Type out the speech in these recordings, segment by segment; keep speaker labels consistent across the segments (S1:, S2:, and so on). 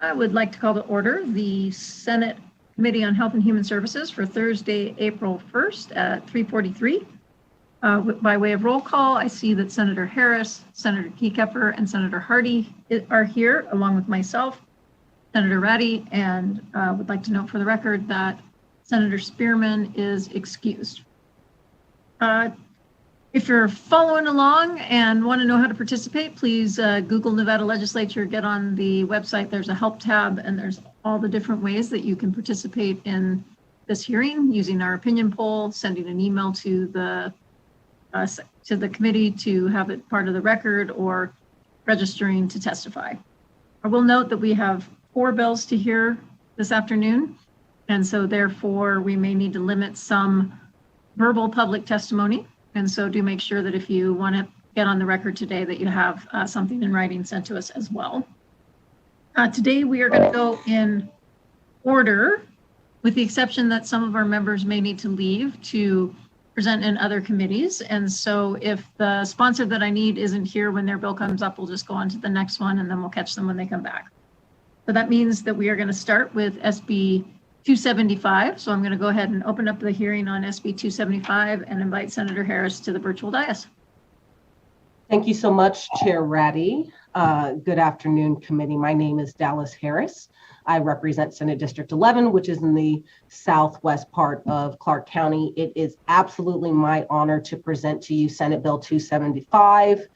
S1: I would like to call to order the Senate Committee on Health and Human Services for Thursday, April 1st at 3:43. By way of roll call, I see that Senator Harris, Senator Keykeper, and Senator Hardy are here, along with myself, Senator Ratty, and would like to note for the record that Senator Spearman is excused. If you're following along and want to know how to participate, please Google Nevada Legislature, get on the website. There's a help tab, and there's all the different ways that you can participate in this hearing using our opinion poll, sending an email to the committee to have it part of the record, or registering to testify. I will note that we have 4 bills to hear this afternoon, and so therefore we may need to limit some verbal public testimony. And so do make sure that if you want to get on the record today that you have something in writing sent to us as well. Today we are going to go in order, with the exception that some of our members may need to leave to present in other committees. And so if the sponsor that I need isn't here when their bill comes up, we'll just go on to the next one and then we'll catch them when they come back. So that means that we are going to start with SB 275. So I'm going to go ahead and open up the hearing on SB 275 and invite Senator Harris to the virtual dais.
S2: Thank you so much, Chair Ratty. Good afternoon, committee. My name is Dallas Harris. I represent Senate District 11, which is in the southwest part of Clark County. It is absolutely my honor to present to you Senate Bill 275.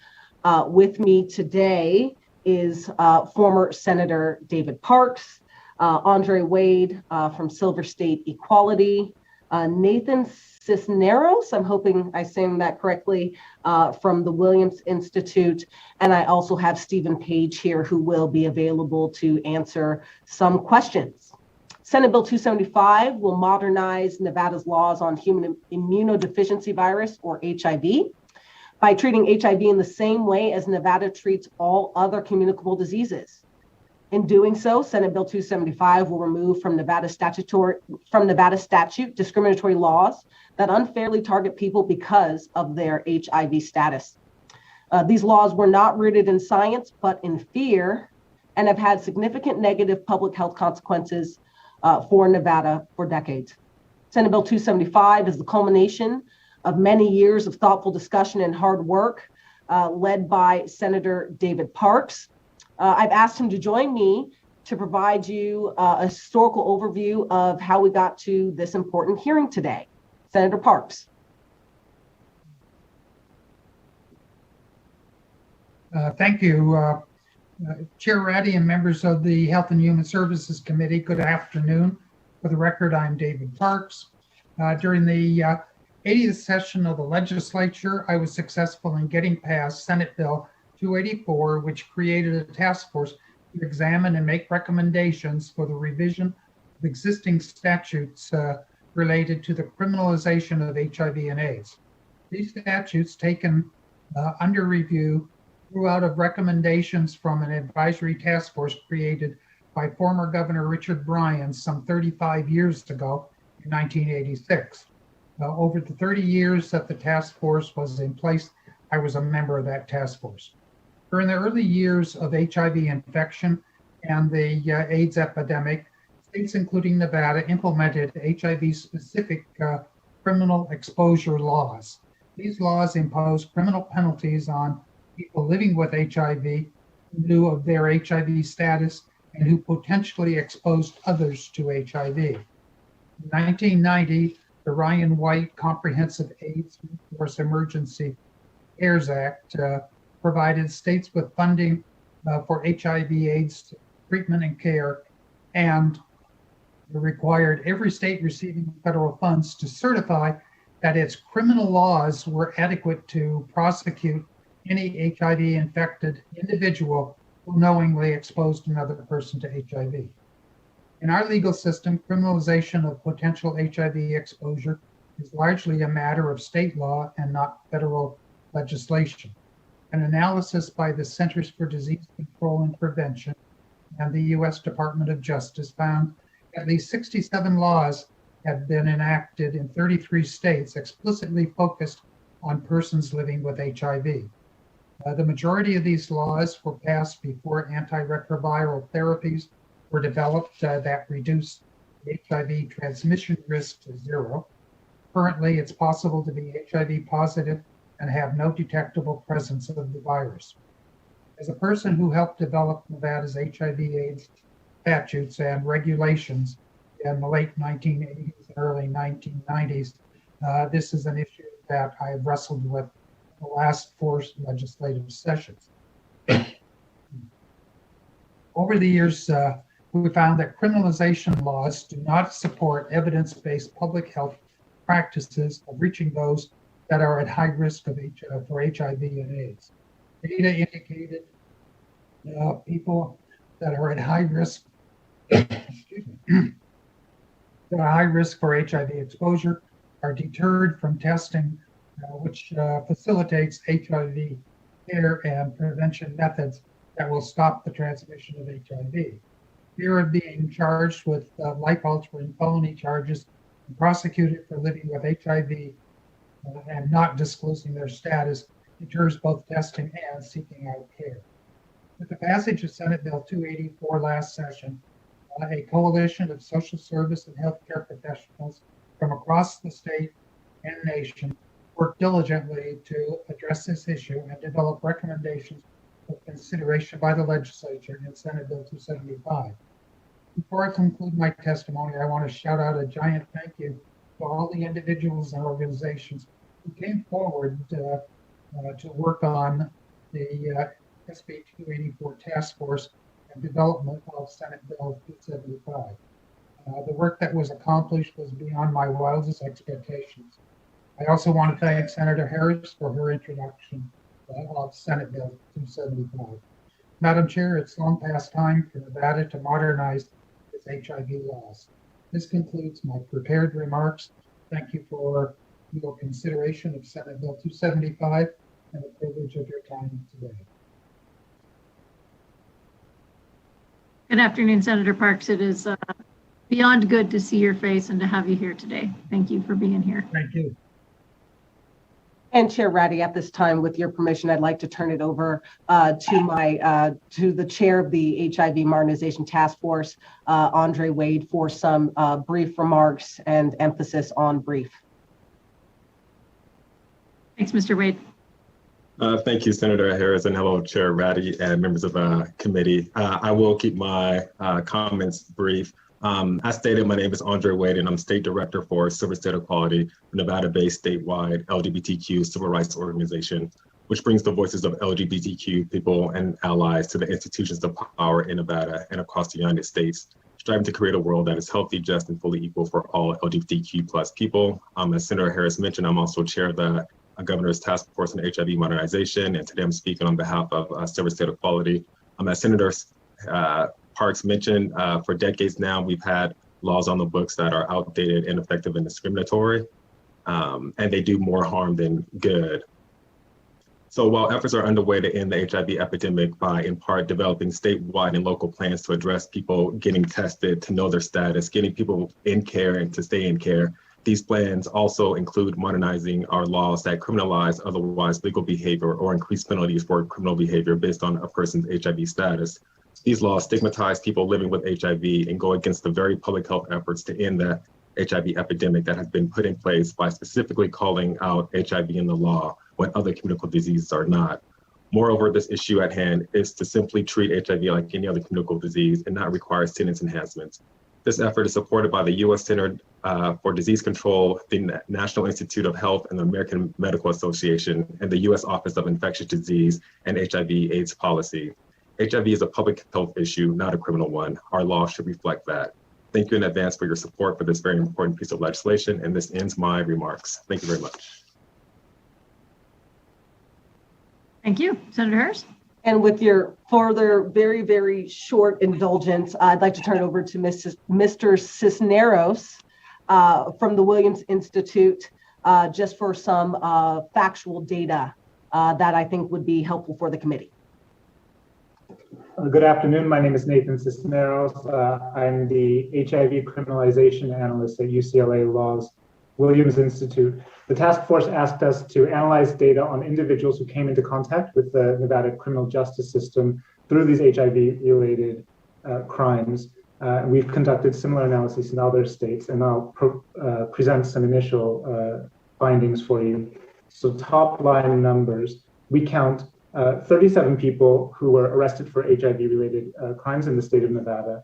S2: With me today is former Senator David Parks, Andre Wade from Silver State Equality, Nathan Cisneros, I'm hoping I saying that correctly, from the Williams Institute, and I also have Stephen Page here who will be available to answer some questions. Senate Bill 275 will modernize Nevada's laws on human immunodeficiency virus, or HIV, by treating HIV in the same way as Nevada treats all other communicable diseases. In doing so, Senate Bill 275 will remove from Nevada statute discriminatory laws that unfairly target people because of their HIV status. These laws were not rooted in science, but in fear, and have had significant negative public health consequences for Nevada for decades. Senate Bill 275 is the culmination of many years of thoughtful discussion and hard work led by Senator David Parks. I've asked him to join me to provide you a historical overview of how we got to this important hearing today. Senator Parks.
S3: Thank you, Chair Ratty and members of the Health and Human Services Committee. Good afternoon. For the record, I'm David Parks. During the 80th session of the legislature, I was successful in getting past Senate Bill 284, which created a task force to examine and make recommendations for the revision of existing statutes related to the criminalization of HIV and AIDS. These statutes, taken under review, grew out of recommendations from an advisory task force created by former Governor Richard Bryan some 35 years ago in 1986. Over the 30 years that the task force was in place, I was a member of that task force. During the early years of HIV infection and the AIDS epidemic, states including Nevada implemented HIV-specific criminal exposure laws. These laws impose criminal penalties on people living with HIV in lieu of their HIV status and who potentially exposed others to HIV. In 1990, the Ryan White Comprehensive AIDS Resource Emergency CARES Act provided states with funding for HIV/AIDS treatment and care, and required every state receiving federal funds to certify that its criminal laws were adequate to prosecute any HIV-infected individual who knowingly exposed another person to HIV. In our legal system, criminalization of potential HIV exposure is largely a matter of state law and not federal legislation. An analysis by the Centers for Disease Control and Prevention and the U.S. Department of Justice found at least 67 laws have been enacted in 33 states explicitly focused on persons living with HIV. The majority of these laws were passed before antiretroviral therapies were developed that reduced HIV transmission risk to zero. Currently, it's possible to be HIV positive and have no detectable presence of the virus. As a person who helped develop Nevada's HIV/AIDS statutes and regulations in the late 1980s and early 1990s, this is an issue that I have wrestled with the last 4 legislative sessions. Over the years, we found that criminalization laws do not support evidence-based public health practices of reaching those that are at high risk for HIV and AIDS. Data indicated people that are at high risk, excuse me, that are high risk for HIV exposure are deterred from testing, which facilitates HIV care and prevention methods that will stop the transmission of HIV. Fear of being charged with life-altering felony charges and prosecuted for living with HIV and not disclosing their status deters both testing and seeking out care. With the passage of Senate Bill 284 last session, a coalition of social service and healthcare professionals from across the state and nation worked diligently to address this issue and develop recommendations for consideration by the legislature in Senate Bill 275. Before I conclude my testimony, I want to shout out a giant thank you to all the individuals and organizations who came forward to work on the SB 284 task force and development of Senate Bill 275. The work that was accomplished was beyond my wildest expectations. I also want to thank Senator Harris for her introduction of Senate Bill 275. Madam Chair, it's long past time for Nevada to modernize its HIV laws. This concludes my prepared remarks. Thank you for your consideration of Senate Bill 275 and the privilege of your time today.
S1: Good afternoon, Senator Parks. It is beyond good to see your face and to have you here today. Thank you for being here.
S3: Thank you.
S2: And Chair Ratty, at this time, with your permission, I'd like to turn it over to the chair of the HIV Modernization Task Force, Andre Wade, for some brief remarks and emphasis on brief.
S1: Thanks, Mr. Wade.
S4: Thank you, Senator Harris, and hello, Chair Ratty and members of the committee. I will keep my comments brief. As stated, my name is Andre Wade, and I'm State Director for Civil State Equality, a Nevada-based statewide LGBTQ civil rights organization, which brings the voices of LGBTQ people and allies to the institutions of power in Nevada and across the United States, striving to create a world that is healthy, just, and fully equal for all LGBTQ plus people. As Senator Harris mentioned, I'm also chair of the Governor's Task Force on HIV Modernization, and today I'm speaking on behalf of Civil State Equality. As Senator Parks mentioned, for decades now, we've had laws on the books that are outdated, ineffective, and discriminatory, and they do more harm than good. So while efforts are underway to end the HIV epidemic by, in part, developing statewide and local plans to address people getting tested, to know their status, getting people in care and to stay in care, these plans also include modernizing our laws that criminalize otherwise legal behavior or increase penalties for criminal behavior based on a person's HIV status. These laws stigmatize people living with HIV and go against the very public health efforts to end the HIV epidemic that has been put in place by specifically calling out HIV in the law when other communicable diseases are not. Moreover, this issue at hand is to simply treat HIV like any other communicable disease and not require sentence enhancements. This effort is supported by the U.S. Center for Disease Control, the National Institute of Health, and the American Medical Association, and the U.S. Office of Infectious Disease and HIV/AIDS Policy. HIV is a public health issue, not a criminal one. Our law should reflect that. Thank you in advance for your support for this very important piece of legislation, and this ends my remarks. Thank you very much.
S1: Thank you. Senator Harris?
S2: And with your further very, very short indulgence, I'd like to turn it over to Mr. Cisneros from the Williams Institute, just for some factual data that I think would be helpful for the committee.
S5: Good afternoon. My name is Nathan Cisneros. I'm the HIV criminalization analyst at UCLA Law's Williams Institute. The task force asked us to analyze data on individuals who came into contact with the Nevada criminal justice system through these HIV-related crimes We've conducted similar analyses in other states, and I'll present some initial findings for you. So top line numbers, we count 37 people who were arrested for HIV-related crimes in the state of Nevada.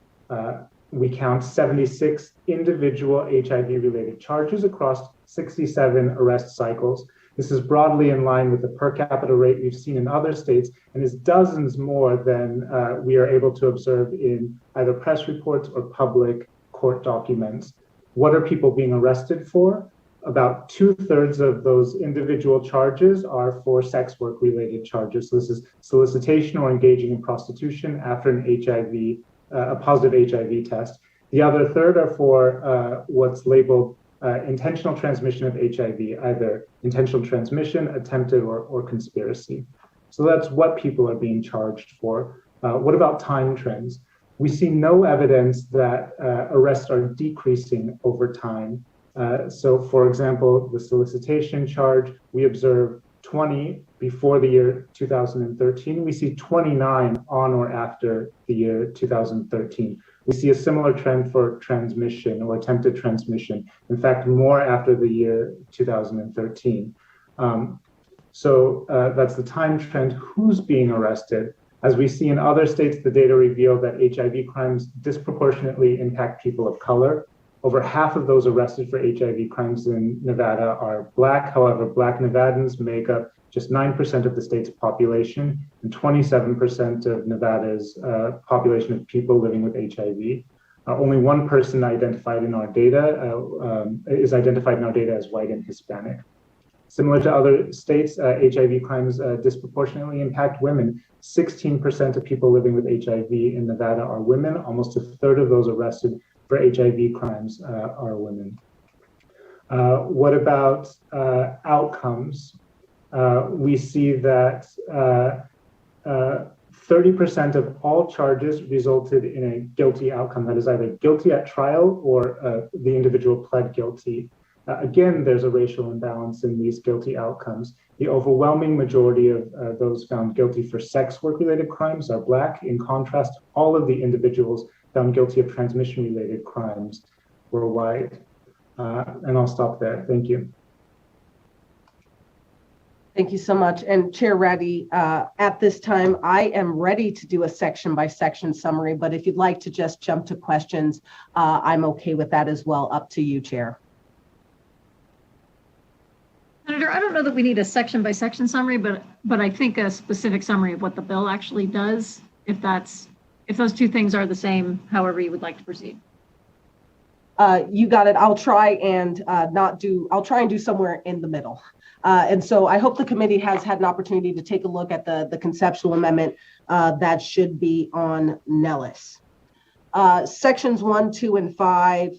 S5: We count 76 individual HIV-related charges across 67 arrest cycles. This is broadly in line with the per capita rate we've seen in other states and is dozens more than we are able to observe in either press reports or public court documents. What are people being arrested for? About 2/3 of those individual charges are for sex work related charges. So this is solicitation or engaging in prostitution after an a positive HIV test. The other third are for what's labeled intentional transmission of HIV, either intentional transmission, attempted, or conspiracy. So that's what people are being charged for. What about time trends? We see no evidence that arrests are decreasing over time. So for example, the solicitation charge, we observe 20 before the year 2013. We see 29 on or after the year 2013. We see a similar trend for transmission or attempted transmission. In fact, more after the year 2013. So that's the time trend. Who's being arrested? As we see in other states, the data reveal that HIV crimes disproportionately impact people of color. Over half of those arrested for HIV crimes in Nevada are Black. However, Black Nevadans make up just 9% of the state's population and 27% of Nevada's population of people living with HIV. Only one person identified in our data is identified in our data as white and Hispanic. Similar to other states, HIV crimes disproportionately impact women. 16% of people living with HIV in Nevada are women. Almost 1/3 of those arrested for HIV crimes are women. What about outcomes? We see that 30% of all charges resulted in a guilty outcome, that is either guilty at trial or the individual pled guilty. Again, there's a racial imbalance in these guilty outcomes. The overwhelming majority of those found guilty for sex work-related crimes are Black. In contrast, all of the individuals found guilty of transmission-related crimes were white. And I'll stop there. Thank you.
S2: Thank you so much. And Chair Ratty, at this time, I am ready to do a section-by-section summary, but if you'd like to just jump to questions, I'm okay with that as well. Up to you, Chair.
S1: Senator, I don't know that we need a section-by-section summary, but I think a specific summary of what the bill actually does, if those two things are the same, however you would like to proceed.
S2: You got it. I'll try and do somewhere in the middle. And so I hope the committee has had an opportunity to take a look at the conceptual amendment that should be on Nellis. Sections 1, 2, and 5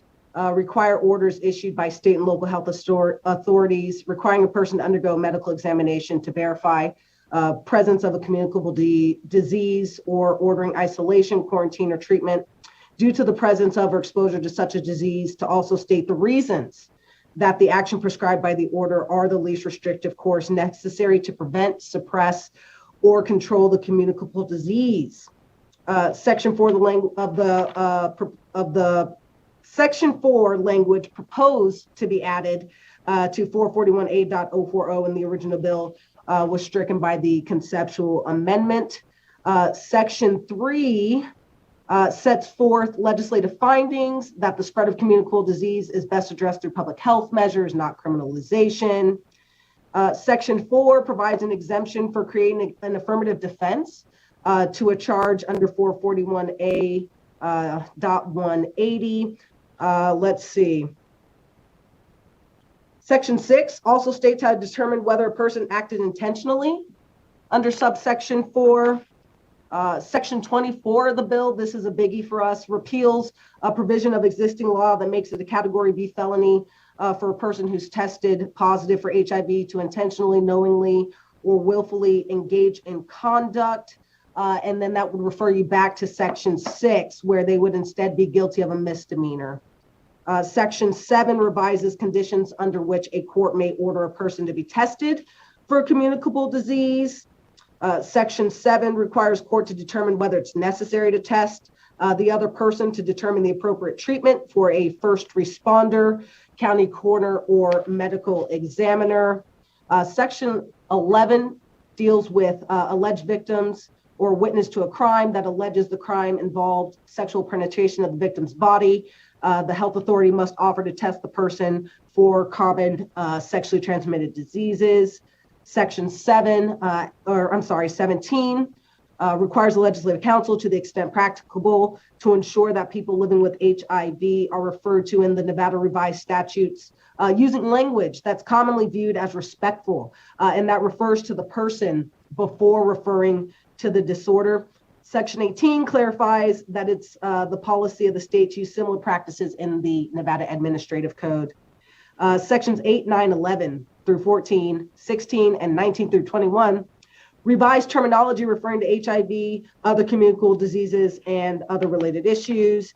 S2: require orders issued by state and local health authorities requiring a person to undergo medical examination to verify presence of a communicable disease or ordering isolation, quarantine, or treatment due to the presence of or exposure to such a disease, to also state the reasons that the action prescribed by the order are the least restrictive course necessary to prevent, suppress, or control the communicable disease. Section 4 Section 4 language proposed to be added to 441A.040 in the original bill was stricken by the conceptual amendment. Section 3 sets forth legislative findings that the spread of communicable disease is best addressed through public health measures, not criminalization. Section 4 provides an exemption for creating an affirmative defense to a charge under 441A.180. Let's see. Section 6 also states how to determine whether a person acted intentionally under subsection 4. Section 24 of the bill, this is a biggie for us, repeals a provision of existing law that makes it a Category B felony for a person who's tested positive for HIV to intentionally, knowingly, or willfully engage in conduct. And then that would refer you back to Section 6, where they would instead be guilty of a misdemeanor. Section 7 revises conditions under which a court may order a person to be tested for communicable disease. Section 7 requires court to determine whether it's necessary to test the other person to determine the appropriate treatment for a first responder, county coroner, or medical examiner. Section 11 deals with alleged victims or witness to a crime that alleges the crime involved sexual penetration of the victim's body. The health authority must offer to test the person for common sexually transmitted diseases. Section 17 requires the Legislative Council, to the extent practicable, to ensure that people living with HIV are referred to in the Nevada revised statutes using language that's commonly viewed as respectful, and that refers to the person before referring to the disorder. Section 18 clarifies that it's the policy of the state to use similar practices in the Nevada Administrative Code. Sections 8, 9, 11 through 14, 16, and 19 through 21 revise terminology referring to HIV, other communicable diseases, and other related issues.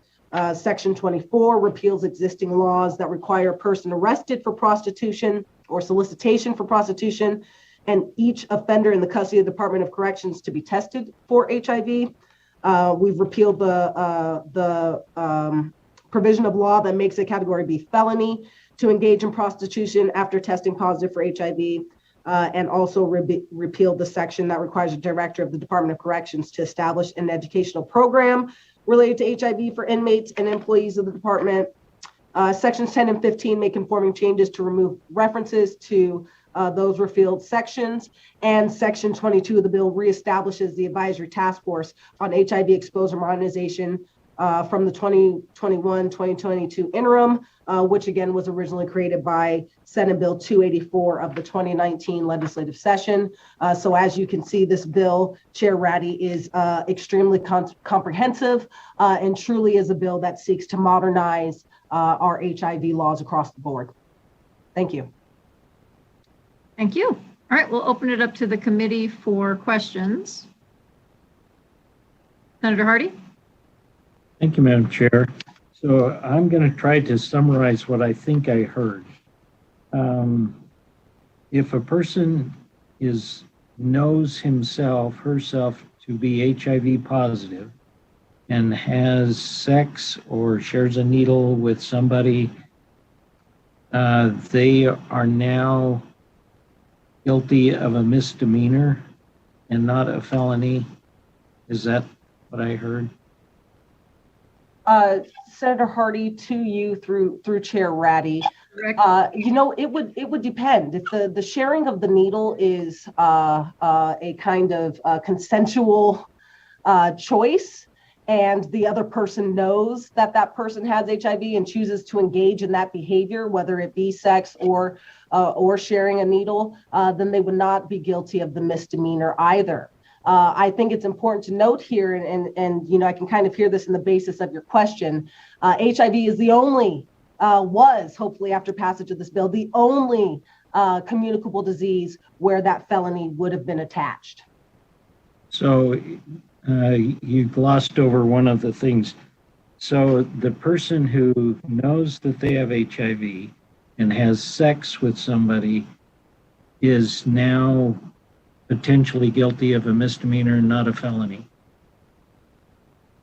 S2: Section 24 repeals existing laws that require a person arrested for prostitution or solicitation for prostitution and each offender in the custody of the Department of Corrections to be tested for HIV. We've repealed the provision of law that makes a Category B felony to engage in prostitution after testing positive for HIV, and also repealed the section that requires the director of the Department of Corrections to establish an educational program related to HIV for inmates and employees of the department. Sections 10 and 15 make conforming changes to remove references to those repealed sections, and Section 22 of the bill reestablishes the advisory task force on HIV exposure modernization from the 2021-2022 interim, which again was originally created by Senate Bill 284 of the 2019 legislative session. So as you can see, this bill, Chair Ratty, is extremely comprehensive and truly is a bill that seeks to modernize our HIV laws across the board. Thank you.
S1: Thank you. All right, we'll open it up to the committee for questions. Senator Hardy?
S6: Thank you, Madam Chair. So I'm going to try to summarize what I think I heard. If a person knows himself, herself to be HIV positive and has sex or shares a needle with somebody, they are now guilty of a misdemeanor and not a felony. Is that what I heard?
S2: Senator Hardy, to you through Chair Ratty. You know, it would depend. If the sharing of the needle is a kind of consensual choice, and the other person knows that that person has HIV and chooses to engage in that behavior, whether it be sex or sharing a needle, then they would not be guilty of the misdemeanor either. I think it's important to note here, and you know, I can kind of hear this in the basis of your question. HIV is the only, was hopefully after passage of this bill, the only communicable disease where that felony would have been attached.
S6: So you glossed over one of the things. So the person who knows that they have HIV and has sex with somebody is now potentially guilty of a misdemeanor and not a felony.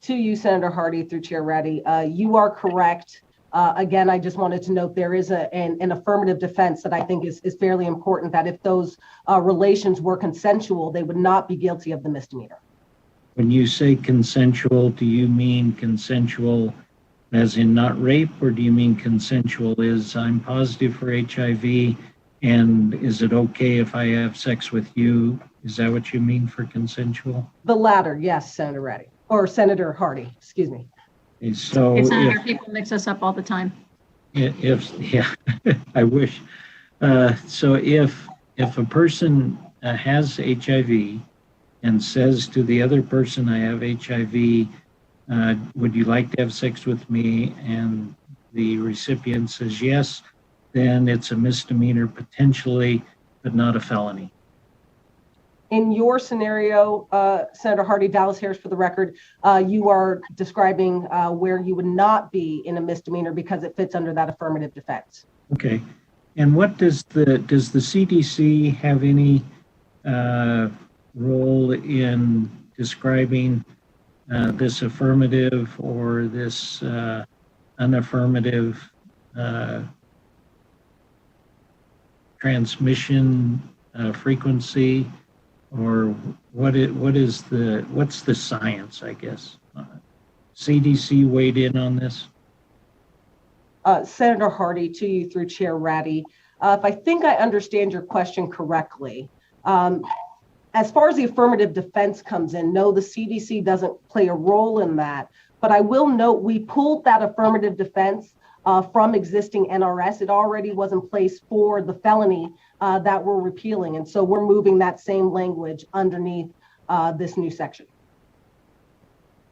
S2: To you, Senator Hardy, through Chair Ratty, you are correct. Again, I just wanted to note there is an affirmative defense that I think is fairly important, that if those relations were consensual, they would not be guilty of the misdemeanor.
S6: When you say consensual, do you mean consensual as in not rape, or do you mean consensual is I'm positive for HIV and is it okay if I have sex with you? Is that what you mean for consensual?
S2: The latter, yes, Senator Ratty, or Senator Hardy, excuse me.
S6: So
S1: Senator, people mix us up all the time.
S6: Yeah, I wish. So if a person has HIV and says to the other person, I have HIV, would you like to have sex with me? And the recipient says yes, then it's a misdemeanor potentially, but not a felony.
S2: In your scenario, Senator Hardy, Dallas Harris, for the record, you are describing where you would not be in a misdemeanor because it fits under that affirmative defense.
S6: Okay. And what does the CDC have any role in describing this affirmative or this unaffirmative transmission frequency, or what's the science, I guess? CDC weighed in on this?
S2: Senator Hardy, to you through Chair Ratty. If I think I understand your question correctly, as far as the affirmative defense comes in, no, the CDC doesn't play a role in that. But I will note we pulled that affirmative defense from existing NRS. It already was in place for the felony that we're repealing. And so we're moving that same language underneath this new section.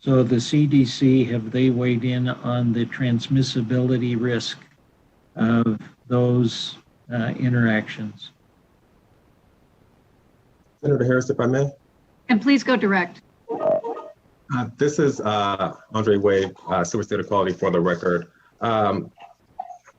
S6: So the CDC, have they weighed in on the transmissibility risk of those interactions?
S4: Senator Harris, if I may.
S1: And please go direct.
S4: This is Andre Wade, Superstate Equality for the record. I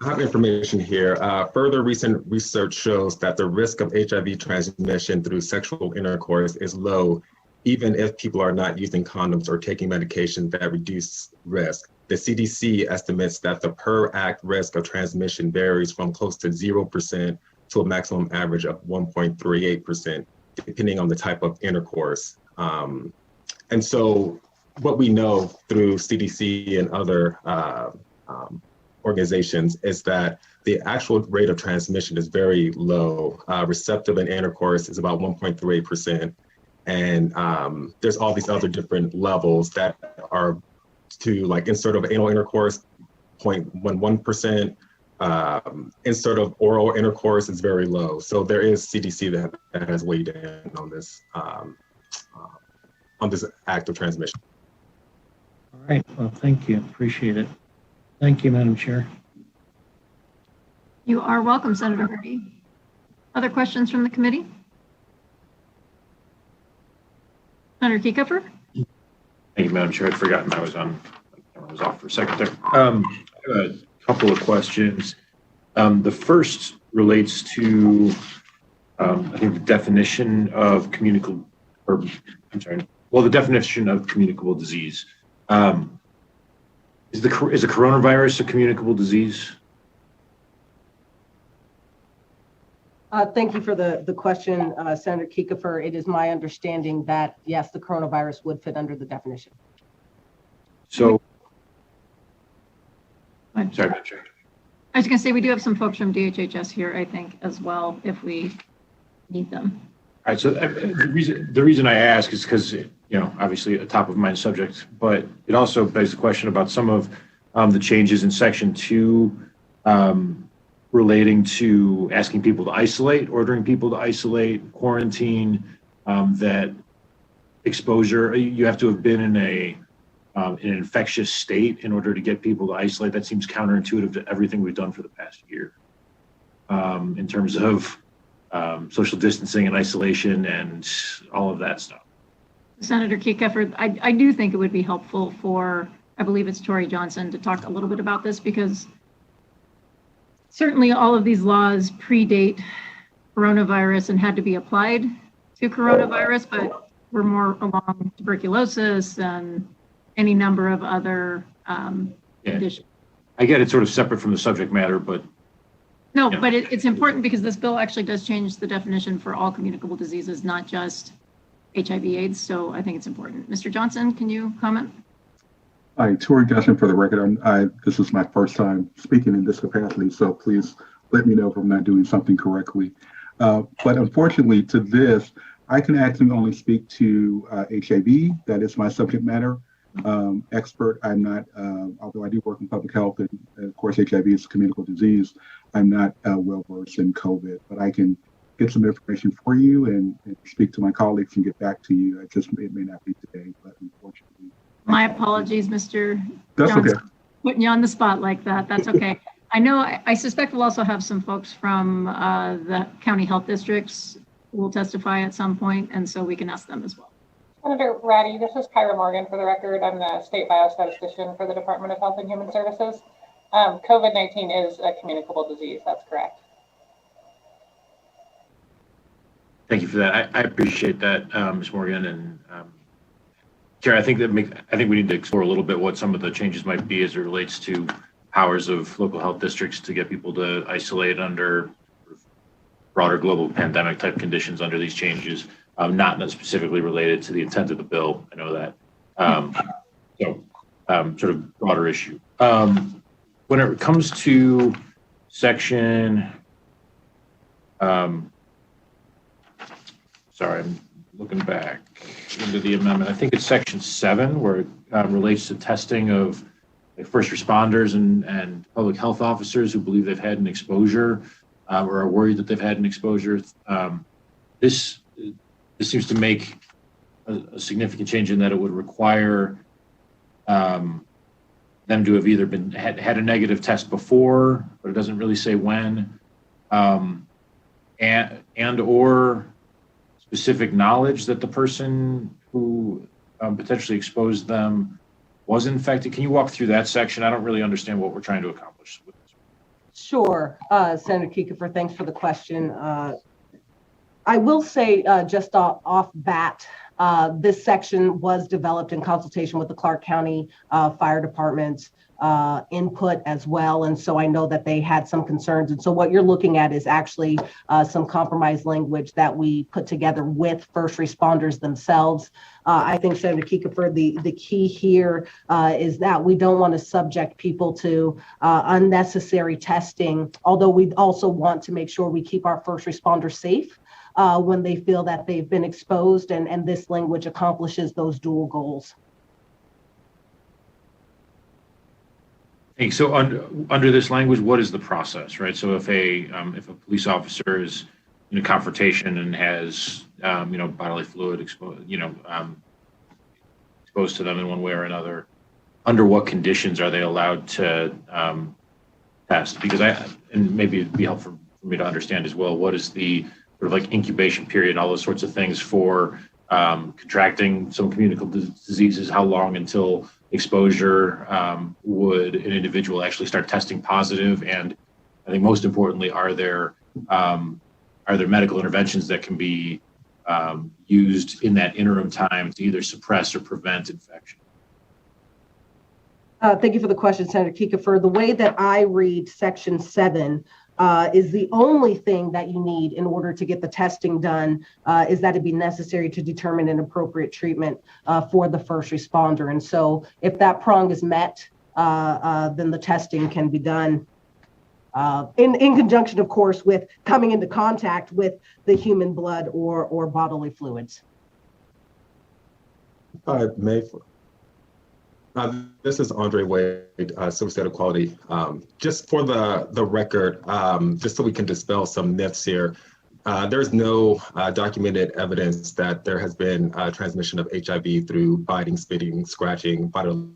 S4: have information here. Further recent research shows that the risk of HIV transmission through sexual intercourse is low, even if people are not using condoms or taking medications that reduce risk. The CDC estimates that the per act risk of transmission varies from close to 0% to a maximum average of 1.38%, depending on the type of intercourse. And so what we know through CDC and other organizations is that the actual rate of transmission is very low. Receptive and intercourse is about 1.38%. And there's all these other different levels that are to like insert of anal intercourse, 0.11%. Insert of oral intercourse is very low. So there is CDC that has weighed in on this act of transmission.
S6: All right, well, thank you, appreciate it. Thank you, Madam Chair.
S1: You are welcome, Senator Hardy. Other questions from the committee? Senator Kieckhofer?
S7: Thank you, Madam Chair. I'd forgotten I was on. I was off for a second there. I have a couple of questions. The first relates to, I think, the definition of communicable, or I'm sorry, well, the definition of communicable disease. Is the coronavirus a communicable disease?
S2: Thank you for the question, Senator Kieckhofer. It is my understanding that, yes, the coronavirus would fit under the definition.
S7: So, sorry, Madam Chair.
S1: I was going to say, we do have some folks from DHHS here, I think, as well, if we need them.
S7: All right, so the reason I ask is because, you know, obviously a top of mind subject, but it also begs the question about some of the changes in Section 2 relating to asking people to isolate, ordering people to isolate, quarantine, that exposure, you have to have been in an infectious state in order to get people to isolate. That seems counterintuitive to everything we've done for the past year in terms of social distancing and isolation and all of that stuff.
S1: Senator Kieckhofer, I do think it would be helpful for, I believe it's Tori Johnson, to talk a little bit about this, because certainly all of these laws predate coronavirus and had to be applied to coronavirus, but we're more along tuberculosis and any number of other conditions.
S7: I get it sort of separate from the subject matter, but
S1: no, but it's important because this bill actually does change the definition for all communicable diseases, not just HIV/AIDS. So I think it's important. Mr. Johnson, can you comment?
S8: Hi, Tori Johnson for the record. This is my first time speaking in this capacity, so please let me know if I'm not doing something correctly. But unfortunately to this, I can actually only speak to HIV. That is my subject matter. Expert, I'm not, although I do work in public health, and of course HIV is a communicable disease, I'm not well versed in COVID, but I can get some information for you and speak to my colleagues and get back to you. It may not be today, but unfortunately.
S1: My apologies, Mr.
S8: That's
S1: Johnson,
S8: okay.
S1: putting you on the spot like that. That's okay. I know, I suspect we'll also have some folks from the county health districts who will testify at some point, and so we can ask them as well.
S9: Senator Ratty, this is Kyra Morgan for the record. I'm the state biostatistician for the Department of Health and Human Services. COVID-19 is a communicable disease, that's correct.
S7: thank you for that. I appreciate that, Ms. Morgan. And Chair, I think we need to explore a little bit what some of the changes might be as it relates to powers of local health districts to get people to isolate under broader global pandemic type conditions under these changes, not specifically related to the intent of the bill. I know that. Sort of broader issue. When it comes to section, sorry, I'm looking back into the amendment. I think it's section 7 where it relates to testing of like first responders and public health officers who believe they've had an exposure or are worried that they've had an exposure. This seems to make a significant change in that it would require them to have either had a negative test before, but it doesn't really say when, and or specific knowledge that the person who potentially exposed them was infected. Can you walk through that section? I don't really understand what we're trying to accomplish with this.
S2: Sure, Senator Kiefer, thanks for the question. I will say just off bat, this section was developed in consultation with the Clark County Fire Department's input as well. And so I know that they had some concerns. And so what you're looking at is actually some compromise language that we put together with first responders themselves. I think, Senator Kiefer, the key here is that we don't want to subject people to unnecessary testing, although we also want to make sure we keep our first responders safe when they feel that they've been exposed, and this language accomplishes those dual goals.
S7: Okay, so under this language, what is the process, right? So if a police officer is in a confrontation and has bodily fluid exposed to them in one way or another, under what conditions are they allowed to test? Because and maybe it'd be helpful for me to understand as well, what is the sort of like incubation period, all those sorts of things for contracting some communicable diseases? How long until exposure would an individual actually start testing positive? And I think most importantly, are there medical interventions that can be used in that interim time to either suppress or prevent infection?
S2: Thank you for the question, Senator Kiefer. The way that I read Section 7 is the only thing that you need in order to get the testing done is that it be necessary to determine an appropriate treatment for the first responder. And so if that prong is met, then the testing can be done in conjunction, of course, with coming into contact with the human blood or bodily fluids.
S4: This is Andre Wade, Civil State Equality. Just for the record, just so we can dispel some myths here, there is no documented evidence that there has been transmission of HIV through biting, spitting, scratching, bodily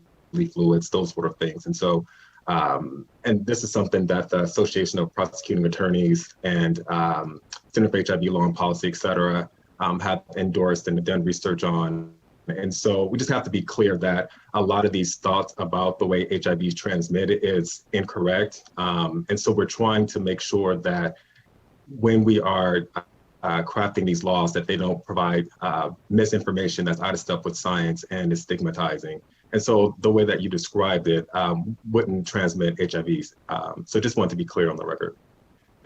S4: fluids, those sort of things. And so, and this is something that the Association of Prosecuting Attorneys and Center for HIV Law and Policy, et cetera, have endorsed and done research on. And so we just have to be clear that a lot of these thoughts about the way HIV is transmitted is incorrect. And so we're trying to make sure that when we are crafting these laws, that they don't provide misinformation that's out of step with science and is stigmatizing. And so the way that you described it wouldn't transmit HIVs. So just want to be clear on the record.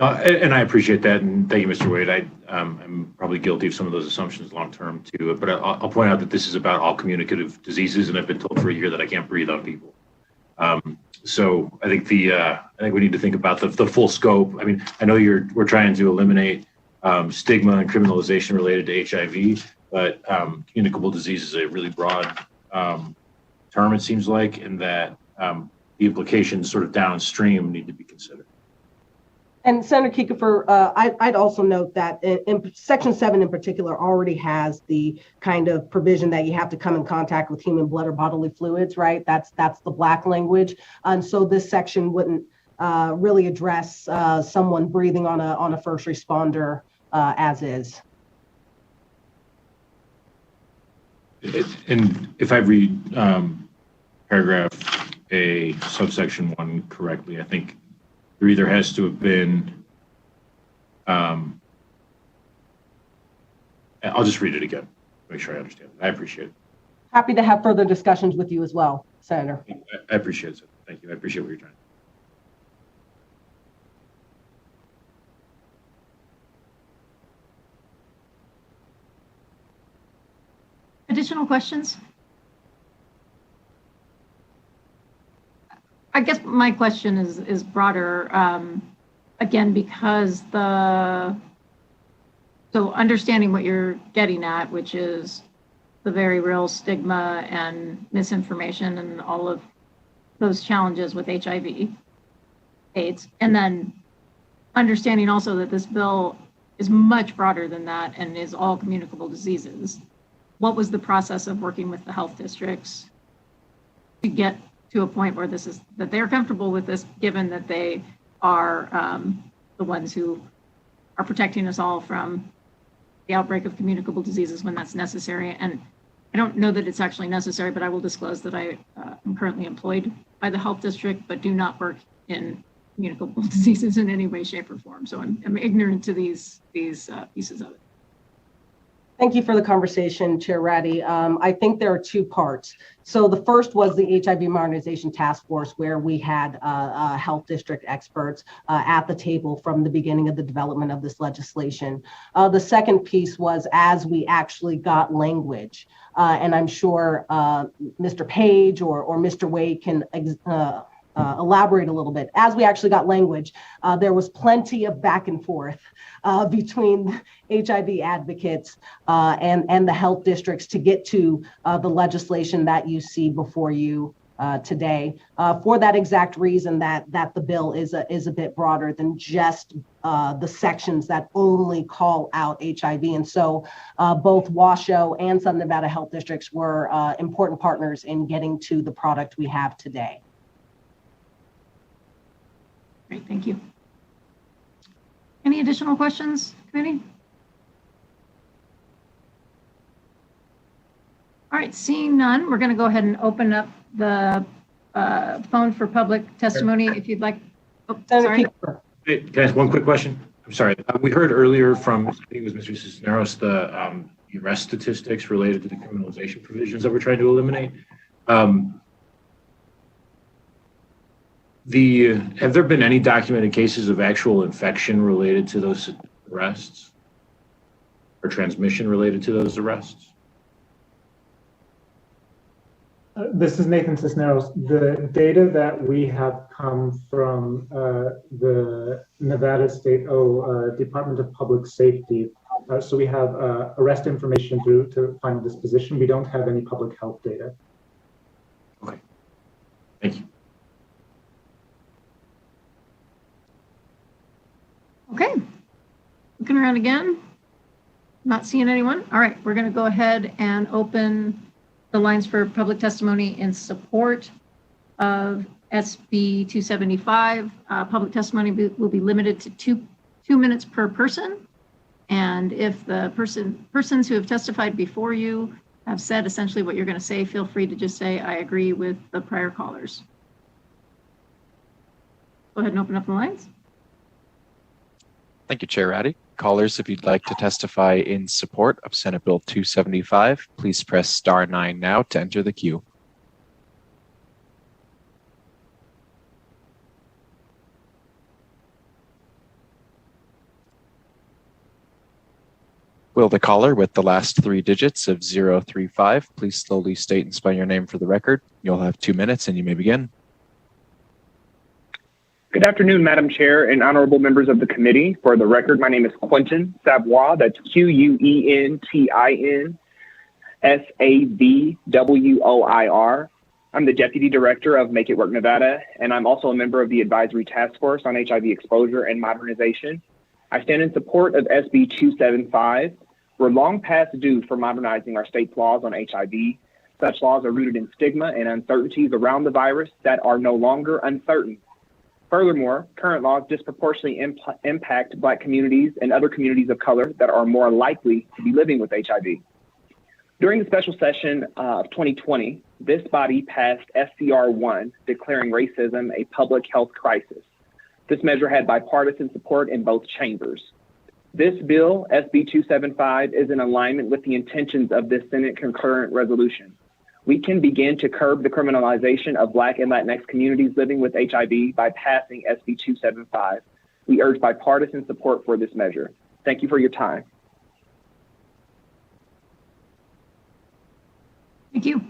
S7: And I appreciate that, and thank you, Mr. Wade. I'm probably guilty of some of those assumptions long term too, but I'll point out that this is about all communicative diseases, and I've been told for a year that I can't breathe on people. So I think I think we need to think about the full scope. I mean, I know we're trying to eliminate stigma and criminalization related to HIV, but communicable disease is a really broad term, it seems like, and that the implications sort of downstream need to be considered.
S2: And Senator Kiefer, I'd also note that in Section 7 in particular already has the kind of provision that you have to come in contact with human blood or bodily fluids, right? That's the black language. And so this section wouldn't really address someone breathing on a first responder as is.
S7: And if I read paragraph A, subsection 1 correctly, I think there either has to have been, I'll just read it again, make sure I understand it. I appreciate it.
S2: Happy to have further discussions with you as well, Senator.
S7: I appreciate it. Thank you. I appreciate what you're trying.
S1: Additional questions? I guess my question is broader, again, because so understanding what you're getting at, which is the very real stigma and misinformation and all of those challenges with HIV, AIDS, and then understanding also that this bill is much broader than that and is all communicable diseases. What was the process of working with the health districts to get to a point where that they're comfortable with this, given that they are the ones who are protecting us all from the outbreak of communicable diseases when that's necessary? And I don't know that it's actually necessary, but I will disclose that I am currently employed by the health district, but do not work in communicable diseases in any way, shape, or form. So I'm ignorant to these pieces of it.
S2: Thank you for the conversation, Chair Ratty. I think there are two parts. So the first was the HIV Modernization Task Force, where we had health district experts at the table from the beginning of the development of this legislation. The second piece was as we actually got language, and I'm sure Mr. Page or Mr. Wade can elaborate a little bit. As we actually got language, there was plenty of back and forth between HIV advocates and the health districts to get to the legislation that you see before you today, for that exact reason that the bill is a bit broader than just the sections that only call out HIV. And so both Washoe and Southern Nevada health districts were important partners in getting to the product we have today.
S1: Great, thank you. Any additional questions, committee? All right, seeing none, we're going to go ahead and open up the phone for public testimony if you'd like. Oh, sorry.
S7: Hey, can I ask one quick question? I'm sorry. We heard earlier from, I think it was Mr. Cisneros, the arrest statistics related to the criminalization provisions that we're trying to eliminate. Have there been any documented cases of actual infection related to those arrests or transmission related to those arrests?
S5: This is Nathan Cisneros. The data that we have come from the Nevada State Department of Public Safety. So we have arrest information through to final disposition. We don't have any public health data.
S7: Okay, thank you.
S1: Okay, looking around again, not seeing anyone. All right, we're going to go ahead and open the lines for public testimony in support of SB 275. Public testimony will be limited to two minutes per person. And if the persons who have testified before you have said essentially what you're going to say, feel free to just say, I agree with the prior callers. Go ahead and open up the lines.
S10: Thank you, Chair Ratty. Callers, if you'd like to testify in support of Senate Bill 275, please press *9 now to enter the queue. Will the caller with the last 3 digits of 035 please slowly state and spell your name for the record? You'll have 2 minutes and you may begin.
S11: Good afternoon, Madam Chair and honorable members of the committee. For the record, my name is Quentin Savoy. That's QUENTIN I'm the Deputy Director of Make It Work Nevada, and I'm also a member of the Advisory Task Force on HIV Exposure and Modernization. I stand in support of SB 275. We're long past due for modernizing our state's laws on HIV. Such laws are rooted in stigma and uncertainties around the virus that are no longer uncertain. Furthermore, current laws disproportionately impact Black communities and other communities of color that are more likely to be living with HIV. During the special session of 2020, this body passed SCR 1, declaring racism a public health crisis. This measure had bipartisan support in both chambers. This bill, SB 275, is in alignment with the intentions of this Senate concurrent resolution. we can begin to curb the criminalization of Black and Latinx communities living with HIV by passing SB 275. We urge bipartisan support for this measure. Thank you for your time.
S1: Thank you.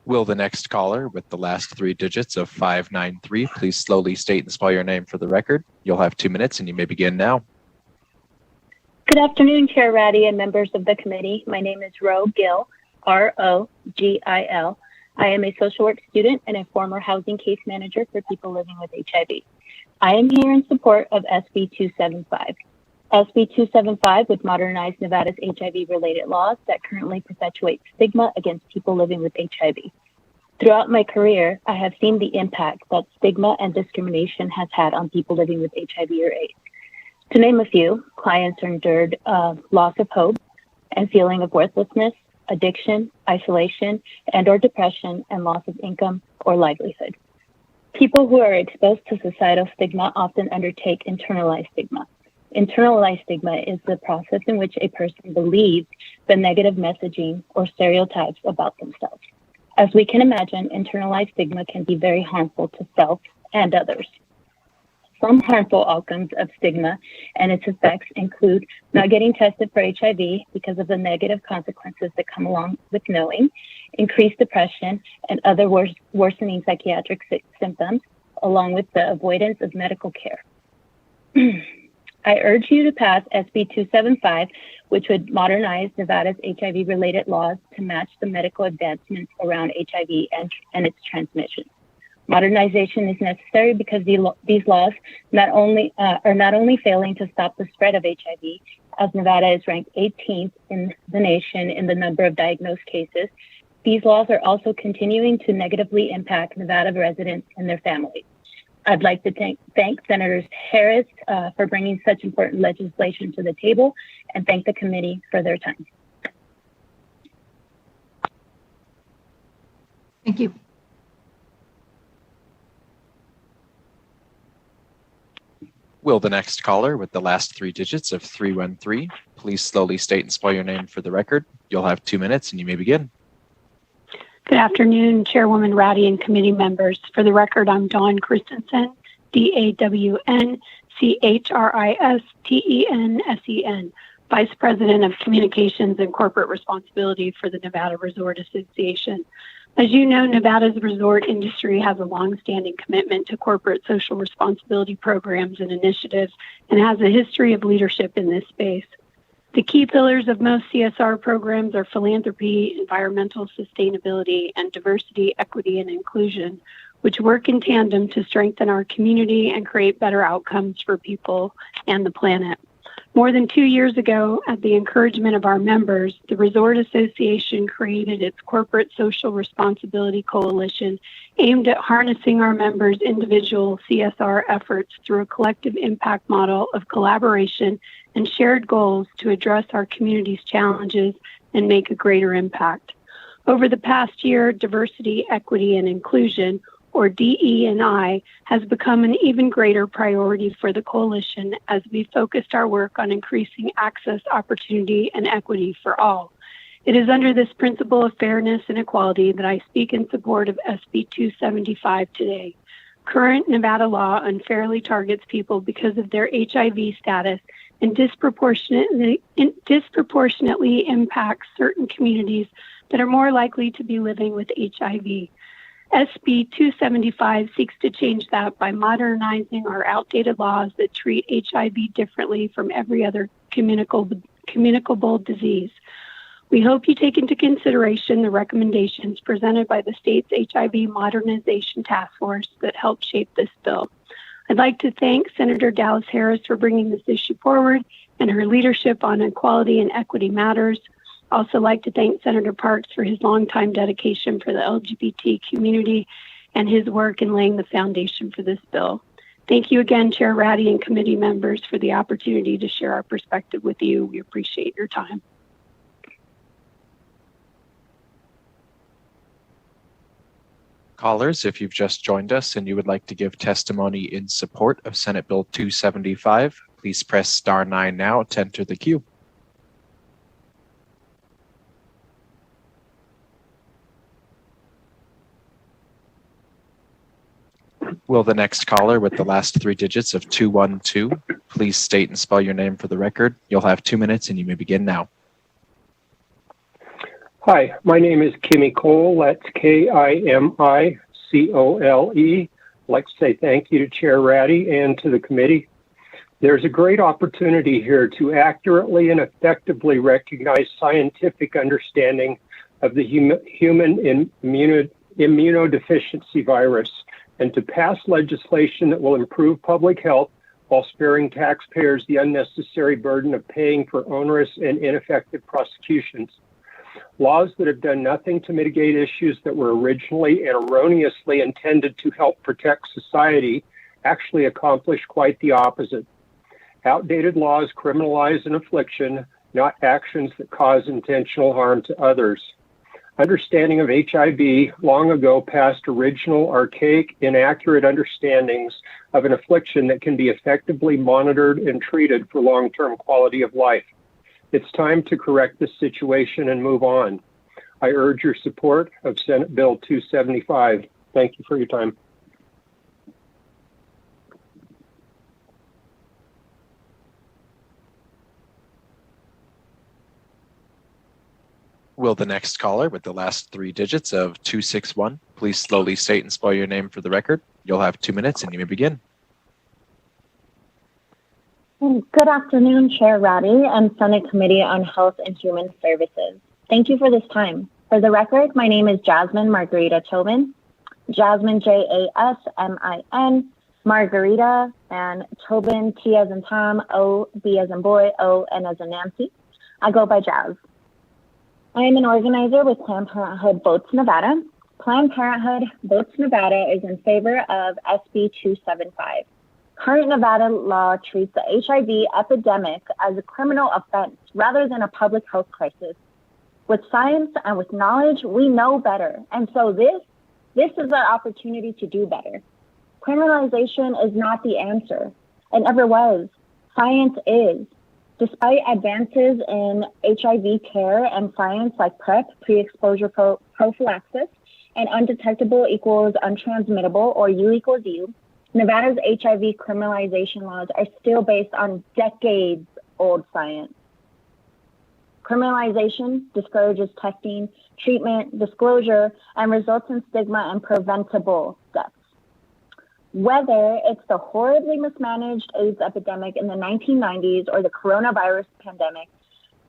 S10: Will the next caller with the last three digits of 593 please slowly state and spell your name for the record? You'll have 2 minutes and you may begin now.
S12: Good afternoon, Chair Ratty and members of the committee. My name is Ro Gill, R-O-G-I-L. I am a social work student and a former housing case manager for people living with HIV. I am here in support of SB 275. SB 275 would modernize Nevada's HIV-related laws that currently perpetuate stigma against people living with HIV. Throughout my career, I have seen the impact that stigma and discrimination has had on people living with HIV or AIDS. To name a few, clients endured loss of hope and feeling of worthlessness, addiction, isolation, and/or depression, and loss of income or livelihood. People who are exposed to societal stigma often undertake internalized stigma. Internalized stigma is the process in which a person believes the negative messaging or stereotypes about themselves. As we can imagine, internalized stigma can be very harmful to self and others. Some harmful outcomes of stigma and its effects include not getting tested for HIV because of the negative consequences that come along with knowing, increased depression, and other worsening psychiatric symptoms, along with the avoidance of medical care. I urge you to pass SB 275, which would modernize Nevada's HIV-related laws to match the medical advancements around HIV and its transmission. Modernization is necessary because these laws are not only failing to stop the spread of HIV, as Nevada is ranked 18th in the nation in the number of diagnosed cases, these laws are also continuing to negatively impact Nevada residents and their families. I'd like to thank Senators Harris for bringing such important legislation to the table, and thank the committee for their time.
S1: Thank you.
S10: Will the next caller with the last three digits of 313 please slowly state and spell your name for the record? You'll have 2 minutes and you may begin.
S13: Good afternoon, Chairwoman Ratty and committee members. For the record, I'm Dawn Christensen, DAWN-CHRISTENSEN, Vice President of Communications and Corporate Responsibility for the Nevada Resort Association. As you know, Nevada's resort industry has a longstanding commitment to corporate social responsibility programs and initiatives and has a history of leadership in this space. The key pillars of most CSR programs are philanthropy, environmental sustainability, and diversity, equity, and inclusion, which work in tandem to strengthen our community and create better outcomes for people and the planet. More than 2 years ago, at the encouragement of our members, the Resort Association created its Corporate Social Responsibility Coalition aimed at harnessing our members' individual CSR efforts through a collective impact model of collaboration and shared goals to address our community's challenges and make a greater impact. Over the past year, diversity, equity, and inclusion, or DE&I, has become an even greater priority for the coalition as we focused our work on increasing access, opportunity, and equity for all. It is under this principle of fairness and equality that I speak in support of SB 275 today. Current Nevada law unfairly targets people because of their HIV status and disproportionately impacts certain communities that are more likely to be living with HIV. SB 275 seeks to change that by modernizing our outdated laws that treat HIV differently from every other communicable disease. We hope you take into consideration the recommendations presented by the state's HIV Modernization Task Force that helped shape this bill. I'd like to thank Senator Dallas Harris for bringing this issue forward and her leadership on equality and equity matters. Also like to thank Senator Parks for his longtime dedication for the LGBT community and his work in laying the foundation for this bill. Thank you again, Chair Ratty and committee members, for the opportunity to share our perspective with you. We appreciate your time.
S10: Callers, if you've just joined us and you would like to give testimony in support of Senate Bill 275, please press *9 now to enter the queue. Will the next caller with the last three digits of 212 please state and spell your name for the record? You'll have 2 minutes and you may begin now.
S14: Hi, my name is Kimmy Cole. That's Kimicole. I'd like to say thank you to Chair Ratty and to the committee. There's a great opportunity here to accurately and effectively recognize scientific understanding of the human immunodeficiency virus and to pass legislation that will improve public health while sparing taxpayers the unnecessary burden of paying for onerous and ineffective prosecutions. Laws that have done nothing to mitigate issues that were originally and erroneously intended to help protect society actually accomplish quite the opposite. Outdated laws criminalize an affliction, not actions that cause intentional harm to others. Understanding of HIV long ago passed original, archaic, inaccurate understandings of an affliction that can be effectively monitored and treated for long-term quality of life. It's time to correct this situation and move on. I urge your support of Senate Bill 275. Thank you for your time.
S10: Will the next caller with the last three digits of 261 please slowly state and spell your name for the record? You'll have 2 minutes and you may begin.
S12: Good afternoon, Chair Ratty and Senate Committee on Health and Human Services. Thank you for this time. For the record, my name is Jasmine Margarita Tobin. Jasmine, Jasmin, Margarita, and Tobin, T as in Tom, O, B as in boy, O, N as in Nancy. I go by Jazz. I am an organizer with Planned Parenthood Votes Nevada. Planned Parenthood Votes Nevada is in favor of SB 275. Current Nevada law treats the HIV epidemic as a criminal offense rather than a public health crisis. With science and with knowledge, we know better. And so this is our opportunity to do better. Criminalization is not the answer. It never was. Science is. Despite advances in HIV care and science like PrEP, pre-exposure prophylaxis, and undetectable equals untransmittable, or U equals U, Nevada's HIV criminalization laws are still based on decades-old science. Criminalization discourages testing, treatment, disclosure, and results in stigma and preventable deaths. Whether it's the horribly mismanaged AIDS epidemic in the 1990s or the coronavirus pandemic,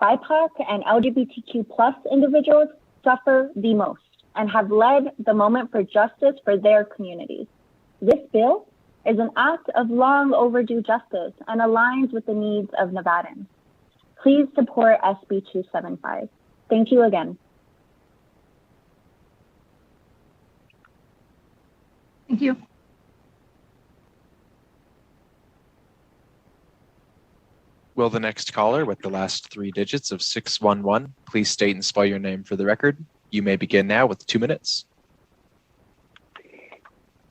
S12: BIPOC and LGBTQ plus individuals suffer the most and have led the moment for justice for their communities. This bill is an act of long overdue justice and aligns with the needs of Nevadans. Please support SB 275. Thank you again.
S1: Thank you.
S10: Will the next caller with the last three digits of 611 please state and spell your name for the record? You may begin now with 2 minutes.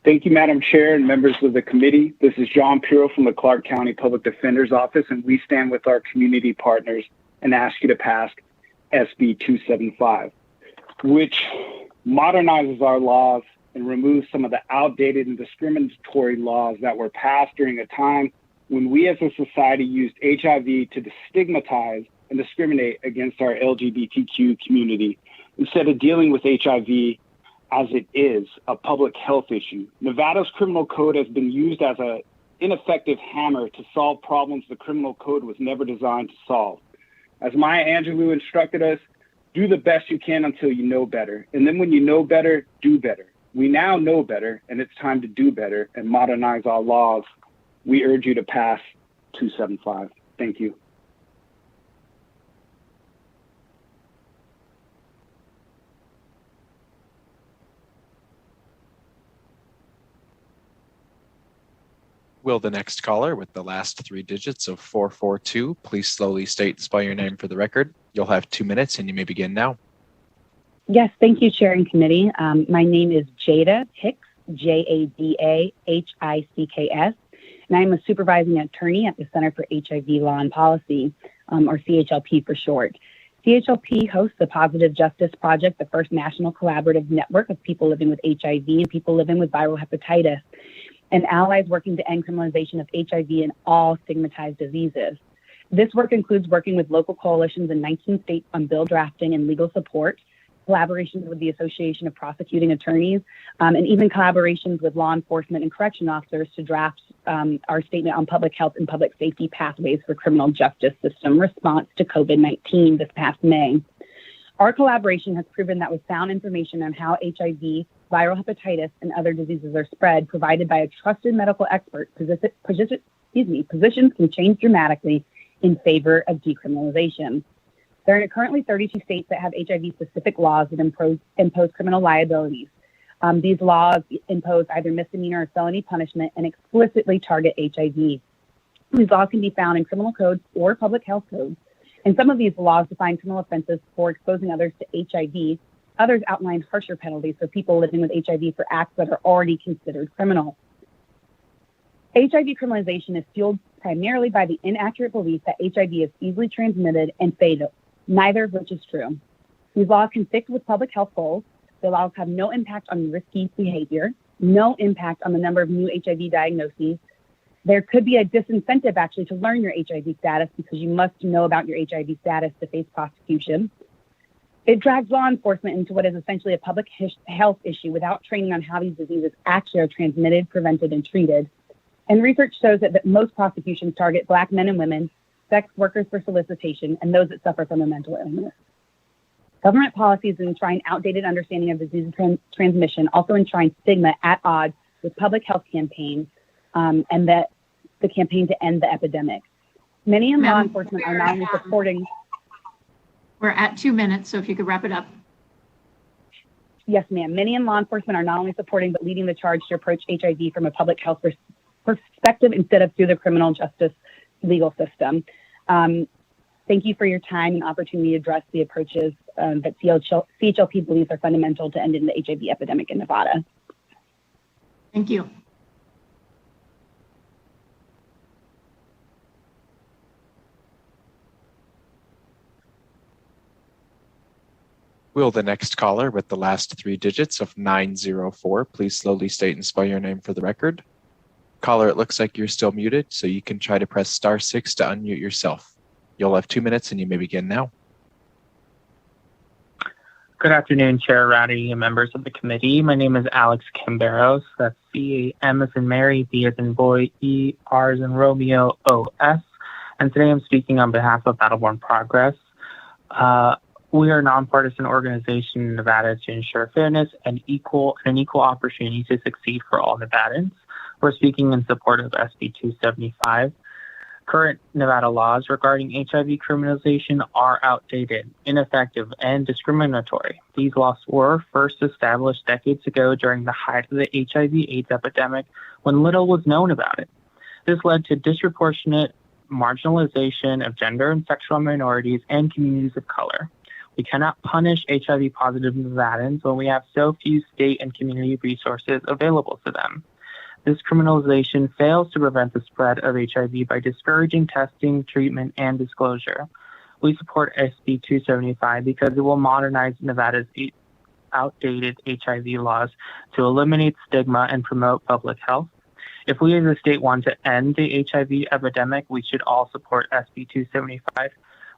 S11: Thank you, Madam Chair and members of the committee. This is John Puro from the Clark County Public Defender's Office, and we stand with our community partners and ask you to pass SB 275, which modernizes our laws and removes some of the outdated and discriminatory laws that were passed during a time when we as a society used HIV to stigmatize and discriminate against our LGBTQ community. Instead of dealing with HIV as it is, a public health issue, Nevada's criminal code has been used as an ineffective hammer to solve problems the criminal code was never designed to solve. As Maya Angelou instructed us, do the best you can until you know better. And then when you know better, do better. We now know better, and it's time to do better and modernize our laws. We urge you to pass 275. Thank you.
S10: Will the next caller with the last three digits of 442 please slowly state and spell your name for the record? You'll have 2 minutes and you may begin now.
S15: Yes, thank you, Chair and Committee. My name is Jada Hicks, Jadahicks, and I am a supervising attorney at the Center for HIV Law and Policy, or CHLP for short. CHLP hosts the Positive Justice Project, the first national collaborative network of people living with HIV and people living with viral hepatitis. and allies working to end criminalization of HIV and all stigmatized diseases. This work includes working with local coalitions in 19 states on bill drafting and legal support, collaborations with the Association of Prosecuting Attorneys, and even collaborations with law enforcement and correction officers to draft our statement on public health and public safety pathways for criminal justice system response to COVID-19 this past May. Our collaboration has proven that with sound information on how HIV, viral hepatitis, and other diseases are spread, provided by a trusted medical expert, positions can change dramatically in favor of decriminalization. There are currently 32 states that have HIV-specific laws that impose criminal liabilities. These laws impose either misdemeanor or felony punishment and explicitly target HIV. These laws can be found in criminal codes or public health codes. And some of these laws define criminal offenses for exposing others to HIV. Others outline harsher penalties for people living with HIV for acts that are already considered criminal. HIV criminalization is fueled primarily by the inaccurate belief that HIV is easily transmitted and fatal, neither of which is true. These laws conflict with public health goals. The laws have no impact on risky behavior, no impact on the number of new HIV diagnoses. There could be a disincentive actually to learn your HIV status because you must know about your HIV status to face prosecution. It drags law enforcement into what is essentially a public health issue without training on how these diseases actually are transmitted, prevented, and treated. And research shows that most prosecutions target Black men and women, sex workers for solicitation, and those that suffer from a mental illness. Government policies enshrine outdated understanding of disease transmission, also enshrine stigma at odds with public health campaigns and that the campaign to end the epidemic. Many in law enforcement are not only supporting.
S1: We're at 2 minutes, so if you could wrap it up.
S15: Yes, ma'am. Many in law enforcement are not only supporting but leading the charge to approach HIV from a public health perspective instead of through the criminal justice legal system. Thank you for your time and opportunity to address the approaches that CHLP believes are fundamental to ending the HIV epidemic in Nevada.
S1: Thank you.
S10: Will the next caller with the last 3 digits of 904 please slowly state and spell your name for the record? Caller, it looks like you're still muted, so you can try to press *6 to unmute yourself. You'll have 2 minutes and you may begin now.
S16: Good afternoon, Chair Ratty and members of the committee. My name is Alex Camberos. That's C-A-M as in Mary, B as in boy, E, R as in Romeo, O-S. And today I'm speaking on behalf of Battleborn Progress. We are a nonpartisan organization in Nevada to ensure fairness and an equal opportunity to succeed for all Nevadans. We're speaking in support of SB 275. Current Nevada laws regarding HIV criminalization are outdated, ineffective, and discriminatory. These laws were first established decades ago during the height of the HIV/AIDS epidemic when little was known about it. This led to disproportionate marginalization of gender and sexual minorities and communities of color. We cannot punish HIV-positive Nevadans when we have so few state and community resources available to them. This criminalization fails to prevent the spread of HIV by discouraging testing, treatment, and disclosure. We support SB 275 because it will modernize Nevada's outdated HIV laws to eliminate stigma and promote public health. If we as a state want to end the HIV epidemic, we should all support SB 275.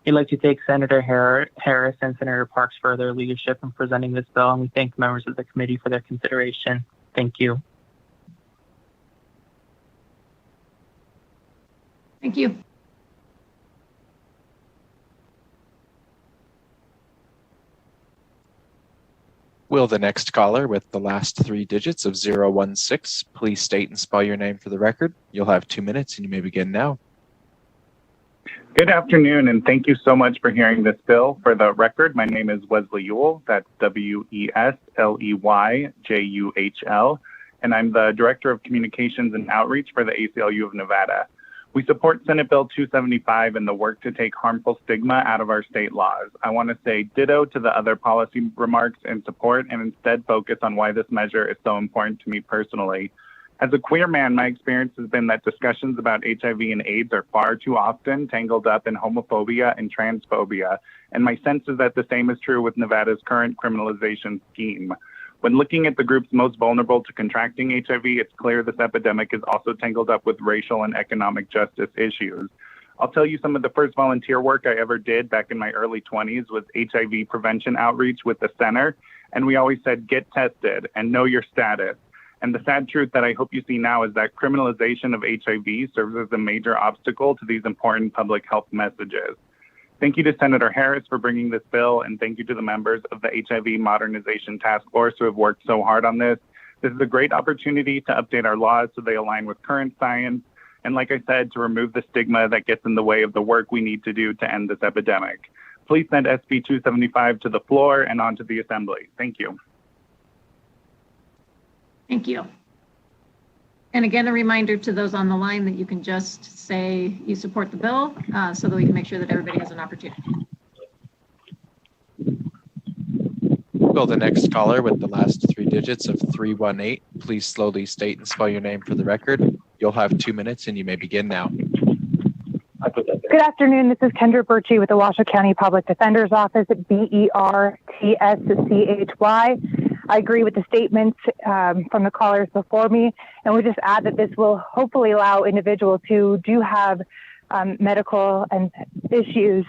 S16: We'd like to thank Senator Harris and Senator Parks for their leadership in presenting this bill, and we thank members of the committee for their consideration. Thank you.
S1: Thank you.
S10: Will the next caller with the last 3 digits of 016 please state and spell your name for the record? You'll have 2 minutes and you may begin now.
S17: Good afternoon, and thank you so much for hearing this bill. For the record, my name is Wesley Ewell. That's W-E-S-L-E-Y-J-U-H-L, and I'm the Director of Communications and Outreach for the ACLU of Nevada. We support Senate Bill 275 and the work to take harmful stigma out of our state laws. I want to say ditto to the other policy remarks in support and instead focus on why this measure is so important to me personally. As a queer man, my experience has been that discussions about HIV and AIDS are far too often tangled up in homophobia and transphobia, and my sense is that the same is true with Nevada's current criminalization scheme. When looking at the groups most vulnerable to contracting HIV, it's clear this epidemic is also tangled up with racial and economic justice issues. I'll tell you some of the first volunteer work I ever did back in my early 20s was HIV Prevention Outreach with the center. And we always said, get tested and know your status. And the sad truth that I hope you see now is that criminalization of HIV serves as a major obstacle to these important public health messages. Thank you to Senator Harris for bringing this bill, and thank you to the members of the HIV Modernization Task Force who have worked so hard on this. This is a great opportunity to update our laws so they align with current science, and like I said, to remove the stigma that gets in the way of the work we need to do to end this epidemic. Please send SB 275 to the floor and on to the Assembly. Thank you.
S1: Thank you. And again, a reminder to those on the line that you can just say you support the bill so that we can make sure that everybody has an opportunity.
S10: Will the next caller with the last three digits of 318, please slowly state and spell your name for the record. You'll have 2 minutes and you may begin now.
S18: Good afternoon. This is Kendra Birchie with the Washoe County Public Defender's Office at BERTSCHY. I agree with the statements from the callers before me, and we just add that this will hopefully allow individuals who do have medical and issues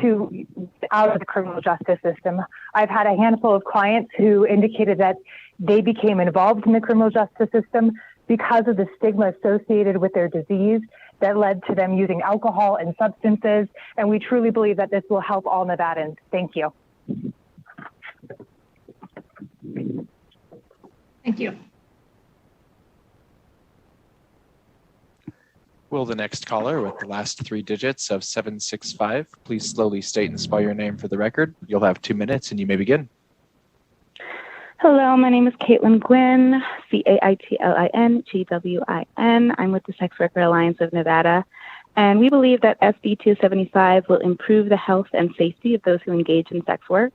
S18: to out of the criminal justice system. I've had a handful of clients who indicated that they became involved in the criminal justice system because of the stigma associated with their disease that led to them using alcohol and substances, and we truly believe that this will help all Nevadans. Thank you.
S1: Thank you.
S10: Will the next caller with the last three digits of 765, please slowly state and spell your name for the record. You'll have 2 minutes and you may begin.
S19: Hello, my name is Caitlin Gwynn, CAITLIN-GWIN. I'm with the Sex Worker Alliance of Nevada, and we believe that SB 275 will improve the health and safety of those who engage in sex work.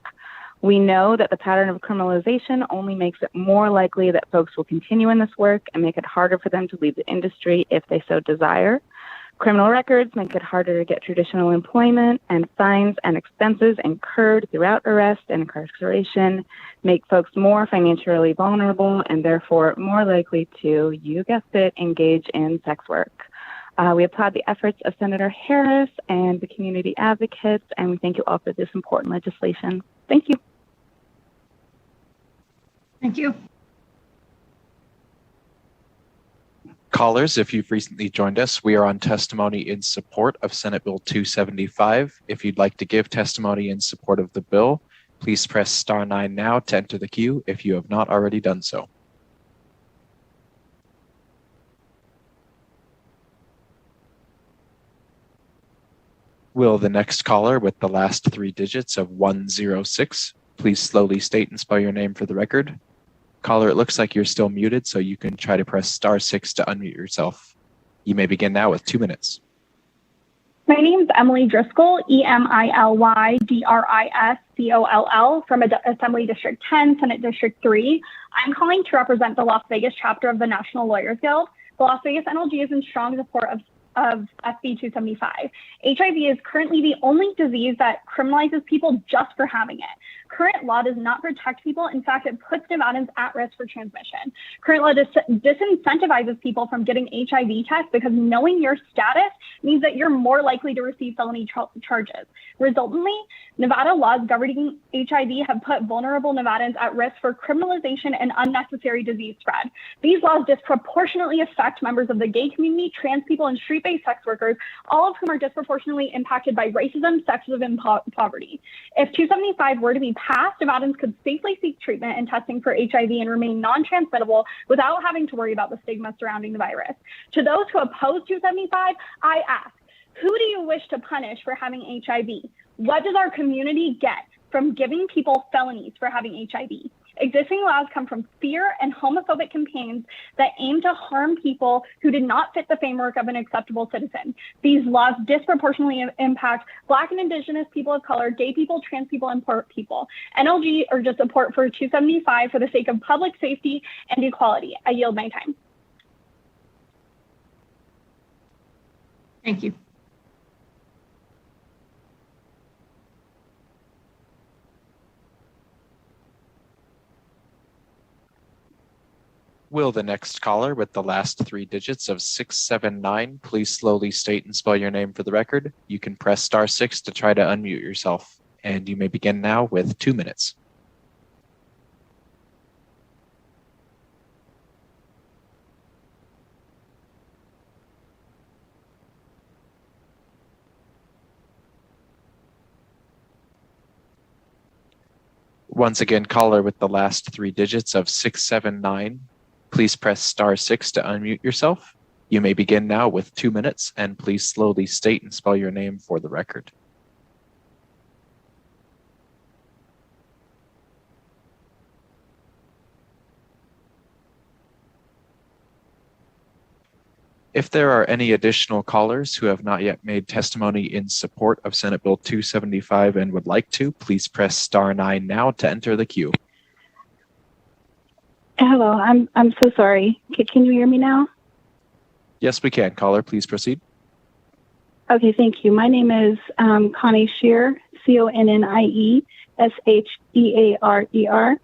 S19: We know that the pattern of criminalization only makes it more likely that folks will continue in this work and make it harder for them to leave the industry if they so desire. Criminal records make it harder to get traditional employment, and fines and expenses incurred throughout arrest and incarceration make folks more financially vulnerable and therefore more likely to, you guessed it, engage in sex work. We applaud the efforts of Senator Harris and the community advocates, and we thank you all for this important legislation. Thank you.
S1: Thank you.
S10: Callers, if you've recently joined us, we are on testimony in support of Senate Bill 275. If you'd like to give testimony in support of the bill, please press *9 now to enter the queue if you have not already done so. Will the next caller with the last three digits of 106, please slowly state and spell your name for the record. Caller, it looks like you're still muted, so you can try to press *6 to unmute yourself. You may begin now with 2 minutes.
S20: My name is Emily Driscoll, EMILY-DRISCOLL from Assembly District 10, Senate District 3. I'm calling to represent the Las Vegas chapter of the National Lawyers Guild. The Las Vegas NLG is in strong support of SB 275. HIV is currently the only disease that criminalizes people just for having it. Current law does not protect people. In fact, it puts Nevadans at risk for transmission. Current law disincentivizes people from getting HIV tests because knowing your status means that you're more likely to receive felony charges. Resultantly, Nevada laws governing HIV have put vulnerable Nevadans at risk for criminalization and unnecessary disease spread. These laws disproportionately affect members of the gay community, trans people, and street-based sex workers, all of whom are disproportionately impacted by racism, sexism, and poverty. If 275 were to be passed, Nevadans could safely seek treatment and testing for HIV and remain non-transmittable without having to worry about the stigma surrounding the virus. To those who oppose 275, I ask, who do you wish to punish for having HIV? What does our community get from giving people felonies for having HIV? Existing laws come from fear and homophobic campaigns that aim to harm people who did not fit the framework of an acceptable citizen. These laws disproportionately impact Black and Indigenous people of color, gay people, trans people, and poor people. NLG urges support for 275 for the sake of public safety and equality. I yield my time.
S1: Thank you.
S10: Will the next caller with the last 3 digits of 679 please slowly state and spell your name for the record? You can press *6 to try to unmute yourself. And you may begin now with 2 minutes. Once again, caller with the last 3 digits of 679, please press *6 to unmute yourself. You may begin now with 2 minutes, and please slowly state and spell your name for the record. If there are any additional callers who have not yet made testimony in support of Senate Bill 275 and would like to, please press *9 now to enter the queue.
S13: Hello, I'm so sorry. Can you hear me now?
S10: Yes, we can. Caller, please proceed.
S13: Okay, thank you. My name is Connie Shear, CONNIE SHEARER.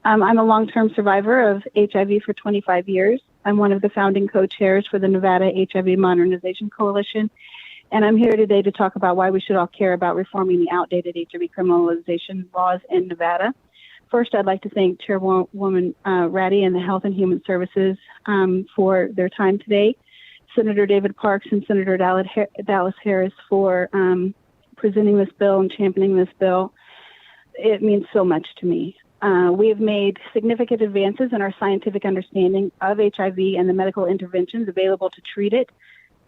S13: I'm a long-term survivor of HIV for 25 years. I'm one of the founding co-chairs for the Nevada HIV Modernization Coalition, and I'm here today to talk about why we should all care about reforming the outdated HIV criminalization laws in Nevada. First, I'd like to thank Chairwoman Ratty and the Health and Human Services for their time today, Senator David Parks and Senator Dallas Harris for presenting this bill and championing this bill. It means so much to me. We have made significant advances in our scientific understanding of HIV and the medical interventions available to treat it.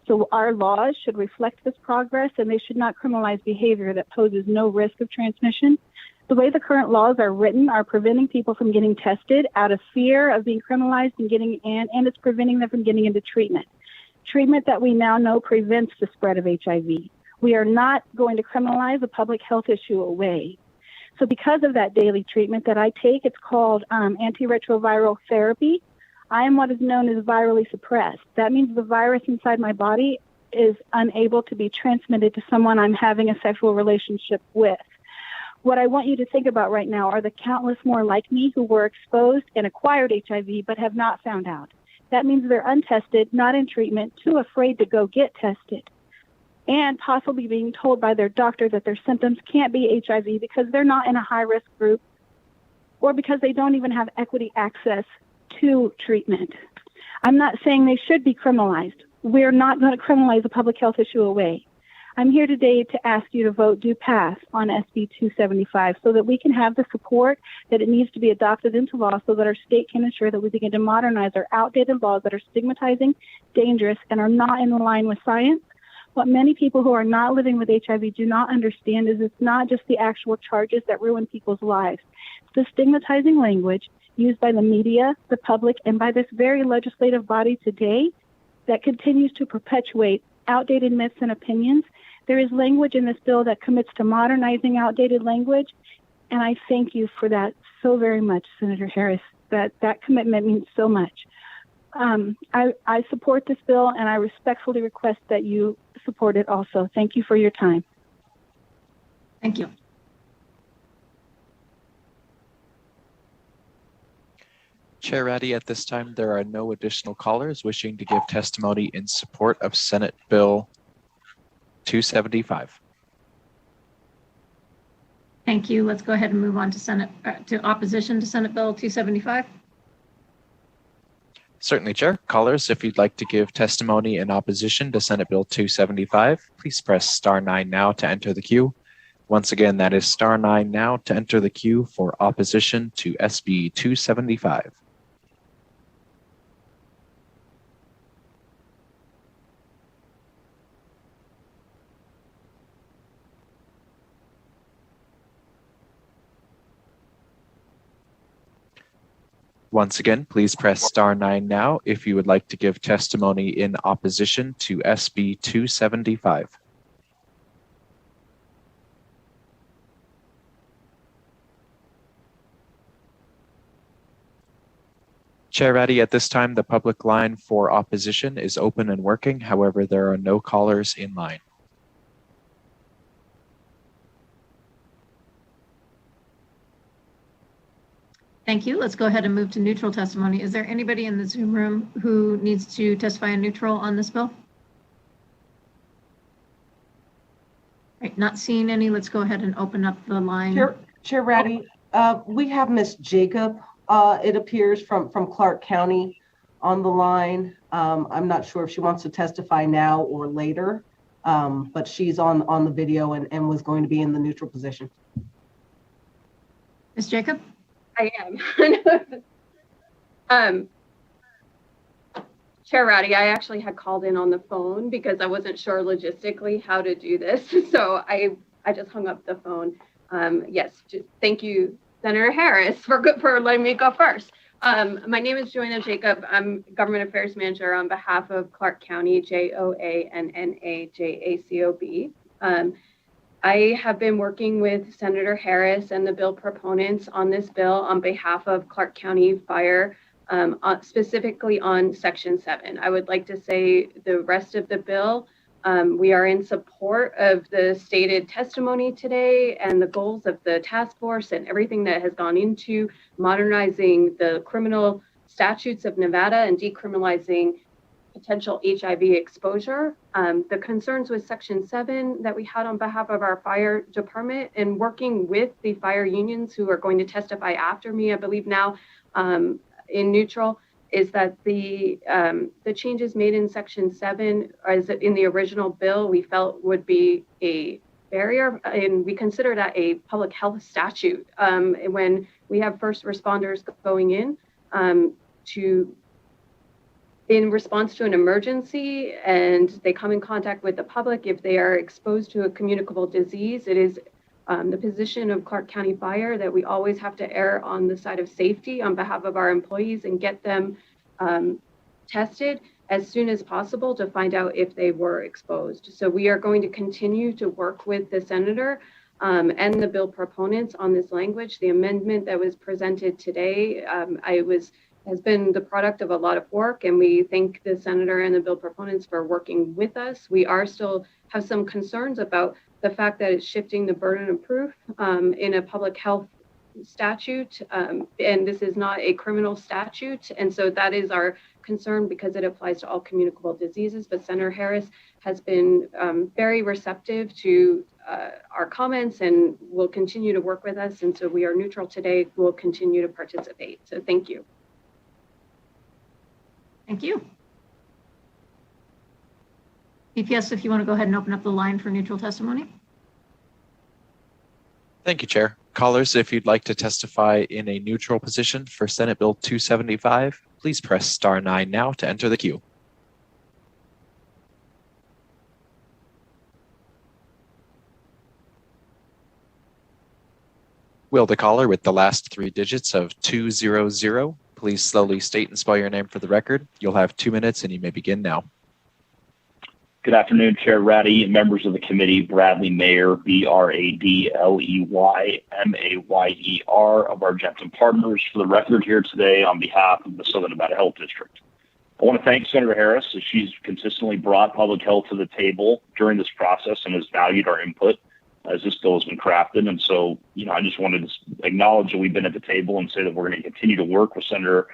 S13: So our laws should reflect this progress, and they should not criminalize behavior that poses no risk of transmission. The way the current laws are written are preventing people from getting tested out of fear of being criminalized and it's preventing them from getting into treatment. Treatment that we now know prevents the spread of HIV. We are not going to criminalize a public health issue away. So because of that daily treatment that I take, it's called antiretroviral therapy. I am what is known as virally suppressed. That means the virus inside my body is unable to be transmitted to someone I'm having a sexual relationship with. What I want you to think about right now are the countless more like me who were exposed and acquired HIV but have not found out. That means they're untested, not in treatment, too afraid to go get tested, and possibly being told by their doctor that their symptoms can't be HIV because they're not in a high-risk group or because they don't even have equity access to treatment. I'm not saying they should be criminalized. We're not going to criminalize a public health issue away. I'm here today to ask you to vote do pass on SB 275 so that we can have the support that it needs to be adopted into law so that our state can ensure that we begin to modernize our outdated laws that are stigmatizing, dangerous, and are not in line with science. What many people who are not living with HIV do not understand is it's not just the actual charges that ruin people's lives. It's the stigmatizing language used by the media, the public, and by this very legislative body today that continues to perpetuate outdated myths and opinions. There is language in this bill that commits to modernizing outdated language, and I thank you for that so very much, Senator Harris. That commitment means so much. I support this bill, and I respectfully request that you support it also. Thank you for your time.
S1: Thank you.
S10: Chair Ratty, at this time, there are no additional callers wishing to give testimony in support of Senate Bill 275.
S1: Thank you. Let's go ahead and move on to opposition to Senate Bill 275.
S10: Certainly, Chair. Callers, if you'd like to give testimony in opposition to Senate Bill 275, please press *9 now to enter the queue. Once again, that is *9 now to enter the queue for opposition to SB 275. Once again, please press *9 now if you would like to give testimony in opposition to SB 275. Chair Ratty, at this time, the public line for opposition is open and working. However, there are no callers in line.
S1: Thank you. Let's go ahead and move to neutral testimony. Is there anybody in the Zoom room who needs to testify in neutral on this bill? Right, not seeing any. Let's go ahead and open up the line.
S2: Chair Ratty, we have Miss Jacob, it appears, from Clark County on the line. I'm not sure if she wants to testify now or later, but she's on the video and was going to be in the neutral position.
S1: Ms. Jacob?
S21: I am. Chair Ratty, I actually had called in on the phone because I wasn't sure logistically how to do this. So I just hung up the phone. Yes, thank you, Senator Harris, for letting me go first. My name is Joanna Jacob. I'm Government Affairs Manager on behalf of Clark County, JOANNAJACOB. I have been working with Senator Harris and the bill proponents on this bill on behalf of Clark County Fire, specifically on Section 7. I would like to say the rest of the bill, we are in support of the stated testimony today and the goals of the task force and everything that has gone into modernizing the criminal statutes of Nevada and decriminalizing potential HIV exposure. The concerns with Section 7 that we had on behalf of our fire department and working with the fire unions who are going to testify after me, I believe now, in neutral, is that the changes made in Section 7, as in the original bill, we felt would be a barrier, and we consider that a public health statute. When we have first responders going in in response to an emergency and they come in contact with the public, if they are exposed to a communicable disease, it is the position of Clark County Fire that we always have to err on the side of safety on behalf of our employees and get them tested as soon as possible to find out if they were exposed. So we are going to continue to work with the senator and the bill proponents on this language. The amendment that was presented today, has been the product of a lot of work, and we thank the senator and the bill proponents for working with us. We are still have some concerns about the fact that it's shifting the burden of proof in a public health statute, and this is not a criminal statute, and so that is our concern because it applies to all communicable diseases. But Senator Harris has been very receptive to our comments and will continue to work with us, and so we are neutral today. We'll continue to participate. So thank you.
S1: Thank you. EPS, if you want to go ahead and open up the line for neutral testimony.
S10: Thank you, Chair. Callers, if you'd like to testify in a neutral position for Senate Bill 275, please press star 9 now to enter the queue. Will the caller with the last 3 digits of 200 please slowly state and spell your name for the record. You'll have 2 minutes and you may begin now.
S22: Good afternoon, Chair Ratty and members of the committee. Bradley Mayer, BradleyMayer of Argentum Partners, for the record here today on behalf of the Southern Nevada Health District. I want to thank Senator Harris as she's consistently brought public health to the table during this process and has valued our input as this bill has been crafted. And so, I just wanted to acknowledge that we've been at the table and say that we're going to continue to work with Senator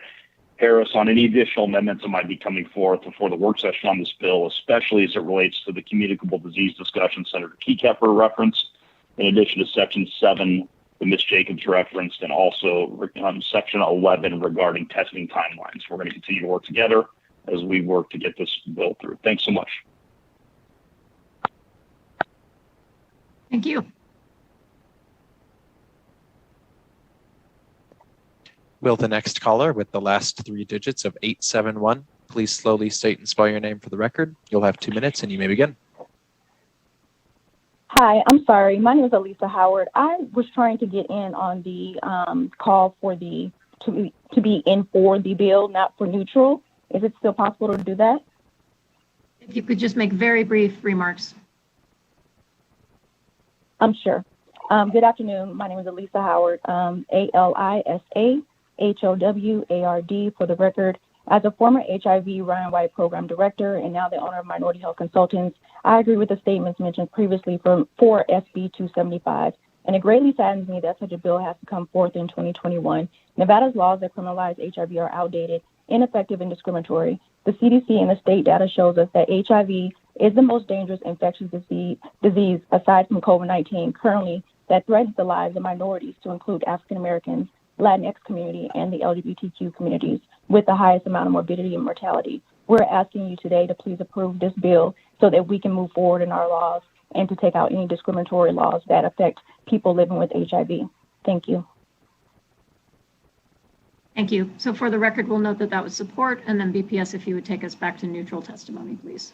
S22: Harris on any additional amendments that might be coming forth before the work session on this bill, especially as it relates to the communicable disease discussion Senator Keycapper referenced, in addition to Section 7 that Ms. Jacobs referenced, and also Section 11 regarding testing timelines. We're going to continue to work together as we work to get this bill through. Thanks so much.
S1: Thank you.
S10: Will the next caller with the last 3 digits of 871 please slowly state and spell your name for the record. You'll have 2 minutes and you may begin.
S23: Hi, I'm sorry. My name is Elisa Howard. I was trying to get in on the call for to be in for the bill, not for neutral. Is it still possible to do that?
S1: If you could just make very brief remarks.
S23: I'm sure. Good afternoon. My name is Elisa Howard, ALISAHOWARD for the record. As a former HIV Ryan White Program Director and now the owner of Minority Health Consultants, I agree with the statements mentioned previously for SB 275. and it greatly saddens me that such a bill has to come forth in 2021. Nevada's laws that criminalize HIV are outdated, ineffective, and discriminatory. The CDC and the state data shows us that HIV is the most dangerous infectious disease aside from COVID-19 currently that threatens the lives of minorities, to include African Americans, Latinx community, and the LGBTQ communities, with the highest amount of morbidity and mortality. We're asking you today to please approve this bill so that we can move forward in our laws and to take out any discriminatory laws that affect people living with HIV. Thank you.
S1: Thank you. So for the record, we'll note that that was support, and then BPS, if you would take us back to neutral testimony, please.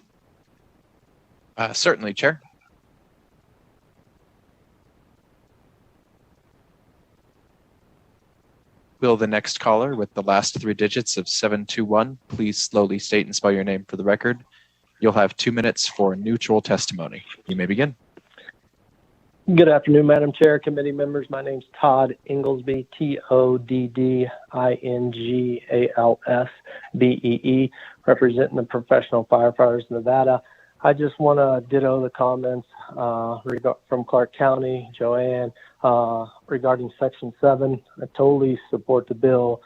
S10: Certainly, Chair. Will the next caller with the last three digits of 721 please slowly state and spell your name for the record? You'll have 2 minutes for neutral testimony. You may begin.
S3: Good afternoon, Madam Chair, committee members. My name's Todd Inglesby, TODDINGALSBEE, representing the professional firefighters of Nevada. I just want to ditto the comments from Clark County, Joanne, regarding Section 7. I totally support the bill,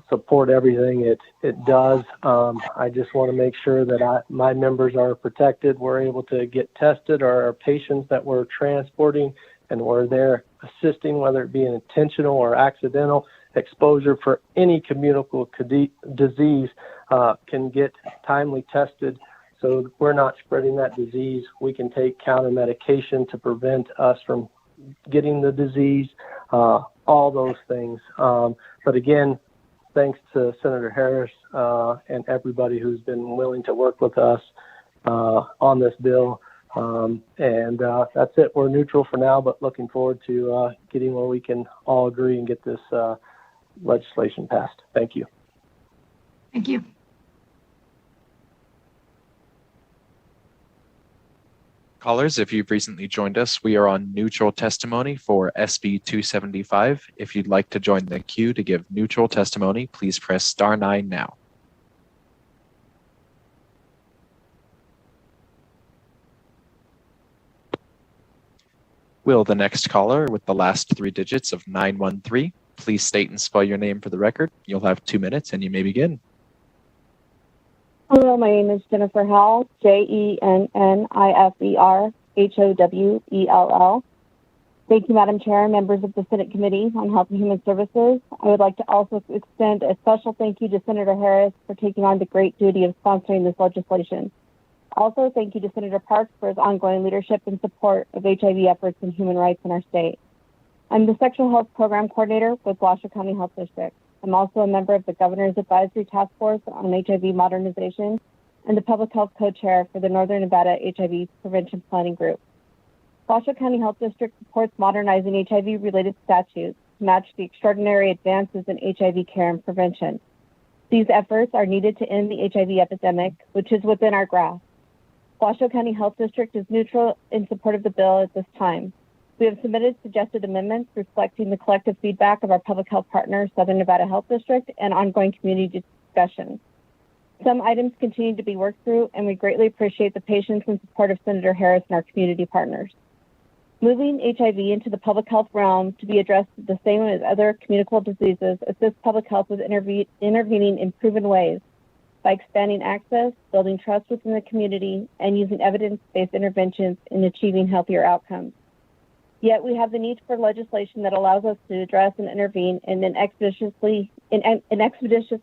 S3: support everything it does. I just want to make sure that my members are protected. We're able to get tested, or our patients that we're transporting and we're there assisting, whether it be an intentional or accidental exposure for any communicable disease, can get timely tested. So we're not spreading that disease. We can take counter medication to prevent us from getting the disease, all those things. But again, thanks to Senator Harris and everybody who's been willing to work with us on this bill. And that's it. We're neutral for now, but looking forward to getting where we can all agree and get this legislation passed. Thank you.
S1: Thank you.
S10: Callers, if you've recently joined us, we are on neutral testimony for SB 275. If you'd like to join the queue to give neutral testimony, please press *9 now. Will the next caller with the last three digits of 913 please state and spell your name for the record? You'll have 2 minutes and you may begin.
S23: Hello, my name is Jennifer Howell, JENNIFER Thank you, Madam Chair, members of the Senate Committee on Health and Human Services. I would like to also extend a special thank you to Senator Harris for taking on the great duty of sponsoring this legislation. Also, thank you to Senator Parks for his ongoing leadership and support of HIV efforts and human rights in our state. I'm the Sexual Health Program Coordinator with Washoe County Health District. I'm also a member of the Governor's Advisory Task Force on HIV Modernization and the Public Health Co-Chair for the Northern Nevada HIV Prevention Planning Group. Washoe County Health District supports modernizing HIV-related statutes to match the extraordinary advances in HIV care and prevention. These efforts are needed to end the HIV epidemic, which is within our grasp. Washoe County Health District is neutral in support of the bill at this time. We have submitted suggested amendments reflecting the collective feedback of our public health partner, Southern Nevada Health District, and ongoing community discussions. Some items continue to be worked through, and we greatly appreciate the patience and support of Senator Harris and our community partners. Moving HIV into the public health realm to be addressed the same as other communicable diseases assists public health with intervening in proven ways by expanding access, building trust within the community, and using evidence-based interventions in achieving healthier outcomes. Yet we have the need for legislation that allows us to address and intervene in an expeditious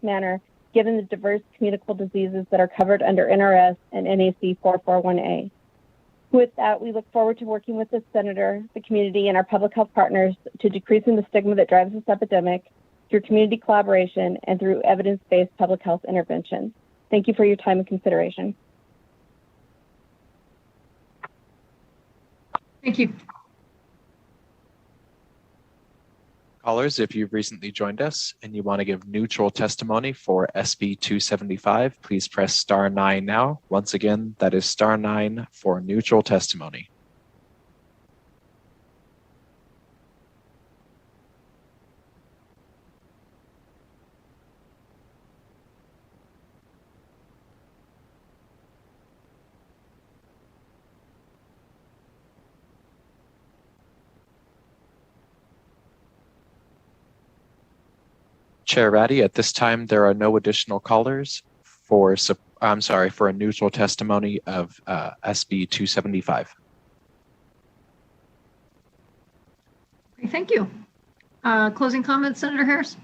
S23: manner, given the diverse communicable diseases that are covered under NRS and NAC 441A. With that, we look forward to working with the Senator, the community, and our public health partners to decreasing the stigma that drives this epidemic through community collaboration and through evidence-based public health intervention. Thank you for your time and consideration.
S1: Thank you.
S10: Callers, if you've recently joined us and you want to give neutral testimony for SB 275, please press *9 now. Once again, that is *9 for neutral testimony. Chair Ratty, at this time, there are no additional callers for a neutral testimony of SB 275.
S1: Okay, thank you. Closing comments, Senator Harris?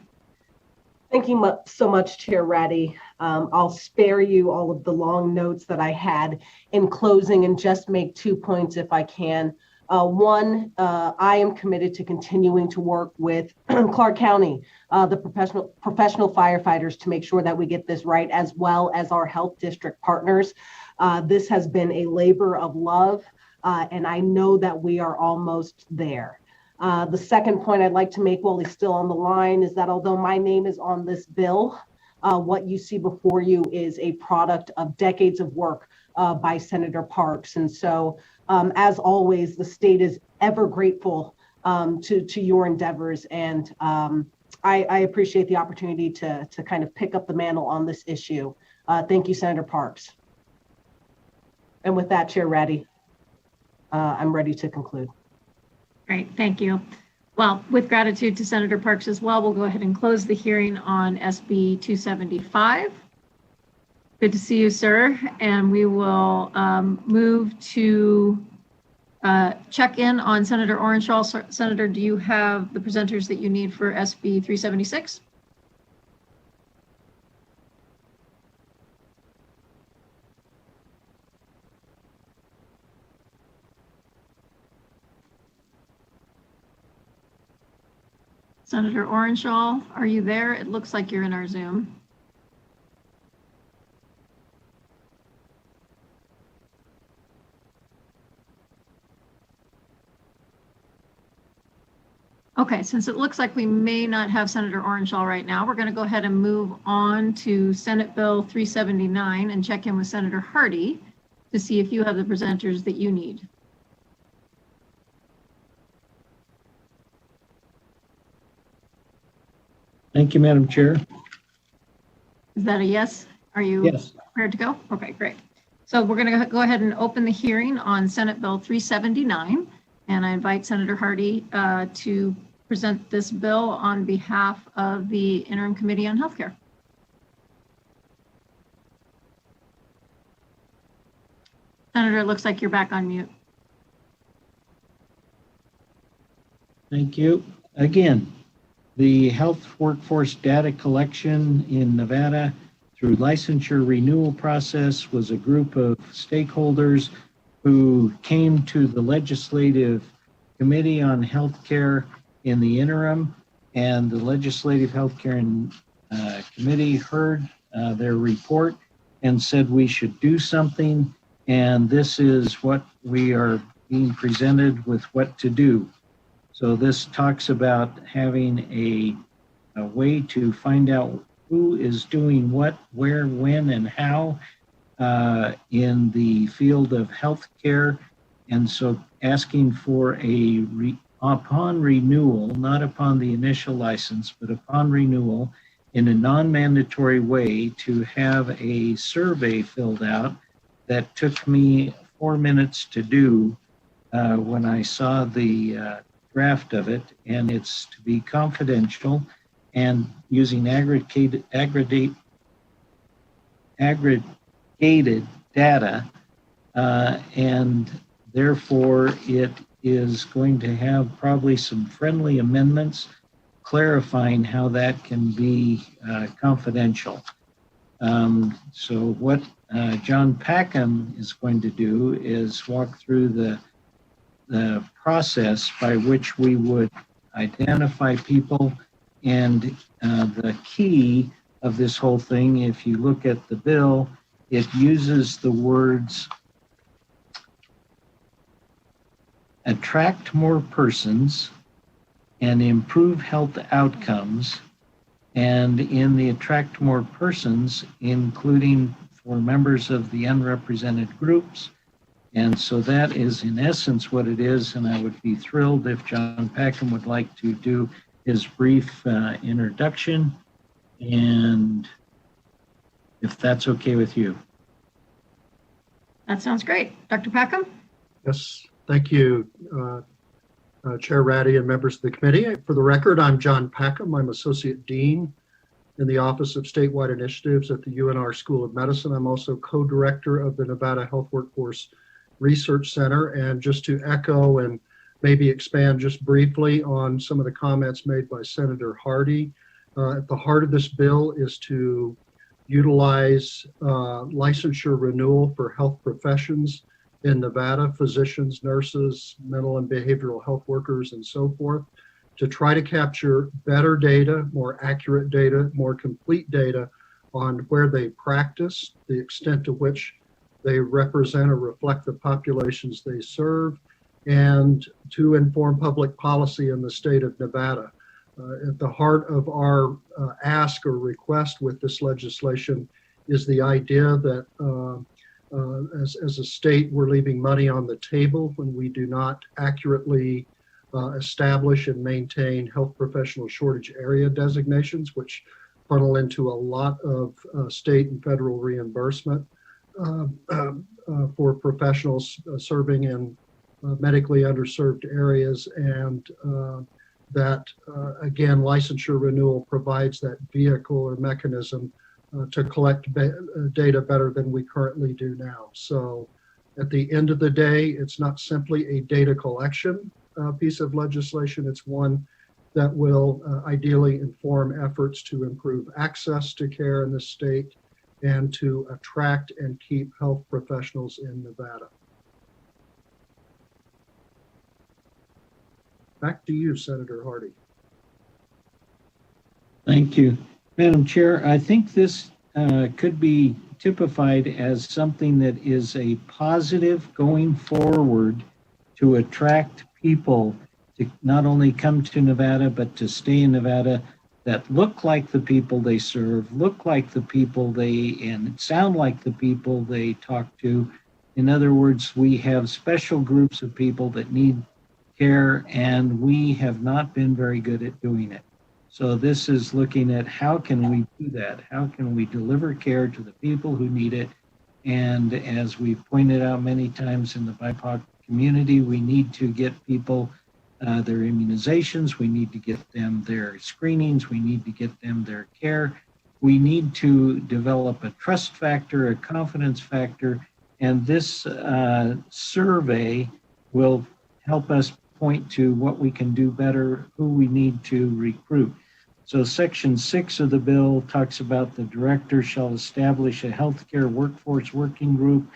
S2: Thank you so much, Chair Ratty. I'll spare you all of the long notes that I had in closing and just make 2 points if I can. One, I am committed to continuing to work with Clark County, the professional firefighters, to make sure that we get this right, as well as our health district partners. This has been a labor of love, and I know that we are almost there. The second point I'd like to make while he's still on the line is that although my name is on this bill, what you see before you is a product of decades of work by Senator Parks. And so, as always, the state is ever grateful to your endeavors. And I appreciate the opportunity to kind of pick up the mantle on this issue. Thank you, Senator Parks. And with that, Chair Ratty, I'm ready to conclude.
S1: Great, thank you. Well, with gratitude to Senator Parks as well, we'll go ahead and close the hearing on SB 275. Good to see you, sir. And we will move to check in on Senator Orenshaw. Senator, do you have the presenters that you need for SB 376? Senator Orenshaw, are you there? It looks like you're in our Zoom. Okay, since it looks like we may not have Senator Orenshaw right now, we're going to go ahead and move on to Senate Bill 379 and check in with Senator Hardy to see if you have the presenters that you need.
S6: Thank you, Madam Chair.
S1: Is that a yes? Are you prepared to go? Okay, great. So we're going to go ahead and open the hearing on Senate Bill 379, and I invite Senator Hardy to present this bill on behalf of the Interim Committee on Healthcare. Senator, it looks like you're back on mute.
S6: Thank you. Again, the health workforce data collection in Nevada through licensure renewal process was a group of stakeholders who came to the Legislative Committee on Healthcare in the interim, and the Legislative Healthcare Committee heard their report and said we should do something, and this is what we are being presented with what to do. So this talks about having a way to find out who is doing what, where, when, and how in the field of healthcare. And so asking for upon renewal, not upon the initial license, but upon renewal in a non-mandatory way to have a survey filled out that took me 4 minutes to do when I saw the draft of it, and it's to be confidential and using aggregated data, and therefore it is going to have probably some friendly amendments clarifying how that can be confidential. So what John Packham is going to do is walk through the process by which we would identify people, and the key of this whole thing, if you look at the bill, it uses the words attract more persons and improve health outcomes, and in the attract more persons, including for members of the unrepresented groups. And so that is in essence what it is, and I would be thrilled if John Packham would like to do his brief introduction, and if that's okay with you.
S1: That sounds great. Dr. Packham?
S8: Yes, thank you, Chair Ratty and members of the committee. For the record, I'm John Packham. I'm Associate Dean in the Office of Statewide Initiatives at the UNR School of Medicine. I'm also co-director of the Nevada Health Workforce Research Center. And just to echo and maybe expand just briefly on some of the comments made by Senator Hardy, at the heart of this bill is to utilize licensure renewal for health professions in Nevada, physicians, nurses, mental and behavioral health workers, and so forth, to try to capture better data, more accurate data, more complete data on where they practice, the extent to which they represent or reflect the populations they serve, and to inform public policy in the state of Nevada. At the heart of our ask or request with this legislation is the idea that as a state, we're leaving money on the table when we do not accurately establish and maintain health professional shortage area designations, which funnel into a lot of state and federal reimbursement for professionals serving in medically underserved areas, and that, again, licensure renewal provides that vehicle or mechanism to collect data better than we currently do now. So at the end of the day, it's not simply a data collection piece of legislation. It's one that will ideally inform efforts to improve access to care in the state and to attract and keep health professionals in Nevada. Back to you, Senator Hardy.
S6: Thank you. Madam Chair, I think this could be typified as something that is a positive going forward to attract people to not only come to Nevada, but to stay in Nevada, that look like the people they serve, look like the people and sound like the people they talk to. In other words, we have special groups of people that need care, and we have not been very good at doing it. So this is looking at how can we do that? How can we deliver care to the people who need it? And as we've pointed out many times in the BIPOC community, we need to get people their immunizations, we need to get them their screenings, we need to get them their care. We need to develop a trust factor, a confidence factor, and this survey will help us point to what we can do better, who we need to recruit. So Section 6 of the bill talks about the director shall establish a healthcare workforce working group,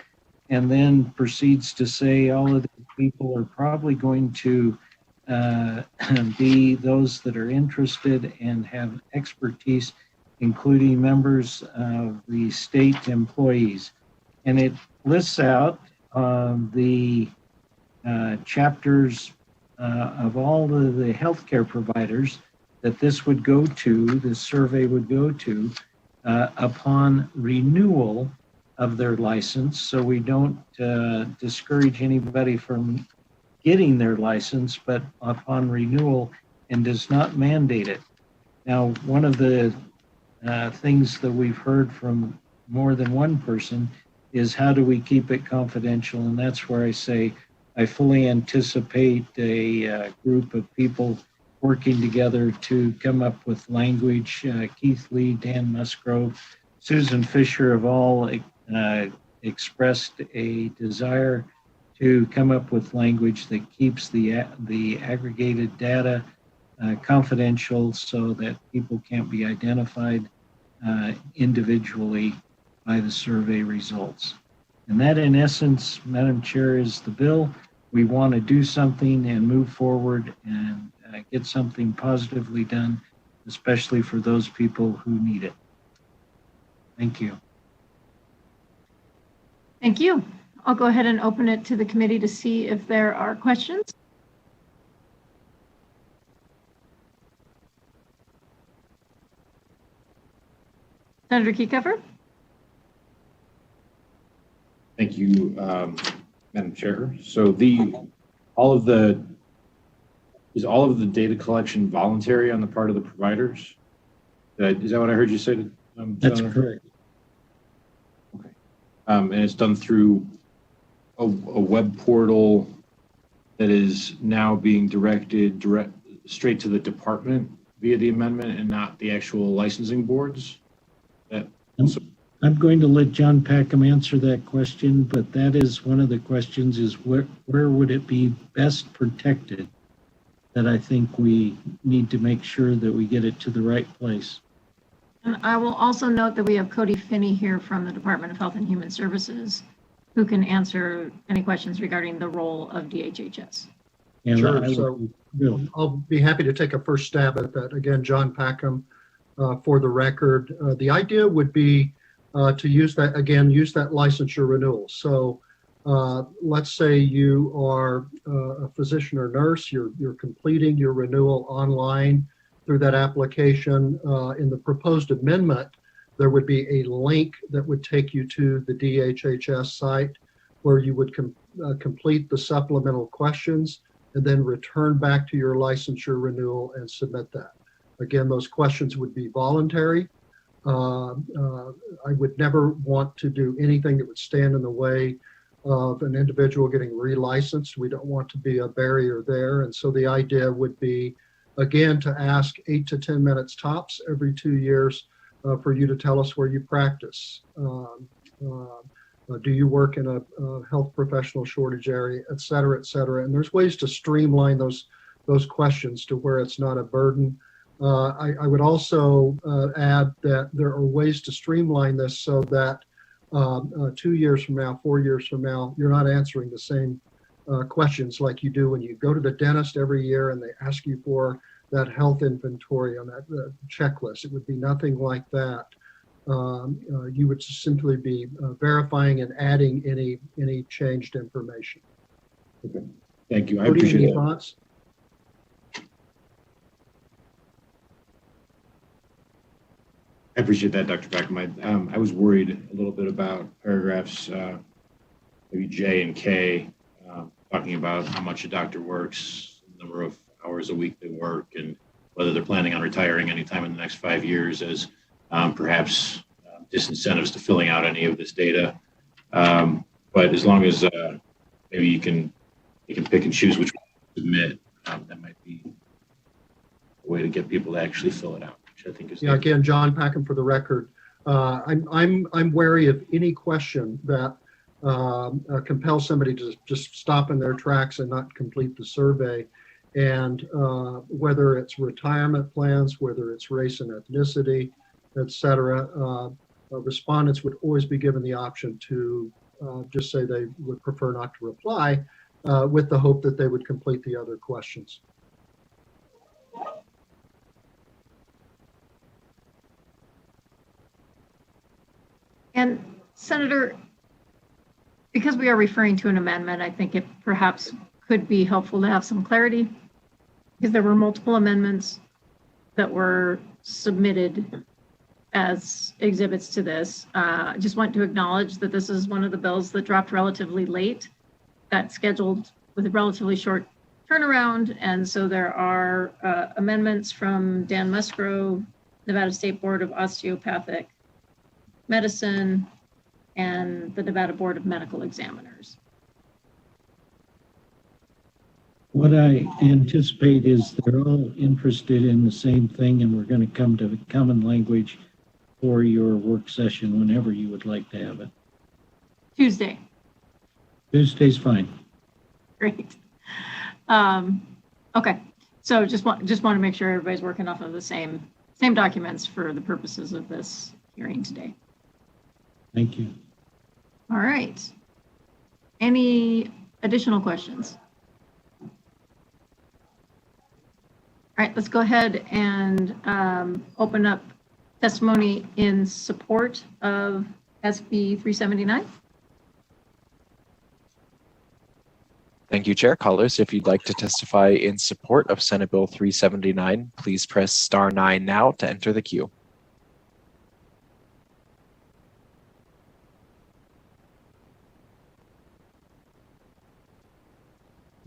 S6: and then proceeds to say all of these people are probably going to be those that are interested and have expertise, including members of the state employees. And it lists out the chapters of all of the healthcare providers that this would go to, this survey would go to, upon renewal of their license. So we don't discourage anybody from getting their license, but upon renewal, and does not mandate it. Now, one of the things that we've heard from more than one person is how do we keep it confidential? And that's where I say I fully anticipate a group of people working together to come up with language. Keith Lee, Dan Musgrove, Susan Fisher have all expressed a desire to come up with language that keeps the aggregated data confidential so that people can't be identified individually by the survey results. And that, in essence, Madam Chair, is the bill. We want to do something and move forward and get something positively done, especially for those people who need it. Thank you.
S1: Thank you. I'll go ahead and open it to the committee to see if there are questions. Senator Kieckhofer.
S7: Thank you, Madam Chair. So all of the data collection voluntary on the part of the providers? Is that what I heard you say?
S6: That's correct.
S7: Okay. And it's done through a web portal that is now being directed straight to the department via the amendment and not the actual licensing boards?
S6: I'm going to let John Packham answer that question, but that is one of the questions, is where would it be best protected? That I think we need to make sure that we get it to the right place.
S1: And I will also note that we have Cody Finney here from the Department of Health and Human Services, who can answer any questions regarding the role of DHHS.
S6: And
S8: sure. So I'll be happy to take a first stab at that. Again, John Packham, for the record. The idea would be to use that licensure renewal. So let's say you are a physician or nurse, you're completing your renewal online through that application. In the proposed amendment, there would be a link that would take you to the DHHS site where you would complete the supplemental questions and then return back to your licensure renewal and submit that. Again, those questions would be voluntary. I would never want to do anything that would stand in the way of an individual getting relicensed. We don't want to be a barrier there. And so the idea would be, again, to ask 8 to 10 minutes tops every 2 years for you to tell us where you practice. Do you work in a health professional shortage area, et cetera, et cetera. And there's ways to streamline those questions to where it's not a burden. I would also add that there are ways to streamline this so that 2 years from now, 4 years from now, you're not answering the same questions like you do when you go to the dentist every year and they ask you for that health inventory on that checklist. It would be nothing like that. You would simply be verifying and adding any changed information.
S7: Okay. Thank you. I
S8: Cody,
S7: appreciate
S8: any
S7: that.
S8: thoughts?
S7: I appreciate that, Dr. Packham. I was worried a little bit about paragraphs maybe J and K, talking about how much a doctor works, the number of hours a week they work, and whether they're planning on retiring anytime in the next 5 years as perhaps disincentives to filling out any of this data. But as long as maybe you can pick and choose which one to submit, that might be a way to get people to actually fill it out. I think is
S8: again, John Packham, for the record, I'm wary of any question that compels somebody to just stop in their tracks and not complete the survey. And whether it's retirement plans, whether it's race and ethnicity, et cetera, respondents would always be given the option to just say they would prefer not to reply with the hope that they would complete the other questions.
S1: And Senator, because we are referring to an amendment, I think it perhaps could be helpful to have some clarity, because there were multiple amendments that were submitted as exhibits to this. I just want to acknowledge that this is one of the bills that dropped relatively late, got scheduled with a relatively short turnaround. And so there are amendments from Dan Musgrove, Nevada State Board of Osteopathic Medicine, and the Nevada Board of Medical Examiners.
S6: What I anticipate is they're all interested in the same thing, and we're going to come to common language for your work session whenever you would like to have it.
S1: Tuesday.
S6: Tuesday's fine.
S1: Great. Okay. So just want to make sure everybody's working off of the same documents for the purposes of this hearing today.
S6: Thank you.
S1: All right. Any additional questions? All right, let's go ahead and open up testimony in support of SB 379.
S10: Thank you, Chair. Callers, if you'd like to testify in support of Senate Bill 379, please press *9 now to enter the queue.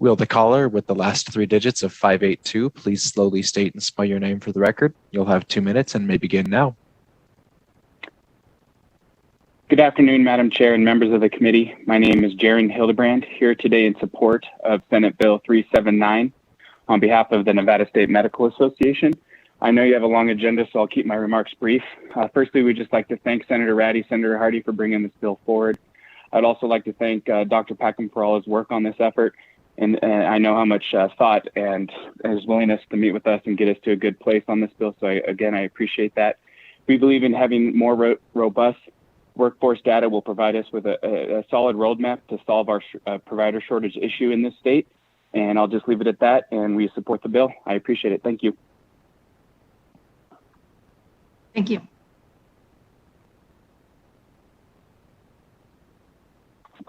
S10: Will the caller with the last 3 digits of 582 please slowly state and spell your name for the record? You'll have 2 minutes and may begin now.
S11: Good afternoon, Madam Chair and members of the committee. My name is Jaron Hildebrand, here today in support of Senate Bill 379 on behalf of the Nevada State Medical Association. I know you have a long agenda, so I'll keep my remarks brief. Firstly, we'd just like to thank Senator Ratty, Senator Hardy for bringing this bill forward. I'd also like to thank Dr. Packham for all his work on this effort. And I know how much thought and his willingness to meet with us and get us to a good place on this bill. So I appreciate that. We believe in having more robust workforce data will provide us with a solid roadmap to solve our provider shortage issue in this state. And I'll just leave it at that. And we support the bill. I appreciate it. Thank you.
S1: Thank you.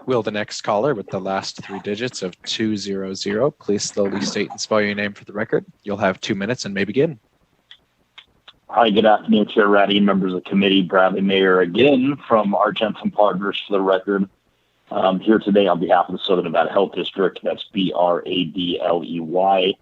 S10: Will the next caller with the last three digits of 200, please slowly state and spell your name for the record. You'll have 2 minutes and may begin.
S22: Hi, good afternoon, Chair Ratty, members of the committee. Bradley Mayer again from our Jensen partners for the record. Here today on behalf of the Southern Nevada Health District. That's BRADLEYMAYER.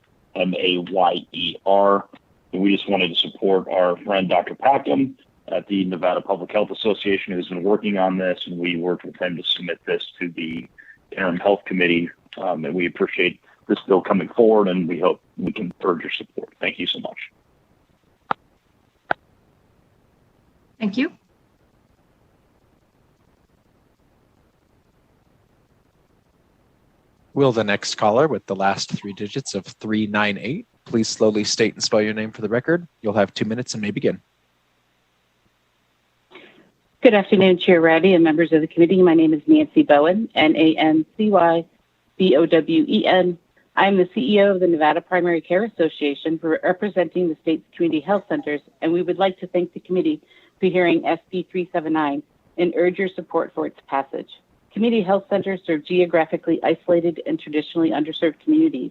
S22: And we just wanted to support our friend Dr. Packham at the Nevada Public Health Association, who's been working on this, and we worked with him to submit this to the Interim Health Committee. And we appreciate this bill coming forward, and we hope we can urge your support. Thank you so much.
S1: Thank you.
S10: Will the next caller with the last three digits of 398, please slowly state and spell your name for the record. You'll have 2 minutes and may begin.
S4: Good afternoon, Chair Ratty and members of the committee. My name is Nancy Bowen, NANCY-BOWEN. I'm the CEO of the Nevada Primary Care Association, representing the state's community health centers, and we would like to thank the committee for hearing SB 379 and urge your support for its passage. Community health centers serve geographically isolated and traditionally underserved communities.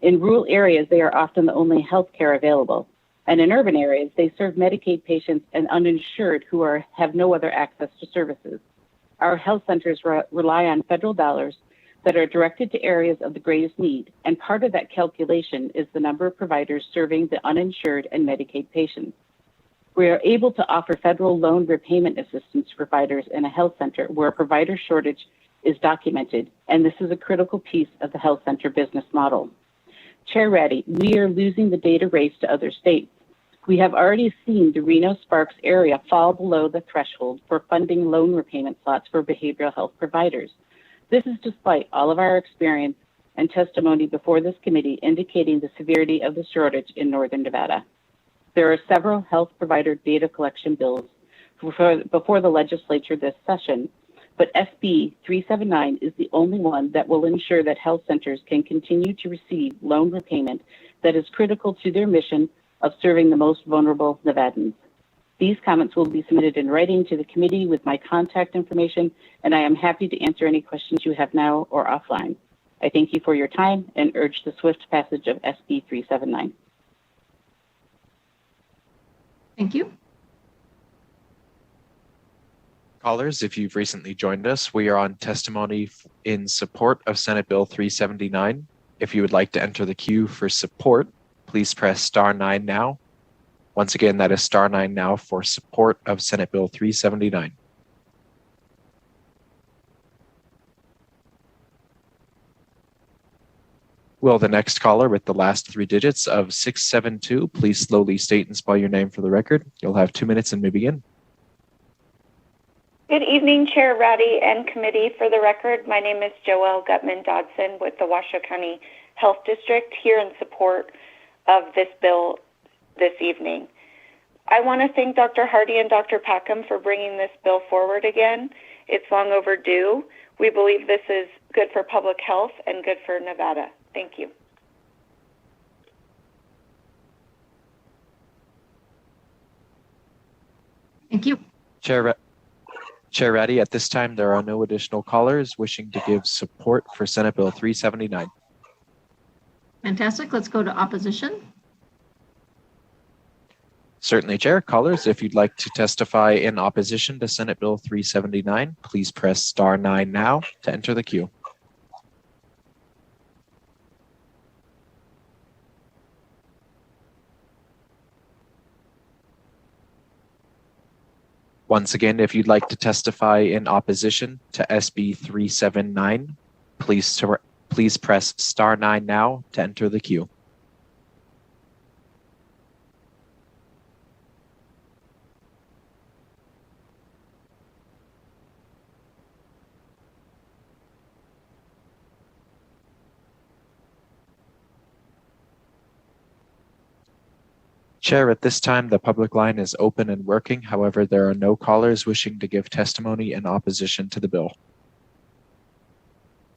S4: In rural areas, they are often the only health care available. And in urban areas, they serve Medicaid patients and uninsured who have no other access to services. Our health centers rely on federal dollars that are directed to areas of the greatest need, and part of that calculation is the number of providers serving the uninsured and Medicaid patients. We are able to offer federal loan repayment assistance to providers in a health center where a provider shortage is documented, and this is a critical piece of the health center business model. Chair Ratty, we are losing the data race to other states. We have already seen the Reno-Sparks area fall below the threshold for funding loan repayment slots for behavioral health providers. This is despite all of our experience and testimony before this committee indicating the severity of the shortage in Northern Nevada. There are several health provider data collection bills before the legislature this session, but SB 379 is the only one that will ensure that health centers can continue to receive loan repayment that is critical to their mission of serving the most vulnerable Nevadans. These comments will be submitted in writing to the committee with my contact information, and I am happy to answer any questions you have now or offline. I thank you for your time and urge the swift passage of SB 379.
S1: Thank you.
S10: Callers, if you've recently joined us, we are on testimony in support of Senate Bill 379. If you would like to enter the queue for support, please press *9 now. Once again, that is *9 now for support of Senate Bill 379. Will the next caller with the last three digits of 672, please slowly state and spell your name for the record. You'll have 2 minutes and may begin.
S5: Good evening, Chair Ratty and committee. For the record, my name is Joelle Gutman Dodson with the Washoe County Health District, here in support of this bill this evening. I want to thank Dr. Hardy and Dr. Packham for bringing this bill forward again. It's long overdue. We believe this is good for public health and good for Nevada. Thank you.
S1: Thank you.
S10: Chair Ratty, at this time, there are no additional callers wishing to give support for Senate Bill 379.
S1: Fantastic. Let's go to opposition.
S10: Certainly, Chair. Callers, if you'd like to testify in opposition to Senate Bill 379, please press *9 now to enter the queue. Once again, if you'd like to testify in opposition to SB 379, please press *9 now to enter the queue. Chair, at this time, the public line is open and working. However, there are no callers wishing to give testimony in opposition to the bill.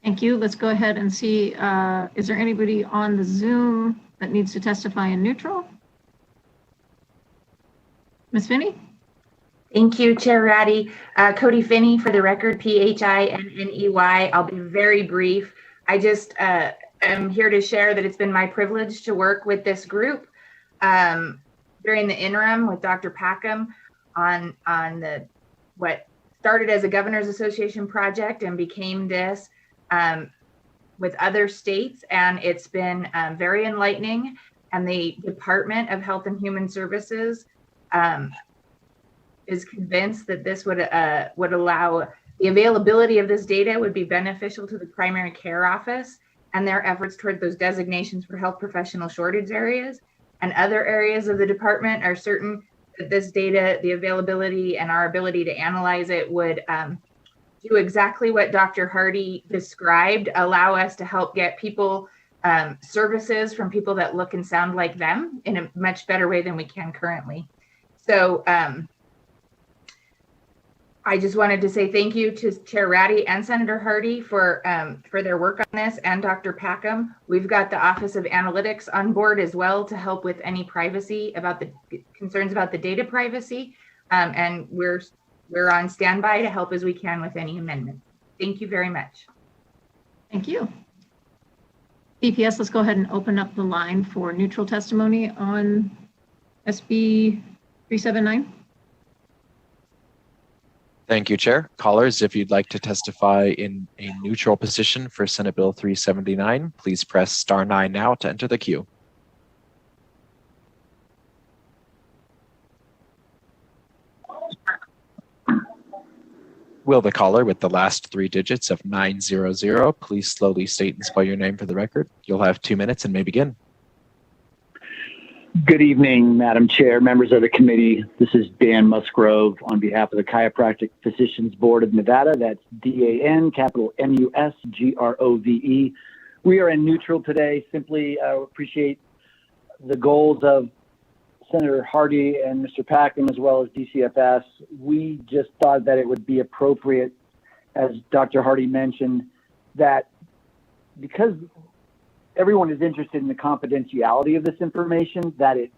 S1: Thank you. Let's go ahead and see, is there anybody on the Zoom that needs to testify in neutral? Ms. Finney?
S9: Thank you, Chair Ratty. Cody Finney for the record, P-H-I-N-N-E-Y. I'll be very brief. I just am here to share that it's been my privilege to work with this group during the interim with Dr. Packham on the what started as a Governor's Association project and became this with other states, and it's been very enlightening. And the Department of Health and Human Services is convinced that this would allow the availability of this data would be beneficial to the primary care office and their efforts toward those designations for health professional shortage areas. And other areas of the department are certain that this data, the availability and our ability to analyze it would do exactly what Dr. Hardy described, allow us to help get people services from people that look and sound like them in a much better way than we can currently. So I just wanted to say thank you to Chair Ratty and Senator Hardy for their work on this, and Dr. Packham. We've got the Office of Analytics on board as well to help with any privacy about the concerns about the data privacy, and we're on standby to help as we can with any amendments. Thank you very much.
S1: Thank you. BPS, let's go ahead and open up the line for neutral testimony on SB 379.
S10: Thank you, Chair. Callers, if you'd like to testify in a neutral position for Senate Bill 379, please press star 9 now to enter the queue. Will the caller with the last 3 digits of 900 please slowly state and spell your name for the record? You'll have 2 minutes and may begin.
S12: Good evening, Madam Chair, members of the committee. This is Dan Musgrove on behalf of the Chiropractic Physicians Board of Nevada. That's DAN, capital MUSGROVE. We are in neutral today. Simply appreciate the goals of Senator Hardy and Mr. Packham, as well as DCFS. We just thought that it would be appropriate, as Dr. Hardy mentioned, that because everyone is interested in the confidentiality of this information, that it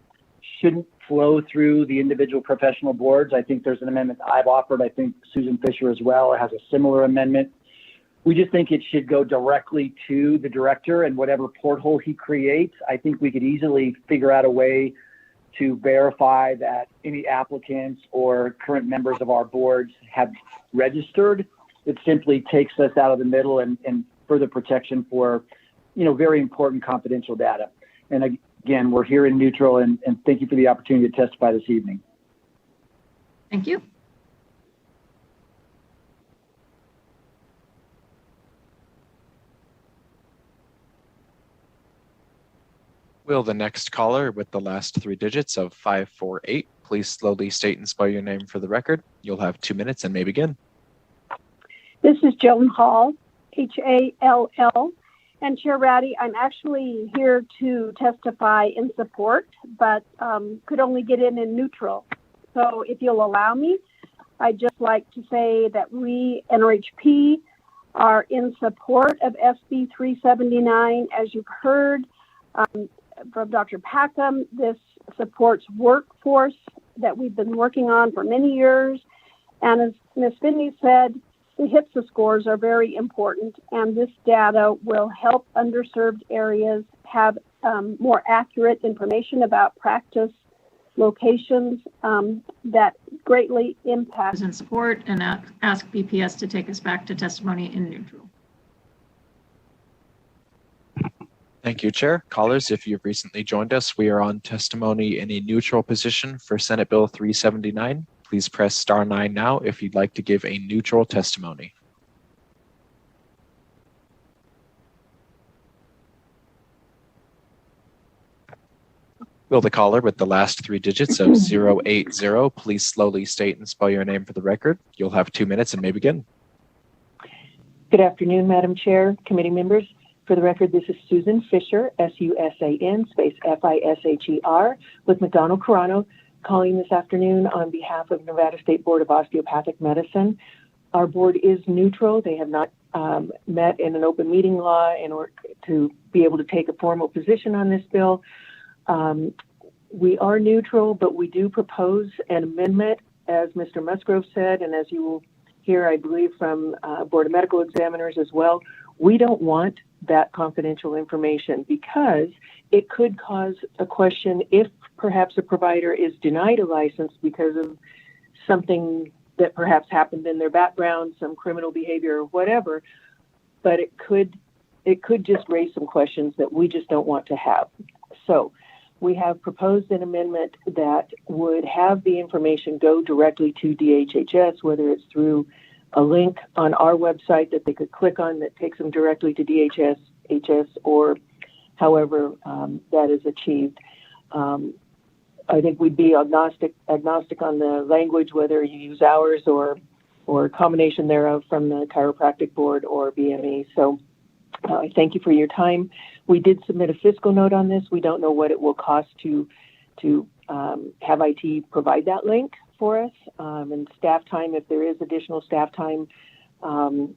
S12: shouldn't flow through the individual professional boards. I think there's an amendment I've offered. I think Susan Fisher as well has a similar amendment. We just think it should go directly to the director, and whatever porthole he creates, I think we could easily figure out a way to verify that any applicants or current members of our boards have registered. It simply takes us out of the middle and further protection for very important confidential data. And again, we're here in neutral, and thank you for the opportunity to testify this evening.
S1: Thank you.
S10: Will the next caller with the last 3 digits of 548 please slowly state and spell your name for the record? You'll have 2 minutes and may begin.
S13: This is Joan Hall, H-A-L-L. And Chair Ratty, I'm actually here to testify in support, but could only get in neutral. So if you'll allow me, I'd just like to say that we, NRHP, are in support of SB 379. As you've heard from Dr. Packham, this supports workforce that we've been working on for many years. And as Ms. Finney said, the HPSA scores are very important, and this data will help underserved areas have more accurate information about practice locations that greatly impact.
S1: In support, and ask BPS to take us back to testimony in neutral.
S10: Thank you, Chair. Callers, if you've recently joined us, we are on testimony in a neutral position for Senate Bill 379. Please press star 9 now if you'd like to give a neutral testimony. Will the caller with the last 3 digits of 080 please slowly state and spell your name for the record? You'll have 2 minutes and may begin.
S14: Good afternoon, Madam Chair, committee members. For the record, this is Susan Fisher, S-U-S-A-N space F-I-S-H-E-R, with McDonald Carano, calling this afternoon on behalf of Nevada State Board of Osteopathic Medicine. Our board is neutral. They have not met in an open meeting law in order to be able to take a formal position on this bill. We are neutral, but we do propose an amendment, as Mr. Musgrove said, and as you will hear, I believe, from Board of Medical Examiners as well. We don't want that confidential information because it could cause a question if perhaps a provider is denied a license because of something that perhaps happened in their background, some criminal behavior or whatever, but it could just raise some questions that we just don't want to have. So we have proposed an amendment that would have the information go directly to DHHS, whether it's through a link on our website that they could click on that takes them directly to DHHS, or however that is achieved. I think we'd be agnostic on the language, whether you use ours or a combination thereof from the Chiropractic Board or BME. So I thank you for your time. We did submit a fiscal note on this. We don't know what it will cost to have IT provide that link for us, and staff time if there is additional staff time. So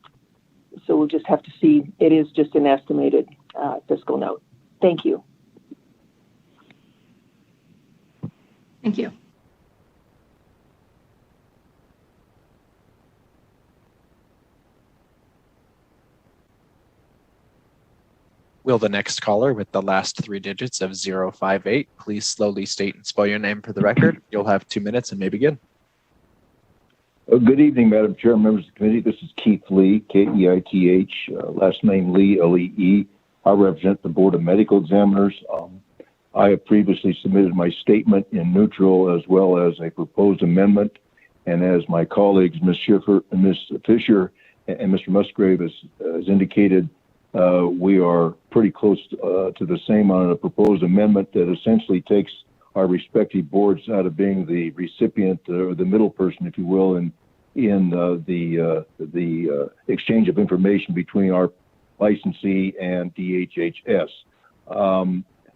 S14: we'll just have to see. It is just an estimated fiscal note. Thank you.
S1: Thank you.
S10: Will the next caller with the last three digits of 058 please slowly state and spell your name for the record? You'll have 2 minutes and may begin.
S15: Good evening, Madam Chair, members of the committee. This is Keith Lee, K-E-I-T-H, last name Lee, L-E-E. I represent the Board of Medical Examiners. I have previously submitted my statement in neutral as well as a proposed amendment. And as my colleagues, Ms. Fisher and Mr. Musgrave has indicated, we are pretty close to the same on a proposed amendment that essentially takes our respective boards out of being the recipient or the middle person, if you will, in the exchange of information between our licensee and DHHS.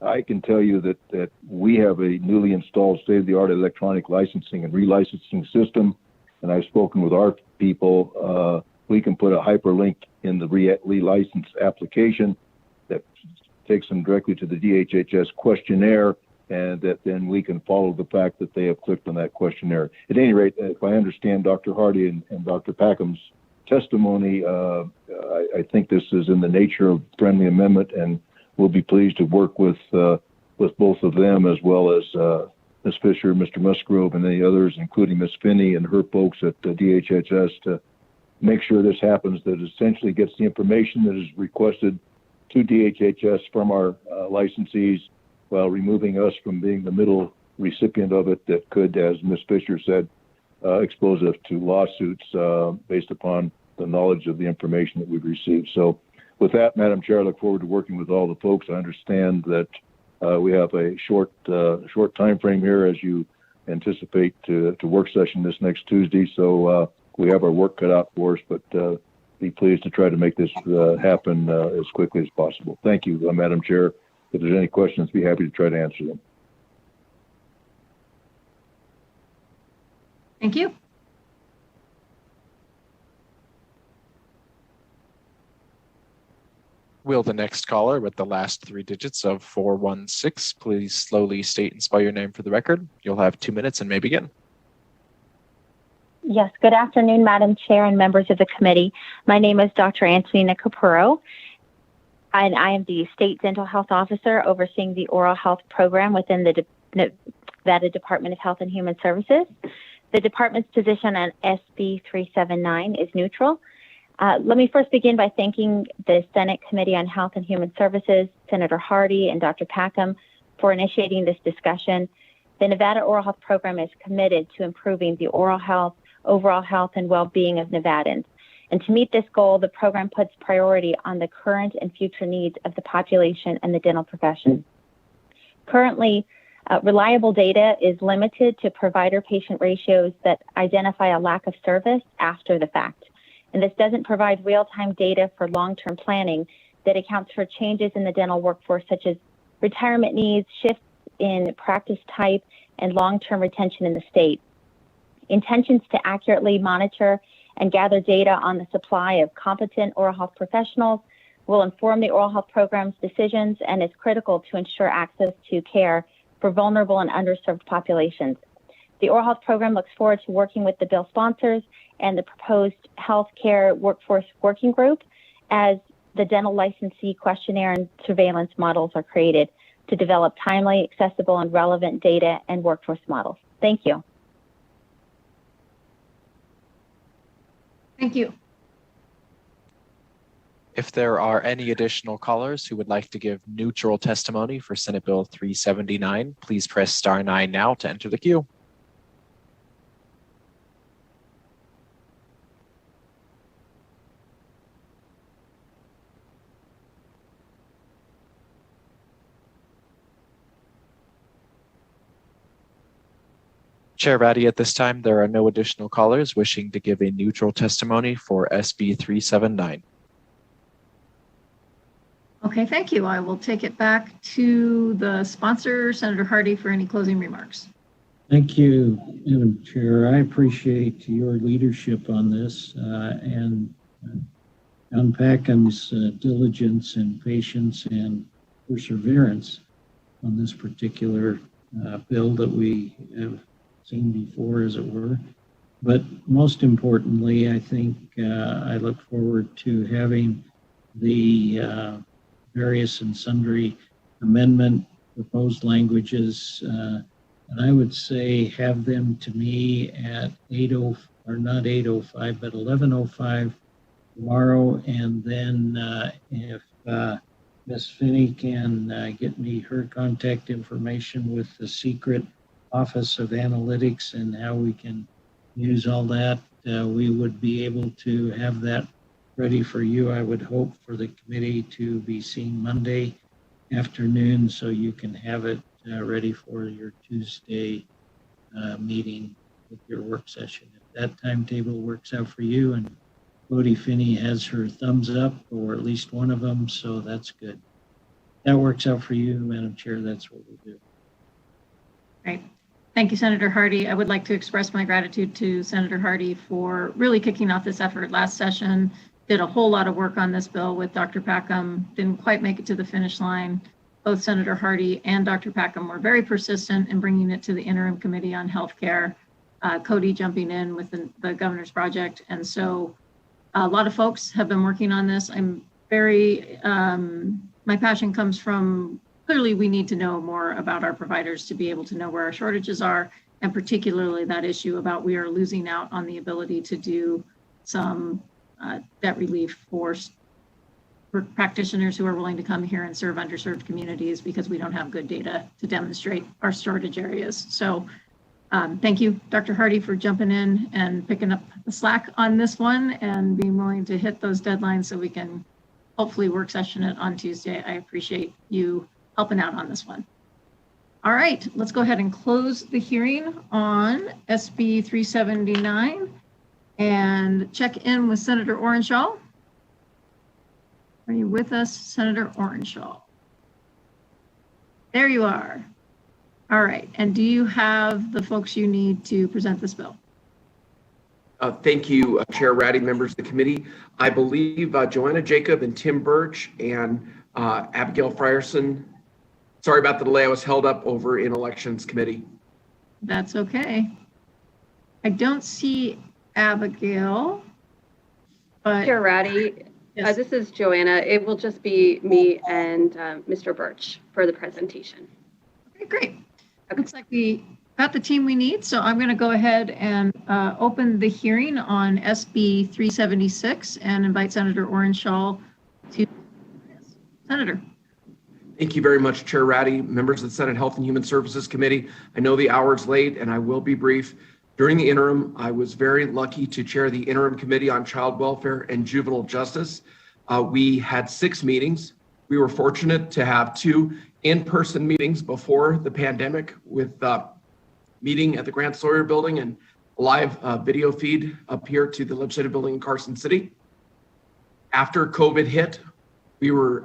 S15: I can tell you that we have a newly installed state-of-the-art electronic licensing and relicensing system, and I've spoken with our people. We can put a hyperlink in the relicense application that takes them directly to the DHHS questionnaire, and that then we can follow the fact that they have clicked on that questionnaire. At any rate, if I understand Dr. Hardy and Dr. Packham's testimony, I think this is in the nature of friendly amendment, and we'll be pleased to work with both of them as well as Ms. Fisher, Mr. Musgrove, and any others, including Ms. Finney and her folks at DHHS, to make sure this happens, that essentially gets the information that is requested to DHHS from our licensees, while removing us from being the middle recipient of it that could, as Ms. Fisher said, expose us to lawsuits based upon the knowledge of the information that we've received. So with that, Madam Chair, I look forward to working with all the folks. I understand that we have a short time frame here as you anticipate to work session this next Tuesday. So we have our work cut out for us, but be pleased to try to make this happen as quickly as possible. Thank you, Madam Chair. If there's any questions, be happy to try to answer them.
S1: Thank you.
S10: Will the next caller with the last three digits of 416 please slowly state and spell your name for the record? You'll have 2 minutes and may begin.
S23: Yes, good afternoon, Madam Chair and members of the committee. My name is Dr. Antonina Capurro, and I am the State Dental Health Officer overseeing the oral health program within the Nevada Department of Health and Human Services. The department's position on SB 379 is neutral. Let me first begin by thanking the Senate Committee on Health and Human Services, Senator Hardy and Dr. Packham, for initiating this discussion. The Nevada Oral Health Program is committed to improving the oral health, overall health, and well-being of Nevadans. And to meet this goal, the program puts priority on the current and future needs of the population and the dental profession. Currently, reliable data is limited to provider-patient ratios that identify a lack of service after the fact. And this doesn't provide real-time data for long-term planning that accounts for changes in the dental workforce, such as retirement needs, shifts in practice type, and long-term retention in the state. Intentions to accurately monitor and gather data on the supply of competent oral health professionals will inform the oral health program's decisions and is critical to ensure access to care for vulnerable and underserved populations. The oral health program looks forward to working with the bill sponsors and the proposed healthcare workforce working group as the dental licensee questionnaire and surveillance models are created to develop timely, accessible, and relevant data and workforce models. Thank you.
S1: Thank you.
S10: If there are any additional callers who would like to give neutral testimony for Senate Bill 379, please press *9 now to enter the queue. Chair Ratty, at this time, there are no additional callers wishing to give a neutral testimony for SB 379.
S1: Okay, thank you. I will take it back to the sponsor, Senator Hardy, for any closing remarks.
S6: Thank you, Madam Chair. I appreciate your leadership on this and John Packham's diligence and patience and perseverance on this particular bill that we have seen before, as it were. But most importantly, I think I look forward to having the various and sundry amendment proposed languages, and I would say have them to me at 8:05, or not 8:05, but 11:05 tomorrow. And then if Ms. Finney can get me her contact information with the secret Office of Analytics and how we can use all that, we would be able to have that ready for you. I would hope for the committee to be seen Monday afternoon so you can have it ready for your Tuesday meeting with your work session. If that timetable works out for you, and Bodie Finney has her thumbs up, or at least one of them, so that's good. If that works out for you, Madam Chair, that's what we'll do.
S1: Great. Thank you, Senator Hardy. I would like to express my gratitude to Senator Hardy for really kicking off this effort last session. Did a whole lot of work on this bill with Dr. Packham, didn't quite make it to the finish line. Both Senator Hardy and Dr. Packham were very persistent in bringing it to the Interim Committee on Healthcare, Cody jumping in with the Governor's Project. And so a lot of folks have been working on this. I'm very, my passion comes from, clearly we need to know more about our providers to be able to know where our shortages are, and particularly that issue about we are losing out on the ability to do some debt relief for practitioners who are willing to come here and serve underserved communities because we don't have good data to demonstrate our shortage areas. So thank you, Dr. Hardy, for jumping in and picking up the slack on this one and being willing to hit those deadlines so we can hopefully work session it on Tuesday. I appreciate you helping out on this one. All right, let's go ahead and close the hearing on SB 379 and check in with Senator Orenshaw. Are you with us, Senator Orenshaw? There you are. All right, and do you have the folks you need to present this bill?
S16: Thank you, Chair Ratty, members of the committee. I believe Joanna Jacob and Tim Birch and Abigail Frierson. Sorry about the delay. I was held up over in Elections Committee.
S1: That's okay. I don't see Abigail, but
S21: Chair Ratty,
S1: yes.
S21: This is Joanna. It will just be me and Mr. Birch for the presentation.
S1: Okay, great. It looks like we got the team we need, so I'm going to go ahead and open the hearing on SB 376 and invite Senator Orenshaw to. Yes. Senator.
S16: Thank you very much, Chair Ratty, members of the Senate Health and Human Services Committee. I know the hour's late and I will be brief. During the interim, I was very lucky to chair the Interim Committee on Child Welfare and Juvenile Justice. We had 6 meetings. We were fortunate to have 2 in-person meetings before the pandemic with meeting at the Grant Sawyer Building and a live video feed up here to the Legislative Building in Carson City. After COVID hit, We were,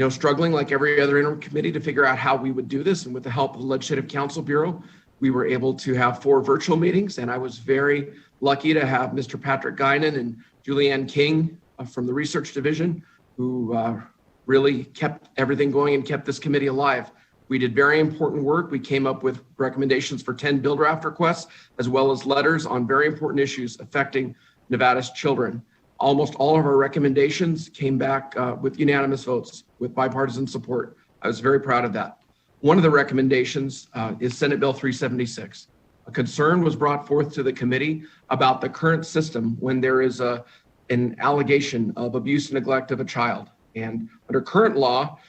S16: struggling like every other interim committee to figure out how we would do this. And with the help of the Legislative Council Bureau, we were able to have 4 virtual meetings. And I was very lucky to have Mr. Patrick Guinan and Julianne King from the Research Division, who really kept everything going and kept this committee alive. We did very important work. We came up with recommendations for 10 bill draft requests, as well as letters on very important issues affecting Nevada's children. Almost all of our recommendations came back with unanimous votes, with bipartisan support. I was very proud of that. One of the recommendations is Senate Bill 376. A concern was brought forth to the committee about the current system when there is an allegation of abuse and neglect of a child. And under current law,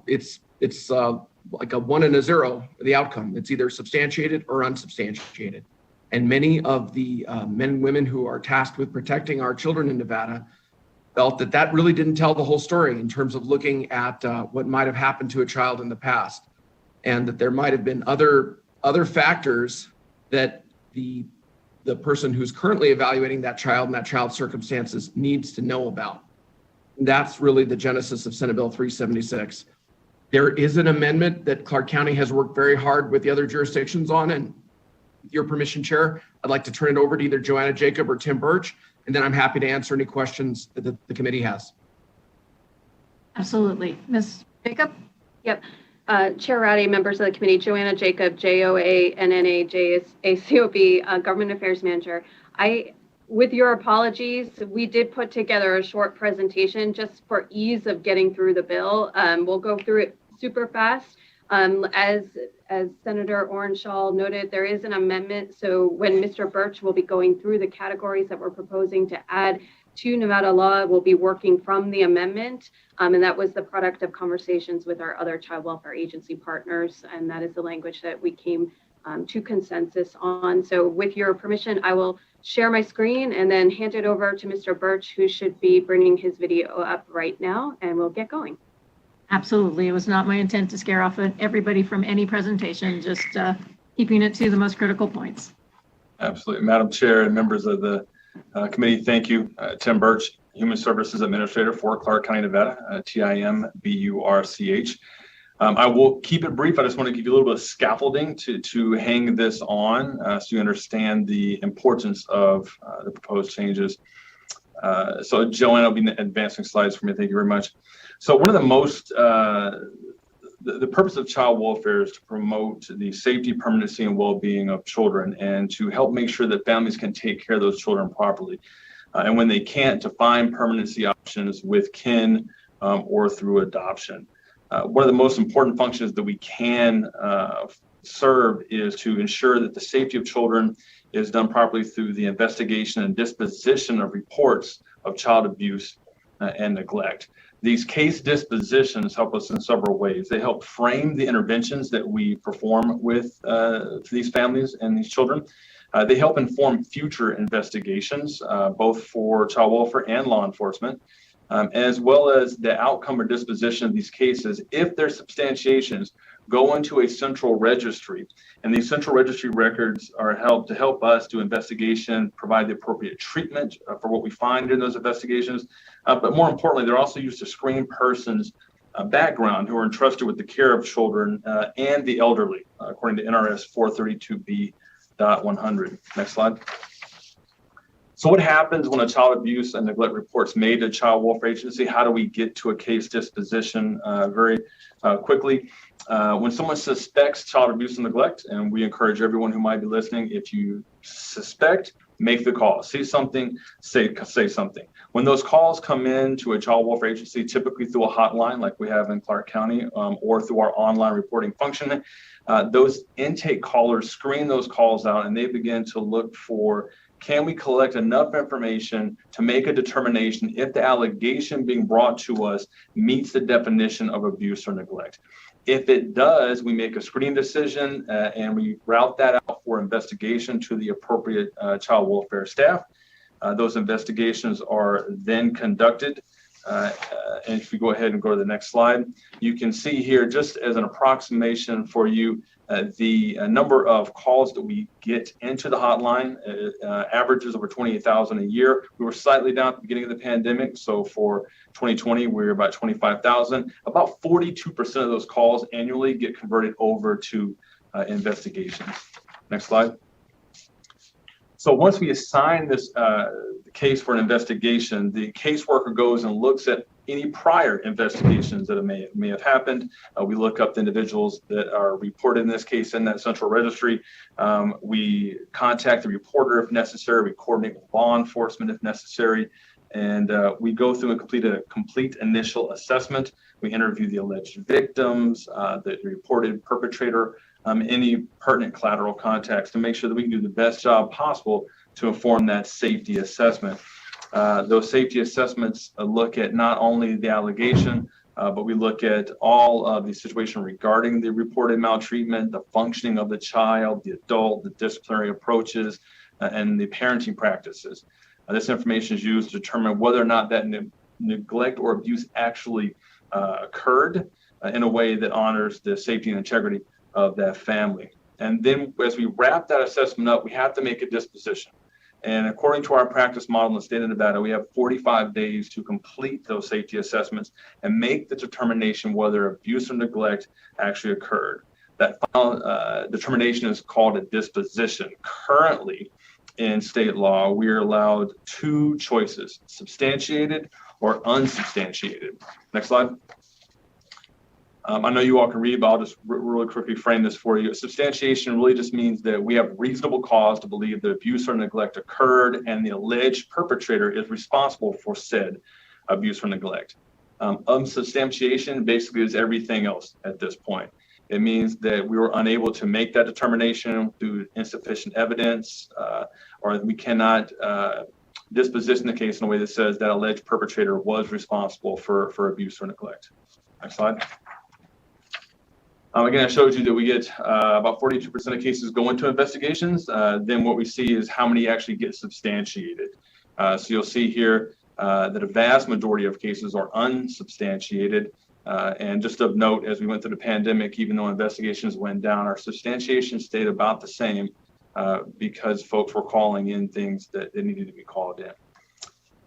S16: it's like a 1 and a 0, the outcome. It's either substantiated or unsubstantiated. And many of the men and women who are tasked with protecting our children in Nevada felt that that really didn't tell the whole story in terms of looking at what might have happened to a child in the past, and that there might have been other factors that the person who's currently evaluating that child and that child's circumstances needs to know about. And that's really the genesis of Senate Bill 376. There is an amendment that Clark County has worked very hard with the other jurisdictions on, and with your permission, Chair, I'd like to turn it over to either Joanna Jacob or Tim Birch, and then I'm happy to answer any questions that the committee has.
S1: Absolutely. Ms. Jacob?
S21: Yep. Chair Ratty, members of the committee, Joanna Jacob, JOANNA-JACOB, Government Affairs Manager. With your apologies, we did put together a short presentation just for ease of getting through the bill. We'll go through it super fast. As Senator Orenshaw noted, there is an amendment. So when Mr. Birch will be going through the categories that we're proposing to add to Nevada law, we'll be working from the amendment. And that was the product of conversations with our other child welfare agency partners. And that is the language that we came to consensus on. So with your permission, I will share my screen and then hand it over to Mr. Birch, who should be bringing his video up right now, and we'll get going.
S1: Absolutely. It was not my intent to scare off everybody from any presentation, just keeping it to the most critical points.
S17: Absolutely. Madam Chair and members of the committee, thank you. Tim Birch, Human Services Administrator for Clark County, Nevada, TIMBURCH. I will keep it brief. I just want to give you a little bit of scaffolding to hang this on so you understand the importance of the proposed changes. So Joanna will be advancing slides for me. Thank you very much. So one of the most, the purpose of child welfare is to promote the safety, permanency, and well-being of children, and to help make sure that families can take care of those children properly. And when they can't, to find permanency options with kin or through adoption. One of the most important functions that we can serve is to ensure that the safety of children is done properly through the investigation and disposition of reports of child abuse and neglect. These case dispositions help us in several ways. They help frame the interventions that we perform with these families and these children. They help inform future investigations, both for child welfare and law enforcement. As well as the outcome or disposition of these cases, if their substantiations go into a central registry, and these central registry records are held to help us do investigation, provide the appropriate treatment for what we find in those investigations. But more importantly, they're also used to screen persons' background who are entrusted with the care of children and the elderly, according to NRS 432B.100. Next slide. So what happens when a child abuse and neglect report is made to a child welfare agency? How do we get to a case disposition very quickly? When someone suspects child abuse and neglect, and we encourage everyone who might be listening, if you suspect, make the call. See something, say something. When those calls come in to a child welfare agency, typically through a hotline like we have in Clark County or through our online reporting function, those intake callers screen those calls out and they begin to look for, can we collect enough information to make a determination if the allegation being brought to us meets the definition of abuse or neglect? If it does, we make a screening decision and we route that out for investigation to the appropriate child welfare staff. Those investigations are then conducted And if we go ahead and go to the next slide, you can see here, just as an approximation for you, the number of calls that we get into the hotline averages over 28,000 a year. We were slightly down at the beginning of the pandemic. So for 2020, we were about 25,000. About 42% of those calls annually get converted over to investigations. Next slide. So once we assign this case for an investigation, the caseworker goes and looks at any prior investigations that may have happened. We look up the individuals that are reported in this case in that central registry. We contact the reporter if necessary. We coordinate with law enforcement if necessary. And we go through and complete a complete initial assessment. We interview the alleged victims, the reported perpetrator, any pertinent collateral contacts to make sure that we can do the best job possible to inform that safety assessment. Those safety assessments look at not only the allegation, but we look at all of the situation regarding the reported maltreatment, the functioning of the child, the adult, the disciplinary approaches, and the parenting practices. This information is used to determine whether or not that neglect or abuse actually occurred in a way that honors the safety and integrity of that family. And then as we wrap that assessment up, we have to make a disposition. And according to our practice model in the state of Nevada, we have 45 days to complete those safety assessments and make the determination whether abuse or neglect actually occurred. That final determination is called a disposition. Currently, in state law, we are allowed two choices: substantiated or unsubstantiated. Next slide. I know you all can read, but I'll just really quickly frame this for you. Substantiation really just means that we have reasonable cause to believe that abuse or neglect occurred and the alleged perpetrator is responsible for said abuse or neglect. Unsubstantiation basically is everything else at this point. It means that we were unable to make that determination through insufficient evidence, or we cannot disposition the case in a way that says that alleged perpetrator was responsible for abuse or neglect. Next slide. Again, I showed you that we get about 42% of cases go into investigations. Then what we see is how many actually get substantiated. So you'll see here that a vast majority of cases are unsubstantiated. And just of note, as we went through the pandemic, even though investigations went down, our substantiation stayed about the same because folks were calling in things that needed to be called in.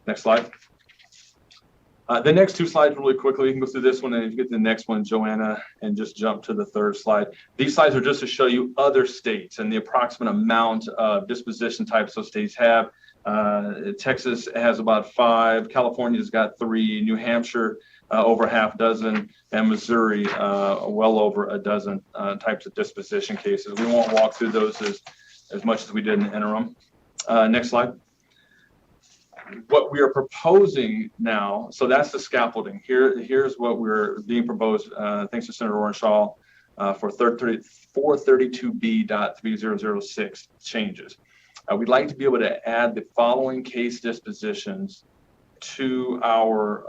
S17: Next slide. The next two slides really quickly. You can go through this one, and if you get to the next one, Joanna, and just jump to the third slide. These slides are just to show you other states and the approximate amount of disposition types those states have. Texas has about 5, California's got 3, New Hampshire over half dozen, and Missouri well over a dozen types of disposition cases. We won't walk through those as much as we did in the interim. Next slide. What we are proposing now, so that's the scaffolding. Here's what we're being proposed, thanks to Senator Orenshaw, for 432B.3006 changes. We'd like to be able to add the following case dispositions to our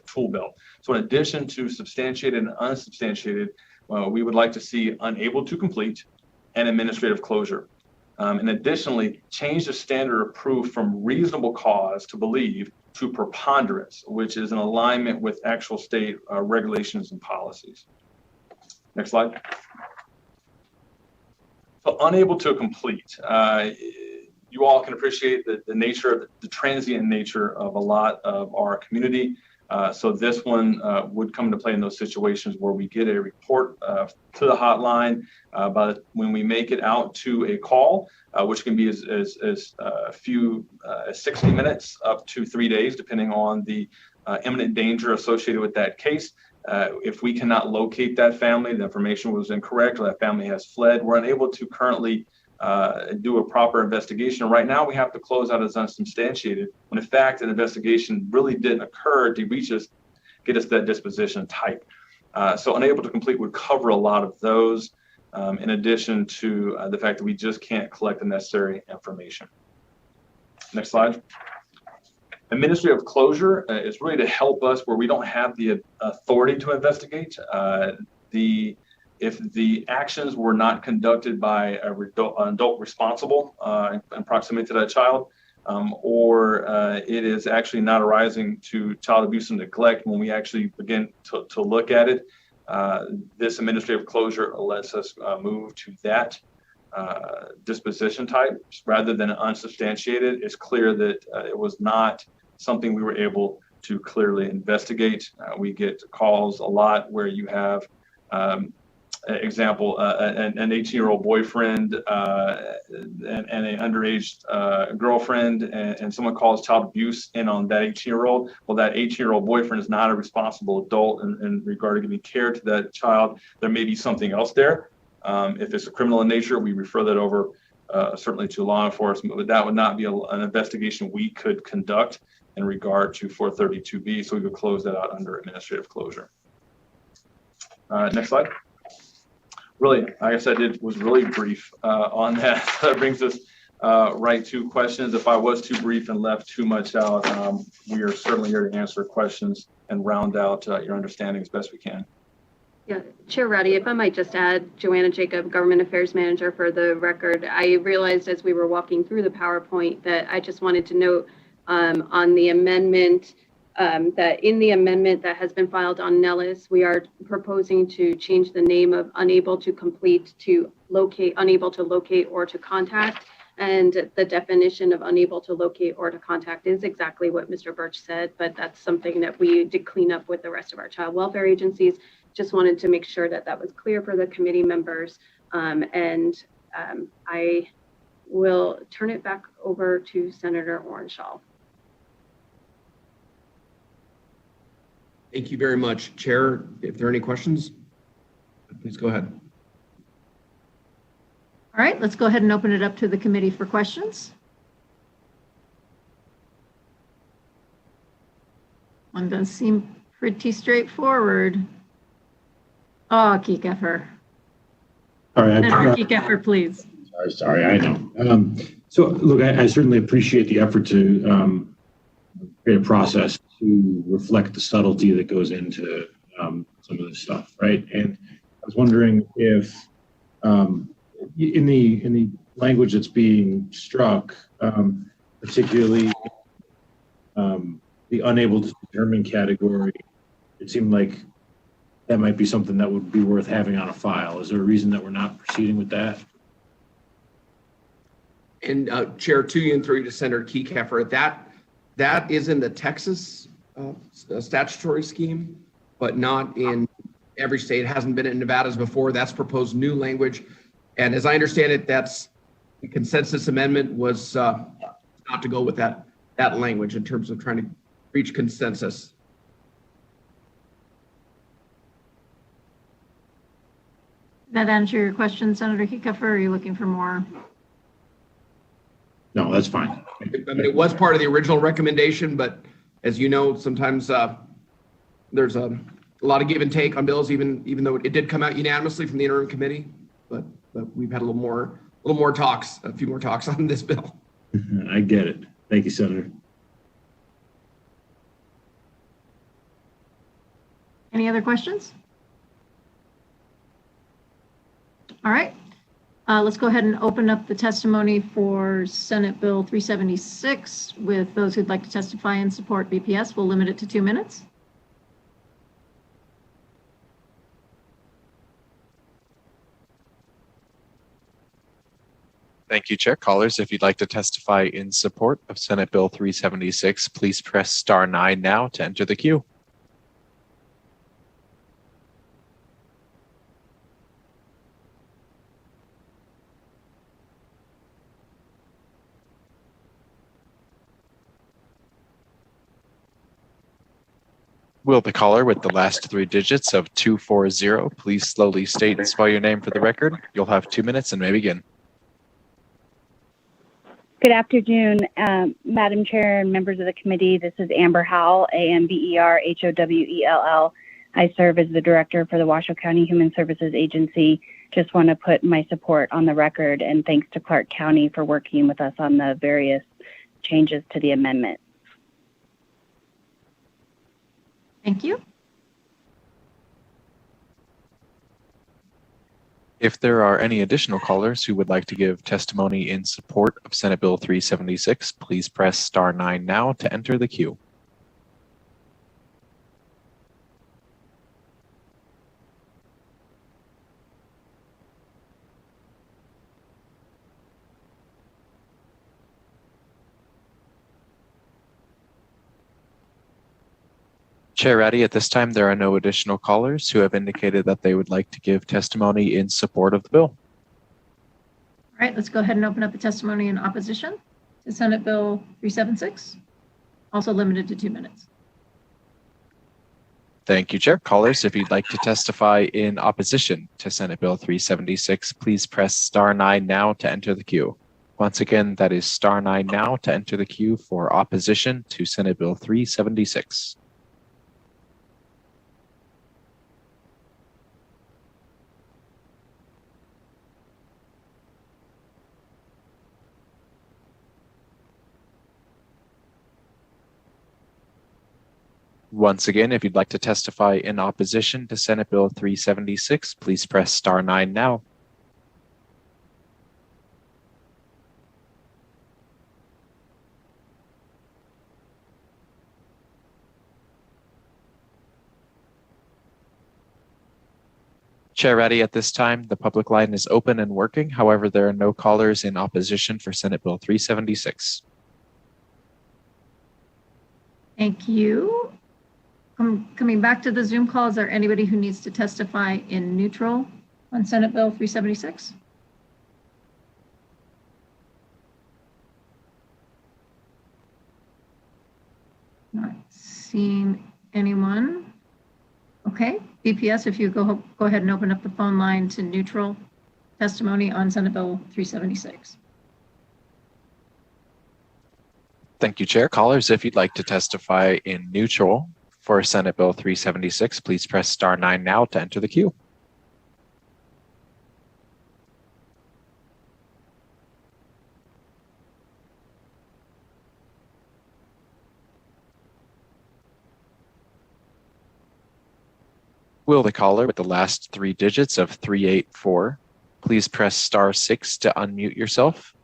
S17: tool belt. So in addition to substantiated and unsubstantiated, we would like to see unable to complete and administrative closure. And additionally, change the standard of proof from reasonable cause to believe to preponderance, which is in alignment with actual state regulations and policies. Next slide. So unable to complete. You all can appreciate the nature, the transient nature of a lot of our community. So this one would come into play in those situations where we get a report to the hotline, but when we make it out to a call, which can be as few as 60 minutes up to 3 days, depending on the imminent danger associated with that case. If we cannot locate that family, the information was incorrect, or that family has fled, we're unable to currently do a proper investigation. Right now, we have to close out as unsubstantiated, when in fact an investigation really didn't occur to get us that disposition type. So unable to complete would cover a lot of those, in addition to the fact that we just can't collect the necessary information. Next slide. Administrative closure is really to help us where we don't have the authority to investigate. If the actions were not conducted by an adult responsible in proximity to that child, or it is actually not arising to child abuse and neglect, when we actually begin to look at it, this administrative closure lets us move to that disposition type rather than unsubstantiated. It's clear that it was not something we were able to clearly investigate. We get calls a lot where you have example, an 18-year-old boyfriend and an underage girlfriend, and someone calls child abuse in on that 18-year-old. Well, that 18-year-old boyfriend is not a responsible adult in regard to giving care to that child. There may be something else there. If it's a criminal in nature, we refer that over certainly to law enforcement, but that would not be an investigation we could conduct in regard to 432B, so we would close that out under administrative closure. Next slide. Really, like I said, it was really brief on that. That brings us right to questions. If I was too brief and left too much out, we are certainly here to answer questions and round out your understanding as best we can.
S21: Yeah, Chair Ratty, if I might just add, Joanna Jacob, Government Affairs Manager for the record. I realized as we were walking through the PowerPoint that I just wanted to note on the amendment that in the amendment that has been filed on Nellis, we are proposing to change the name of unable to complete to locate, unable to locate or to contact. And the definition of unable to locate or to contact is exactly what Mr. Birch said, but that's something that we did clean up with the rest of our child welfare agencies. Just wanted to make sure that that was clear for the committee members. I will turn it back over to Senator Orenshaw.
S16: Thank you very much, Chair. If there are any questions, please go ahead.
S1: All right, let's go ahead and open it up to the committee for questions. One does seem pretty straightforward. Oh, Kieckeffer.
S7: All right.
S1: Senator Kieckeffer, please.
S7: Sorry, I know. So look, I certainly appreciate the effort to create a process to reflect the subtlety that goes into some of this stuff, right? And I was wondering if in the language that's being struck, particularly the unable to determine category, it seemed like that might be something that would be worth having on a file. Is there a reason that we're not proceeding with that?
S16: And Chair, to you and through to Senator Kieckeffer, that is in the Texas statutory scheme, but not in every state. It hasn't been in Nevada's before. That's proposed new language. And as I understand it, that's the consensus amendment was not to go with that language in terms of trying to reach consensus.
S1: That answer your question, Senator Kieckeffer, or are you looking for more?
S7: No, that's fine.
S16: I mean, it was part of the original recommendation, but as you know, sometimes there's a lot of give and take on bills, even though it did come out unanimously from the interim committee, but we've had a few more talks on this bill.
S7: I get it. Thank you, Senator.
S1: Any other questions? All right, let's go ahead and open up the testimony for Senate Bill 376 with those who'd like to testify and support BPS. We'll limit it to 2 minutes.
S10: Thank you, Chair. Callers, if you'd like to testify in support of Senate Bill 376, please press star 9 now to enter the queue. Will the caller with the last 3 digits of 240 please slowly state and spell your name for the record? You'll have 2 minutes and may begin.
S23: Good afternoon, Madam Chair and members of the committee. This is Amber Howell, AMBER HOWELL. I serve as the director for the Washoe County Human Services Agency. Just want to put my support on the record and thanks to Clark County for working with us on the various changes to the amendment.
S1: Thank you.
S10: If there are any additional callers who would like to give testimony in support of Senate Bill 376, please press star 9 now to enter the queue. Chair Ratty, at this time, there are no additional callers who have indicated that they would like to give testimony in support of the bill.
S1: All right, let's go ahead and open up the testimony in opposition to Senate Bill 376, also limited to 2 minutes.
S10: Thank you, Chair. Callers, if you'd like to testify in opposition to Senate Bill 376, please press star 9 now to enter the queue. Once again, that is star 9 now to enter the queue for opposition to Senate Bill 376. Once again, if you'd like to testify in opposition to Senate Bill 376, please press star 9 now. Chair Ratty, at this time, the public line is open and working. However, there are no callers in opposition for Senate Bill 376.
S1: Thank you. Coming back to the Zoom call, is there anybody who needs to testify in neutral on Senate Bill 376? Not seeing anyone. Okay, BPS, if you go ahead and open up the phone line to neutral testimony on Senate Bill 376.
S10: Thank you, Chair. Callers, if you'd like to testify in neutral for Senate Bill 376, please press star 9 now to enter the queue. Will the caller with the last 3 digits of 384 please press star 6 to unmute yourself?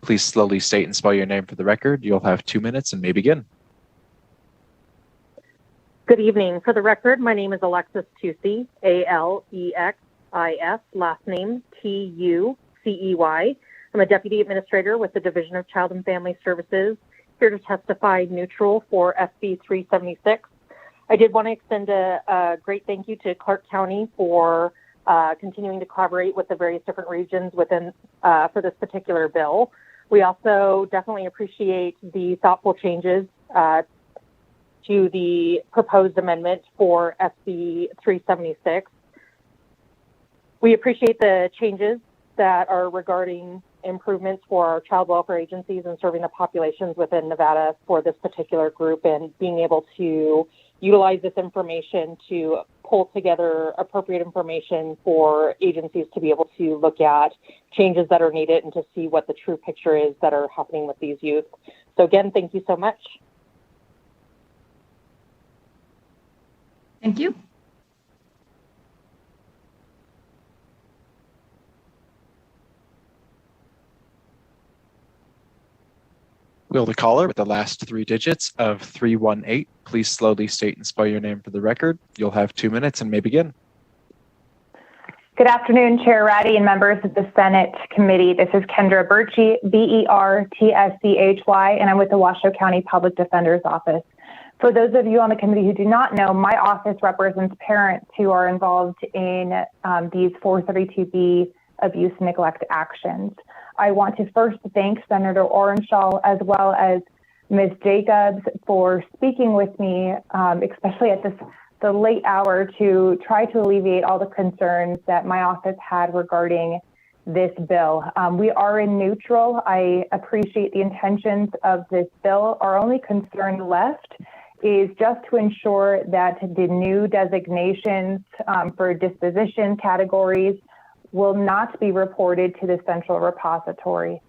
S10: Please slowly state and spell your name for the record. You'll have 2 minutes and may begin.
S18: Good evening. For the record, my name is Alexis Tucey, Alexis, last name Tucey. I'm a Deputy Administrator with the Division of Child and Family Services, here to testify neutral for SB 376. I did want to extend a great thank you to Clark County for continuing to collaborate with the various different regions within for this particular bill. We also definitely appreciate the thoughtful changes to the proposed amendment for SB 376. We appreciate the changes that are regarding improvements for our child welfare agencies and serving the populations within Nevada for this particular group, and being able to utilize this information to pull together appropriate information for agencies to be able to look at changes that are needed and to see what the true picture is that are happening with these youth. So again, thank you so much.
S1: Thank you.
S10: Will the caller with the last 3 digits of 318 please slowly state and spell your name for the record? You'll have 2 minutes and may begin.
S19: Good afternoon, Chair Ratty and members of the Senate Committee. This is Kendra Birchie, Bertschy, and I'm with the Washoe County Public Defender's Office. For those of you on the committee who do not know, my office represents parents who are involved in these 432B abuse and neglect actions. I want to first thank Senator Orenshaw as well as Ms. Jacobs for speaking with me, especially at the late hour, to try to alleviate all the concerns that my office had regarding this bill. We are in neutral. I appreciate the intentions of this bill. Our only concern left is just to ensure that the new designations for disposition categories will not be reported to the central repository.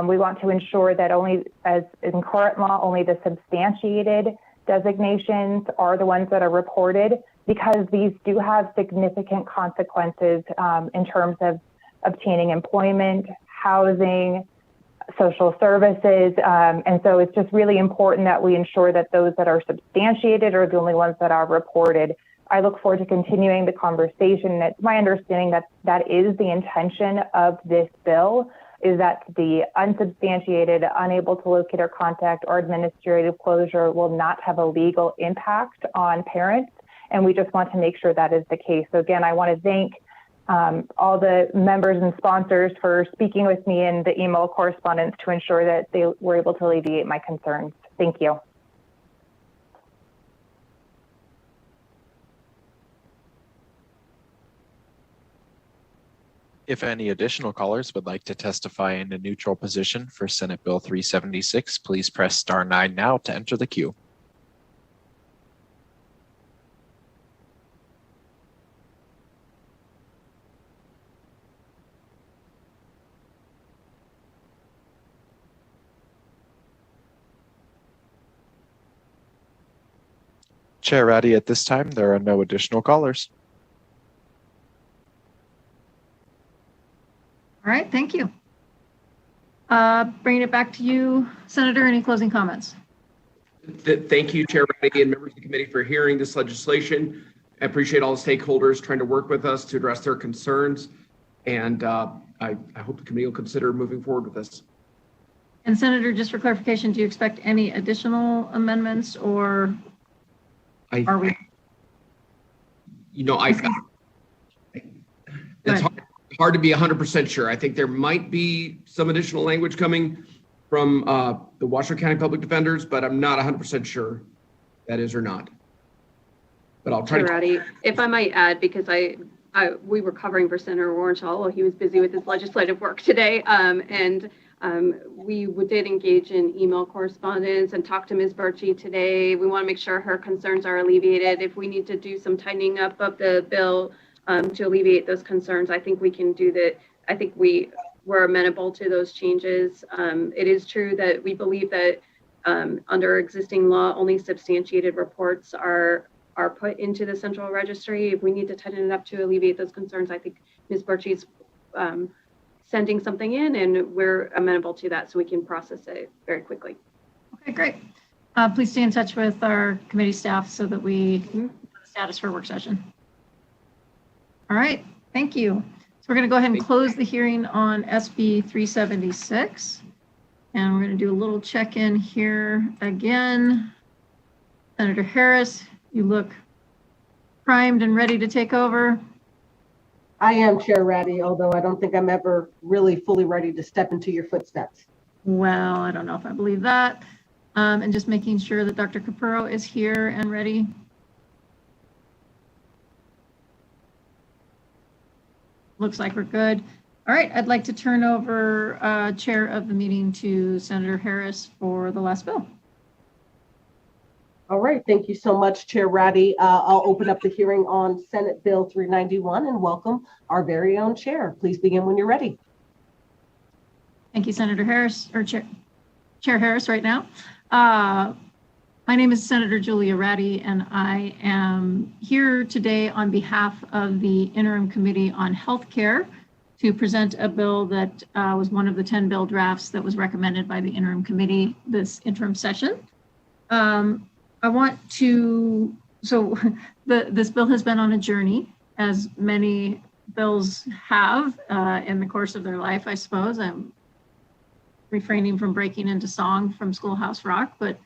S19: We want to ensure that only, as in current law, only the substantiated designations are the ones that are reported. because these do have significant consequences in terms of obtaining employment, housing, social services. And so it's just really important that we ensure that those that are substantiated are the only ones that are reported. I look forward to continuing the conversation. It's my understanding that that is the intention of this bill, is that the unsubstantiated, unable to locate or contact, or administrative closure will not have a legal impact on parents. And we just want to make sure that is the case. So again, I want to thank all the members and sponsors for speaking with me in the email correspondence to ensure that they were able to alleviate my concerns. Thank you.
S10: If any additional callers would like to testify in a neutral position for Senate Bill 376, please press *9 now to enter the queue. Chair Ratty, at this time, there are no additional callers.
S1: All right, thank you. Bringing it back to you, Senator, any closing comments?
S16: Thank you, Chair Ratty and members of the committee for hearing this legislation. I appreciate all the stakeholders trying to work with us to address their concerns. And I hope the committee will consider moving forward with this.
S1: And Senator, just for clarification, do you expect any additional amendments, or are we?
S16: You know, it's hard to be 100% sure. I think there might be some additional language coming from the Washoe County Public Defenders, but I'm not 100% sure that is or not. But I'll try to.
S21: Ratty, if I might add, because we were covering for Senator Warrenshall while he was busy with his legislative work today, we did engage in email correspondence and talk to Ms. Birchie today. We want to make sure her concerns are alleviated. If we need to do some tightening up of the bill to alleviate those concerns, I think we can do that. I think we're amenable to those changes. It is true that we believe that under existing law, only substantiated reports are put into the central registry. If we need to tighten it up to alleviate those concerns, I think Ms. Birchie's sending something in, and we're amenable to that, so we can process it very quickly.
S1: Okay, great. Please stay in touch with our committee staff so that we know the status for work session. All right, thank you. So we're going to go ahead and close the hearing on SB 376. And we're going to do a little check-in here again. Senator Harris, you look primed and ready to take over.
S2: I am, Chair Ratty, although I don't think I'm ever really fully ready to step into your footsteps.
S1: Well, I don't know if I believe that. And just making sure that Dr. Capurro is here and ready. Looks like we're good. All right, I'd like to turn over chair of the meeting to Senator Harris for the last bill.
S2: All right, thank you so much, Chair Ratty. I'll open up the hearing on Senate Bill 391 and welcome our very own chair. Please begin when you're ready.
S1: Thank you, Senator Harris, or Chair Harris right now. My name is Senator Julia Ratty, and I am here today on behalf of the Interim Committee on Healthcare to present a bill that was one of the 10 bill drafts that was recommended by the Interim Committee this interim session. I want to, this bill has been on a journey, as many bills have in the course of their life, I suppose. I'm refraining from breaking into song from Schoolhouse Rock, but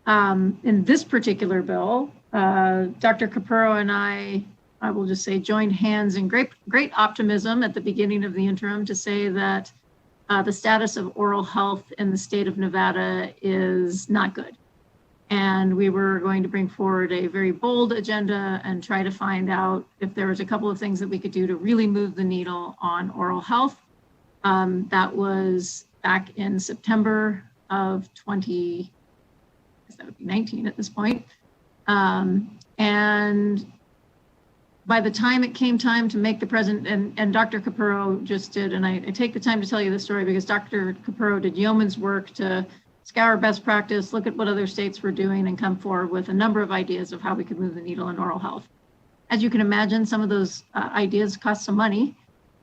S1: in this particular bill, Dr. Capurro and I will just say, joined hands in great optimism at the beginning of the interim to say that the status of oral health in the state of Nevada is not good. And we were going to bring forward a very bold agenda and try to find out if there was a couple of things that we could do to really move the needle on oral health. That was back in September of 2019 at this point. And by the time it came time to make the present, and Dr. Capurro just did, and I take the time to tell you this story because Dr. Capurro did yeoman's work to scour best practice, look at what other states were doing, and come forward with a number of ideas of how we could move the needle in oral health. As you can imagine, some of those ideas cost some money.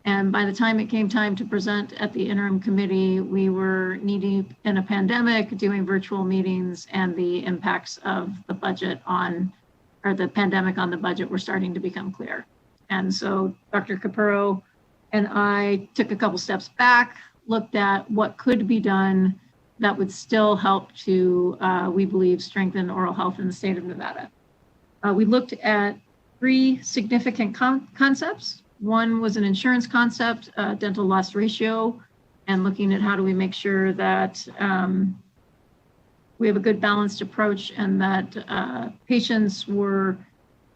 S1: And by the time it came time to present at the interim committee, we were knee-deep in a pandemic, doing virtual meetings, and the impacts of the budget on, or the pandemic on the budget were starting to become clear. And so Dr. Capurro and I took a couple steps back, looked at what could be done that would still help to, we believe, strengthen oral health in the state of Nevada. We looked at three significant concepts. One was an insurance concept, dental loss ratio, and looking at how do we make sure that we have a good balanced approach and that patients were,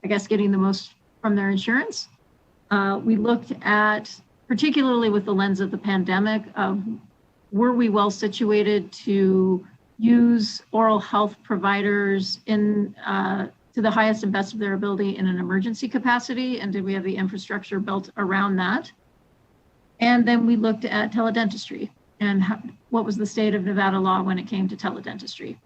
S1: I guess, getting the most from their insurance. We looked at, particularly with the lens of the pandemic, of were we well situated to use oral health providers in to the highest and best of their ability in an emergency capacity, and did we have the infrastructure built around that? And then we looked at teledentistry and what was the state of Nevada law when it came to teledentistry.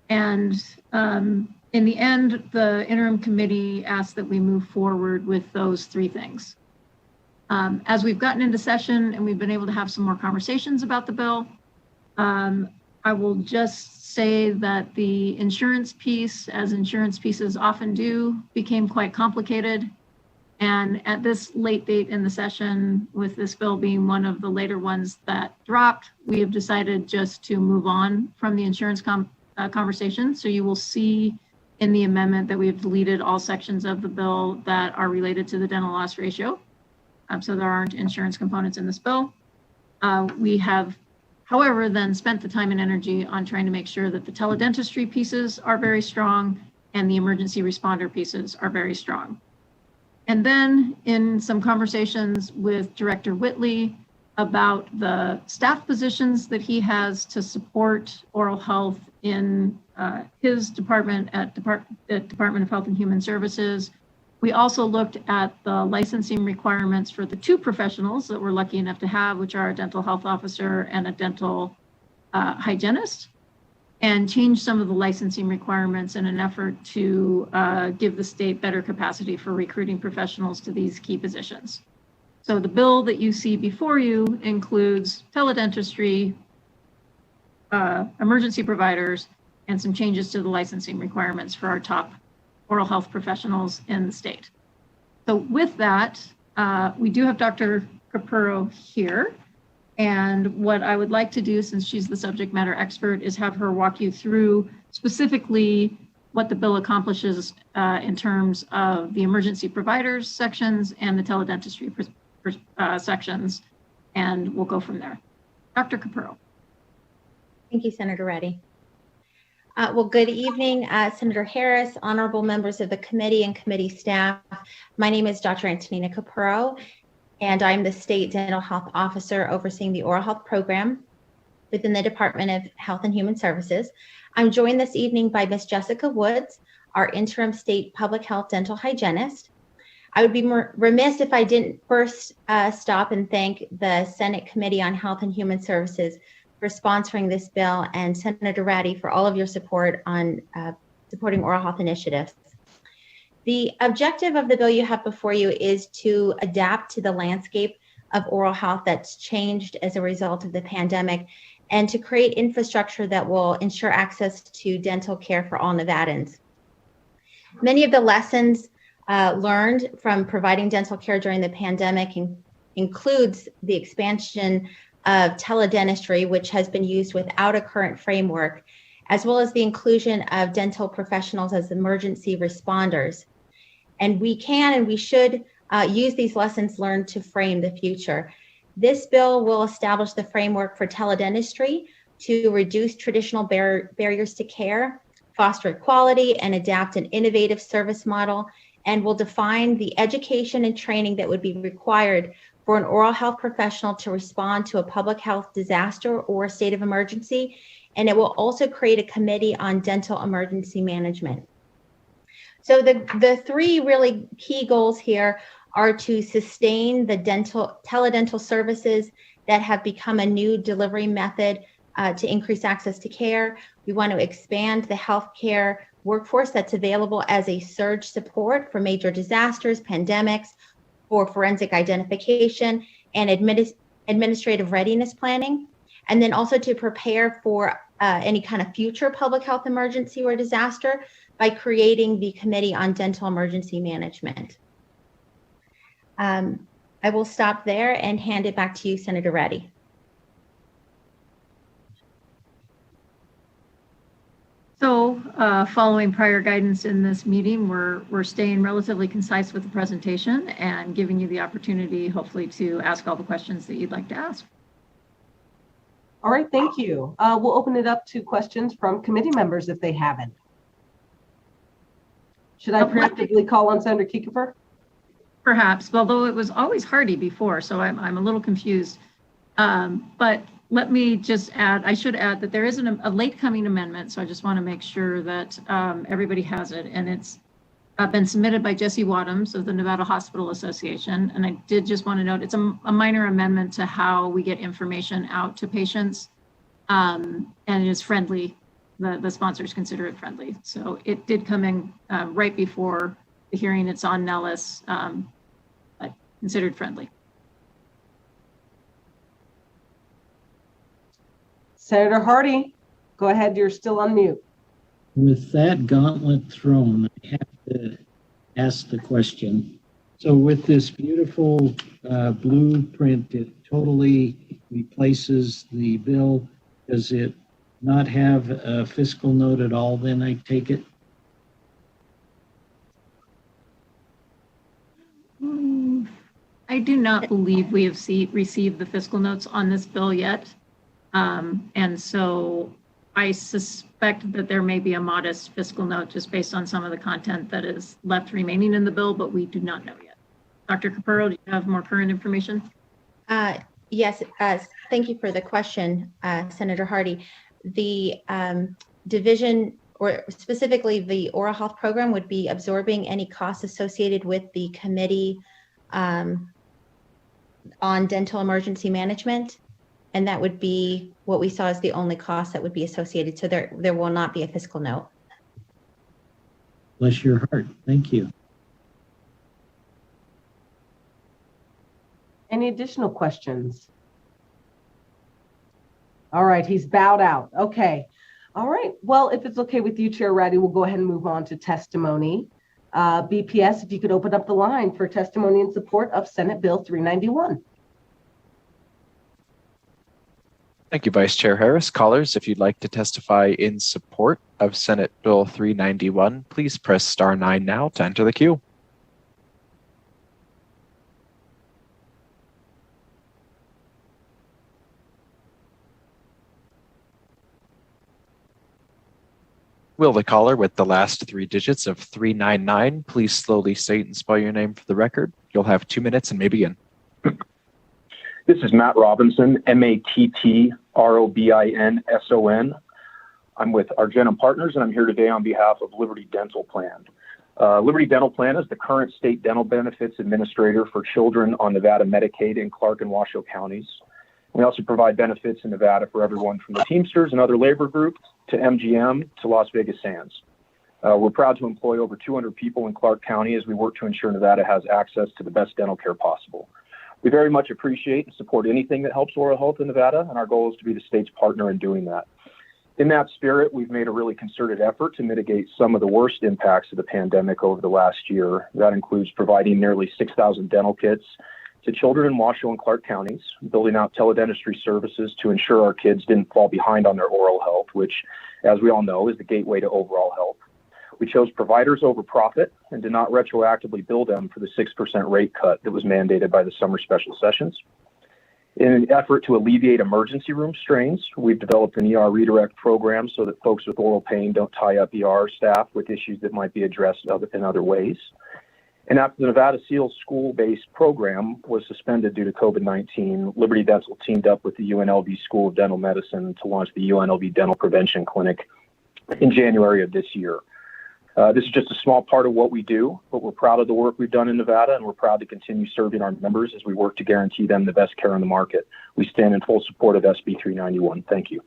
S1: And in the end, the interim committee asked that we move forward with those three things. As we've gotten into session and we've been able to have some more conversations about the bill, I will just say that the insurance piece, as insurance pieces often do, became quite complicated. And at this late date in the session, with this bill being one of the later ones that dropped, we have decided just to move on from the insurance conversation. So you will see in the amendment that we have deleted all sections of the bill that are related to the dental loss ratio. So there aren't insurance components in this bill. We have, however, then spent the time and energy on trying to make sure that the teledentistry pieces are very strong and the emergency responder pieces are very strong. And then in some conversations with Director Whitley about the staff positions that he has to support oral health in his department at Department of Health and Human Services, we also looked at the licensing requirements for the two professionals that we're lucky enough to have, which are a dental health officer and a dental hygienist, and changed some of the licensing requirements in an effort to give the state better capacity for recruiting professionals to these key positions. So the bill that you see before you includes teledentistry, emergency providers, and some changes to the licensing requirements for our top oral health professionals in the state. So with that, we do have Dr. Capurro here. And what I would like to do, since she's the subject matter expert, is have her walk you through specifically what the bill accomplishes in terms of the emergency providers sections and the teledentistry sections, and we'll go from there. Dr. Capurro.
S3: Thank you, Senator Reddy. Well, good evening, Senator Harris, honorable members of the committee and committee staff. My name is Dr. Antonina Capurro, and I'm the State Dental Health Officer overseeing the oral health program within the Department of Health and Human Services. I'm joined this evening by Ms. Jessica Woods, our interim state public health dental hygienist. I would be remiss if I didn't first stop and thank the Senate Committee on Health and Human Services for sponsoring this bill, and Senator Ratty for all of your support on supporting oral health initiatives. The objective of the bill you have before you is to adapt to the landscape of oral health that's changed as a result of the pandemic, and to create infrastructure that will ensure access to dental care for all Nevadans. Many of the lessons learned from providing dental care during the pandemic includes the expansion of teledentistry, which has been used without a current framework, as well as the inclusion of dental professionals as emergency responders. And we can and we should use these lessons learned to frame the future. This bill will establish the framework for teledentistry to reduce traditional barriers to care, foster equality, and adapt an innovative service model, and will define the education and training that would be required for an oral health professional to respond to a public health disaster or a state of emergency. And it will also create a committee on dental emergency management. So the three really key goals here are to sustain the teledental services that have become a new delivery method to increase access to care. We want to expand the healthcare workforce that's available as a surge support for major disasters, pandemics, for forensic identification, and administrative readiness planning, and then also to prepare for any kind of future public health emergency or disaster by creating the Committee on Dental Emergency Management. I will stop there and hand it back to you, Senator Reddy.
S1: So following prior guidance in this meeting, we're staying relatively concise with the presentation and giving you the opportunity, hopefully, to ask all the questions that you'd like to ask.
S2: All right, thank you. We'll open it up to questions from committee members if they haven't. Should I preemptively call on Senator Kiefer?
S1: Perhaps, although it was always Hardy before, so I'm a little confused. But let me just add, I should add that there is a late coming amendment, so I just want to make sure that everybody has it. And it's been submitted by Jesse Wadhams of the Nevada Hospital Association. And I did just want to note, it's a minor amendment to how we get information out to patients. And it is friendly. The sponsors consider it friendly. So it did come in right before the hearing. It's on Nellis, but considered friendly.
S2: Senator Hardy, go ahead. You're still on mute.
S6: With that gauntlet thrown, I have to ask the question. So with this beautiful blueprint, it totally replaces the bill. Does it not have a fiscal note at all, then I take it?
S1: I do not believe we have received the fiscal notes on this bill yet. And so I suspect that there may be a modest fiscal note just based on some of the content that is left remaining in the bill, but we do not know yet. Dr. Capurro, do you have more current information?
S3: Yes, thank you for the question, Senator Hardy. The division, or specifically the oral health program, would be absorbing any costs associated with the Committee on Dental Emergency Management. And that would be what we saw as the only cost that would be associated. So there will not be a fiscal note.
S6: Bless your heart. Thank you.
S2: Any additional questions? All right, he's bowed out. Okay. All right. Well, if it's okay with you, Chair Ratty, we'll go ahead and move on to testimony. BPS, if you could open up the line for testimony in support of Senate Bill 391.
S10: Thank you, Vice Chair Harris. Callers, if you'd like to testify in support of Senate Bill 391, please press star 9 now to enter the queue. Will the caller with the last 3 digits of 399 please slowly state and spell your name for the record? You'll have 2 minutes and may begin.
S8: This is Matt Robinson, MATTROBINSON. I'm with Argentum Partners, and I'm here today on behalf of Liberty Dental Plan. Liberty Dental Plan is the current state dental benefits administrator for children on Nevada Medicaid in Clark and Washoe counties. We also provide benefits in Nevada for everyone from the Teamsters and other labor groups to MGM to Las Vegas Sands. We're proud to employ over 200 people in Clark County as we work to ensure Nevada has access to the best dental care possible. We very much appreciate and support anything that helps oral health in Nevada, and our goal is to be the state's partner in doing that. In that spirit, we've made a really concerted effort to mitigate some of the worst impacts of the pandemic over the last year. That includes providing nearly 6,000 dental kits to children in Washoe and Clark counties, building out teledentistry services to ensure our kids didn't fall behind on their oral health, which, as we all know, is the gateway to overall health. We chose providers over profit and did not retroactively bill them for the 6% rate cut that was mandated by the summer special sessions. In an effort to alleviate emergency room strains, we've developed an ER redirect program so that folks with oral pain don't tie up ER staff with issues that might be addressed in other ways. And after the Nevada SEALS school-based program was suspended due to COVID-19, Liberty Dental teamed up with the UNLV School of Dental Medicine to launch the UNLV Dental Prevention Clinic in January of this year. This is just a small part of what we do, but we're proud of the work we've done in Nevada, and we're proud to continue serving our members as we work to guarantee them the best care on the market. We stand in full support of SB 391. Thank you.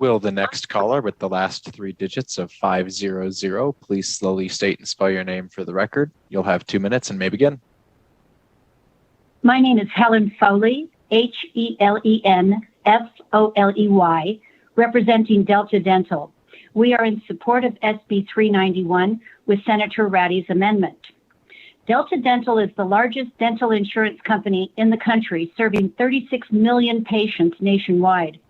S10: Will the next caller with the last three digits of 500, please slowly state and spell your name for the record. You'll have 2 minutes and may begin.
S11: My name is Helen Foley, HelenFoley, representing Delta Dental. We are in support of SB 391 with Senator Ratty's amendment. Delta Dental is the largest dental insurance company in the country, serving 36 million patients nationwide.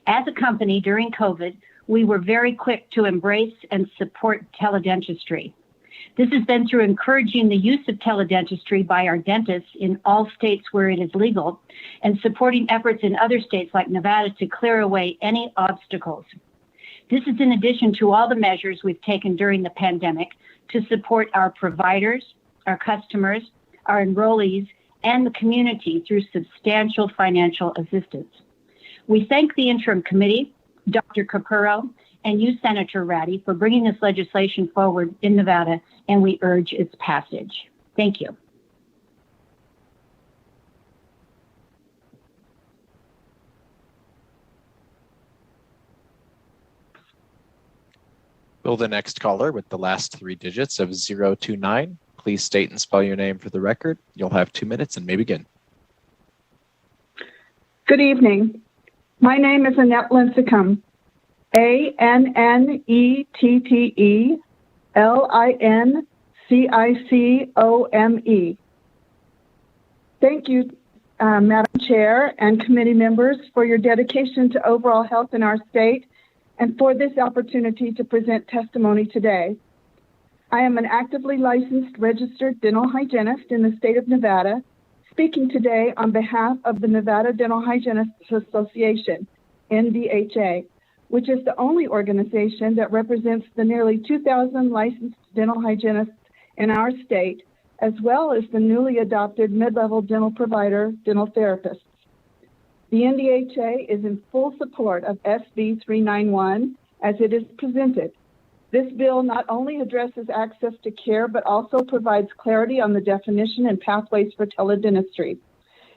S11: As a company during COVID, we were very quick to embrace and support teledentistry. This has been through encouraging the use of teledentistry by our dentists in all states where it is legal and supporting efforts in other states like Nevada to clear away any obstacles. This is in addition to all the measures we've taken during the pandemic to support our providers, our customers, our enrollees, and the community through substantial financial assistance. We thank the Interim Committee, Dr. Capurro, and you, Senator Ratty, for bringing this legislation forward in Nevada, and we urge its passage. Thank you.
S10: Will the next caller with the last three digits of 029, please state and spell your name for the record. You'll have 2 minutes and may begin.
S20: Good evening. My name is Annette Lincecum, ANNETTELINCICOME. Thank you, Madam Chair and committee members, for your dedication to overall health in our state and for this opportunity to present testimony today. I am an actively licensed registered dental hygienist in the state of Nevada, speaking today on behalf of the Nevada Dental Hygienists Association, NDHA, which is the only organization that represents the nearly 2,000 licensed dental hygienists in our state, as well as the newly adopted mid-level dental provider, dental therapists. The NDHA is in full support of SB 391 as it is presented. This bill not only addresses access to care, but also provides clarity on the definition and pathways for teledentistry.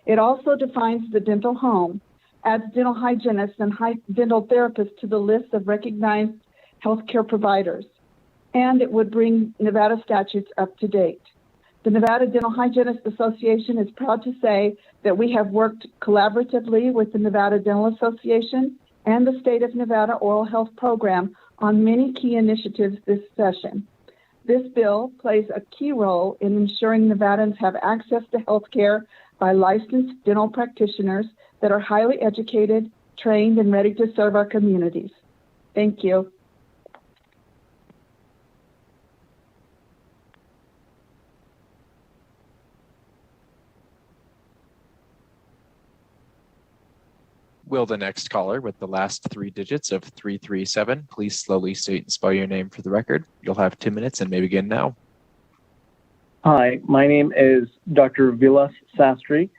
S20: It also defines the dental home, adds dental hygienists and dental therapists to the list of recognized healthcare providers, and it would bring Nevada statutes up to date. The Nevada Dental Hygienists Association is proud to say that we have worked collaboratively with the Nevada Dental Association and the State of Nevada Oral Health Program on many key initiatives this session. This bill plays a key role in ensuring Nevadans have access to health care by licensed dental practitioners that are highly educated, trained, and ready to serve our communities. Thank you.
S10: Will the next caller with the last three digits of 337, please slowly state and spell your name for the record. You'll have 2 minutes and may begin now.
S22: Hi, my name is Dr. Vilas Sastry.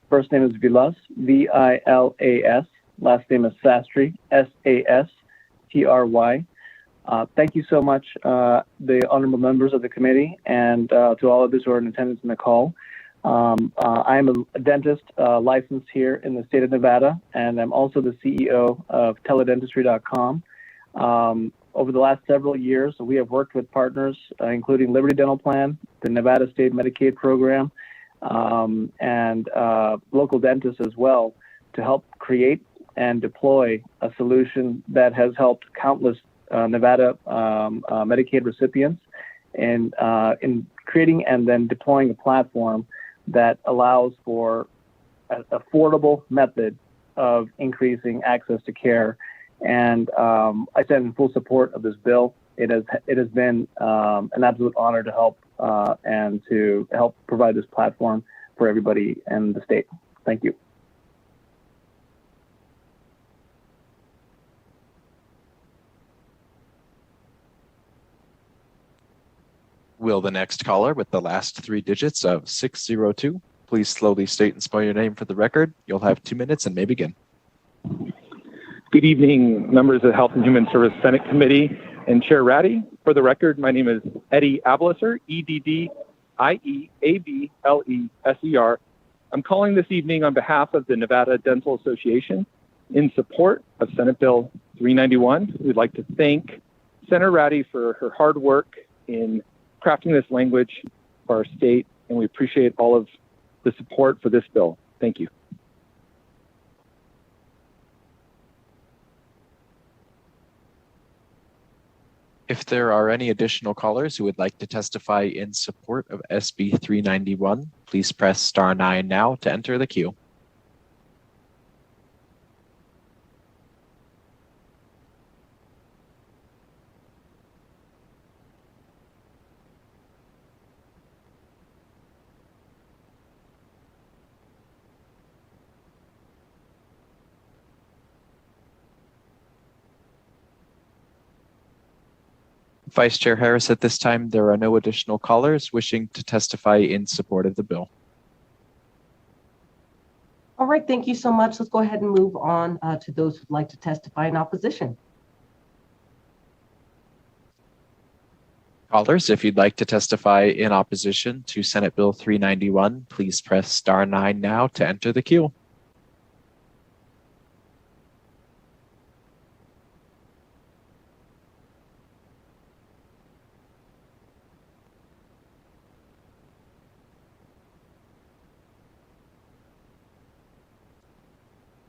S22: First name is Vilas, V-I-L-A-S. Last name is Sastry, S-A-S-T-R-Y. Thank you so much, the honorable members of the committee, and to all others who are in attendance in the call. I am a dentist licensed here in the state of Nevada, and I'm also the CEO of teledentistry.com. Over the last several years, we have worked with partners, including Liberty Dental Plan, the Nevada State Medicaid Program, and local dentists as well, to help create and deploy a solution that has helped countless Nevada Medicaid recipients in creating and then deploying a platform that allows for an affordable method of increasing access to care. And I stand in full support of this bill. It has been an absolute honor to help and to help provide this platform for everybody in the state. Thank you.
S10: Will the next caller with the last three digits of 602, please slowly state and spell your name for the record. You'll have 2 minutes and may begin.
S24: Good evening, members of the Health and Human Service Senate Committee and Chair Ratty. For the record, my name is Eddie Ableser, E-D-D-I-E-A-B-L-E-S-E-R. I'm calling this evening on behalf of the Nevada Dental Association in support of Senate Bill 391. We'd like to thank Senator Ratty for her hard work in crafting this language for our state, and we appreciate all of the support for this bill. Thank you.
S10: If there are any additional callers who would like to testify in support of SB 391, please press star 9 now to enter the queue. Vice Chair Harris, at this time, there are no additional callers wishing to testify in support of the bill.
S2: All right, thank you so much. Let's go ahead and move on to those who'd like to testify in opposition.
S10: Callers, if you'd like to testify in opposition to Senate Bill 391, please press star 9 now to enter the queue.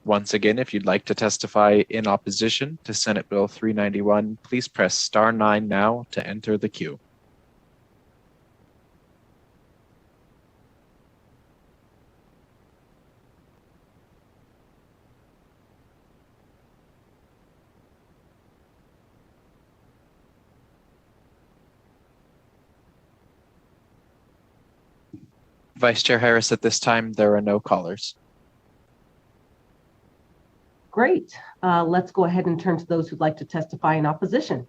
S10: Once again, if you'd like to testify in opposition to Senate Bill 391, please press star 9 now to enter the queue. Vice Chair Harris, at this time, there are no callers.
S2: Great. Let's go ahead and turn to those who'd like to testify in opposition.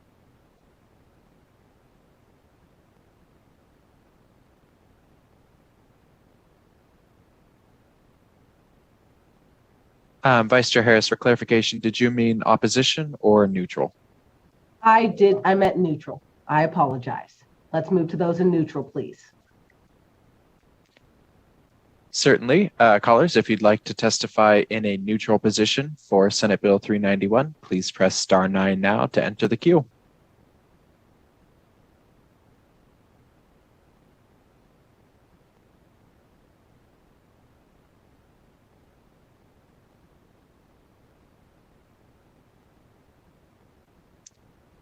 S10: Vice Chair Harris, for clarification, did you mean opposition or neutral?
S2: I meant neutral. I apologize. Let's move to those in neutral, please.
S10: Certainly. Callers, if you'd like to testify in a neutral position for Senate Bill 391, please press star 9 now to enter the queue.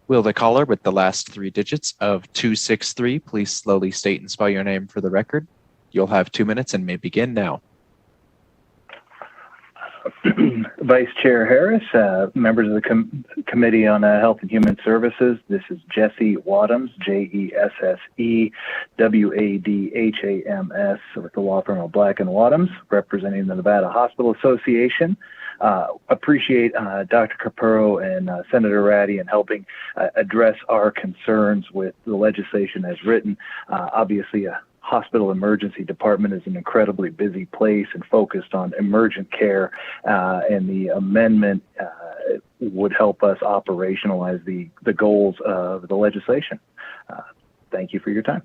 S10: Will the caller with the last 3 digits of 263 please slowly state and spell your name for the record? You'll have 2 minutes and may begin now.
S24: Vice Chair Harris, members of the Committee on Health and Human Services, this is Jesse Wadhams, Jesse-Wadhams, with the law firm of Black & Wadhams, representing the Nevada Hospital Association. Appreciate Dr. Capurro and Senator Ratty in helping address our concerns with the legislation as written. Obviously, a hospital emergency department is an incredibly busy place and focused on emergent care, and the amendment would help us operationalize the goals of the legislation. Thank you for your time.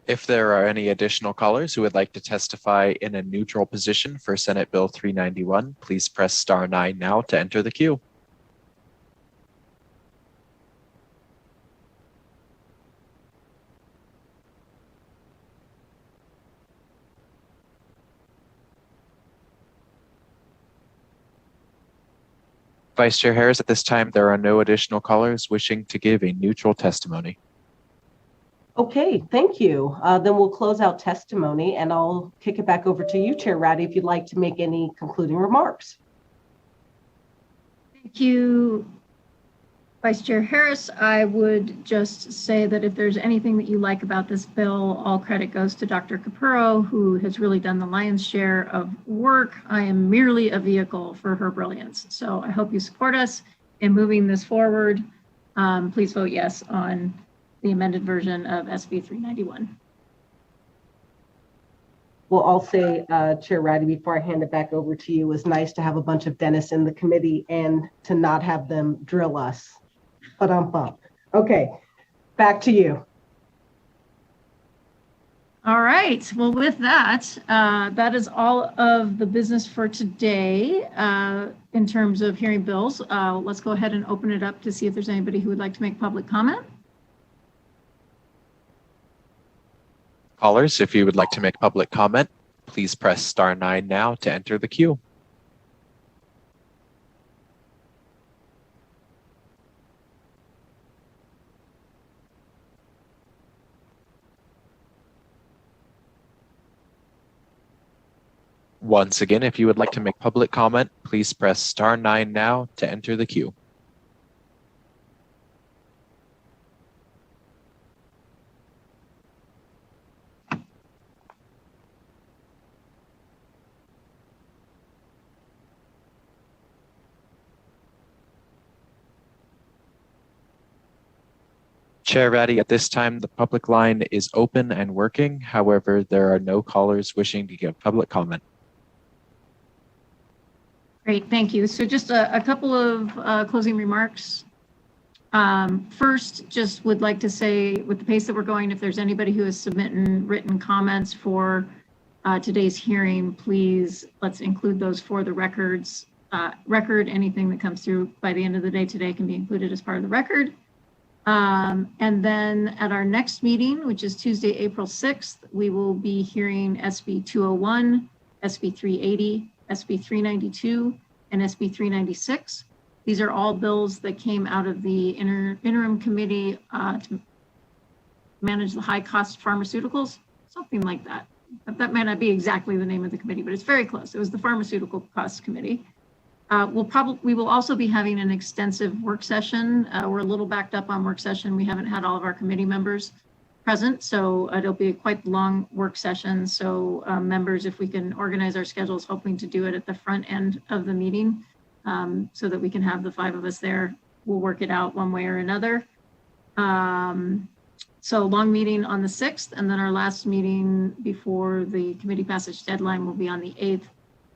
S10: If there are any additional callers who would like to testify in a neutral position for Senate Bill 391, please press star 9 now to enter the queue. Vice Chair Harris, at this time, there are no additional callers wishing to give a neutral testimony.
S2: Okay, thank you. Then we'll close out testimony and I'll kick it back over to you, Chair Ratty, if you'd like to make any concluding remarks.
S1: Thank you, Vice Chair Harris. I would just say that if there's anything that you like about this bill, all credit goes to Dr. Capurro, who has really done the lion's share of work. I am merely a vehicle for her brilliance. So I hope you support us in moving this forward. Please vote yes on the amended version of SB 391.
S2: Well, I'll say, Chair Ratty, before I hand it back over to you, it was nice to have a bunch of dentists in the committee and to not have them drill us. But I'm bummed. Okay, back to you.
S1: All right. Well, with that, that is all of the business for today in terms of hearing bills. Let's go ahead and open it up to see if there's anybody who would like to make public comment.
S10: Callers, if you would like to make public comment, please press *9 now to enter the queue. Once again, if you would like to make public comment, please press *9 now to enter the queue. Chair Ratty, at this time, the public line is open and working. However, there are no callers wishing to give public comment.
S1: Great, thank you. So just a couple of closing remarks. First, just would like to say, with the pace that we're going, if there's anybody who is submitting written comments for today's hearing, please let's include those for the record. Anything that comes through by the end of the day today can be included as part of the record. And then at our next meeting, which is Tuesday, April 6th, we will be hearing SB 201, SB 380, SB 392, and SB 396. These are all bills that came out of the interim committee to manage the high-cost pharmaceuticals, something like that. That may not be exactly the name of the committee, but it's very close. It was the Pharmaceutical Costs Committee. We will also be having an extensive work session. We're a little backed up on work session. We haven't had all of our committee members present, so it'll be a quite long work session. So members, if we can organize our schedules, hoping to do it at the front end of the meeting so that we can have the 5 of us there. We'll work it out one way or another. So long meeting on the 6th, and then our last meeting before the committee passage deadline will be on the 8th.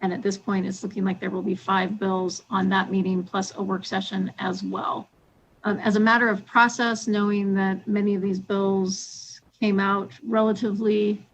S1: And at this point, it's looking like there will be 5 bills on that meeting plus a work session as well. As a matter of process, knowing that many of these bills came out relatively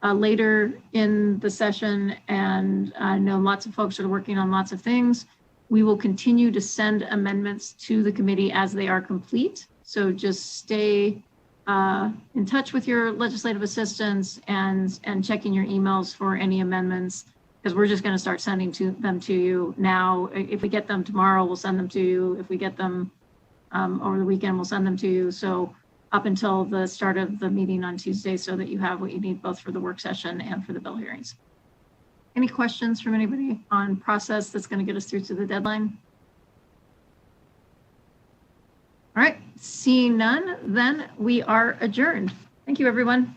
S1: later in the session, and I know lots of folks are working on lots of things, we will continue to send amendments to the committee as they are complete. So just stay in touch with your legislative assistants and checking your emails for any amendments, because we're just going to start sending them to you now. If we get them tomorrow, we'll send them to you. If we get them over the weekend, we'll send them to you. So up until the start of the meeting on Tuesday, so that you have what you need both for the work session and for the bill hearings. Any questions from anybody on process that's going to get us through to the deadline? All right, seeing none, then we are adjourned. Thank you, everyone.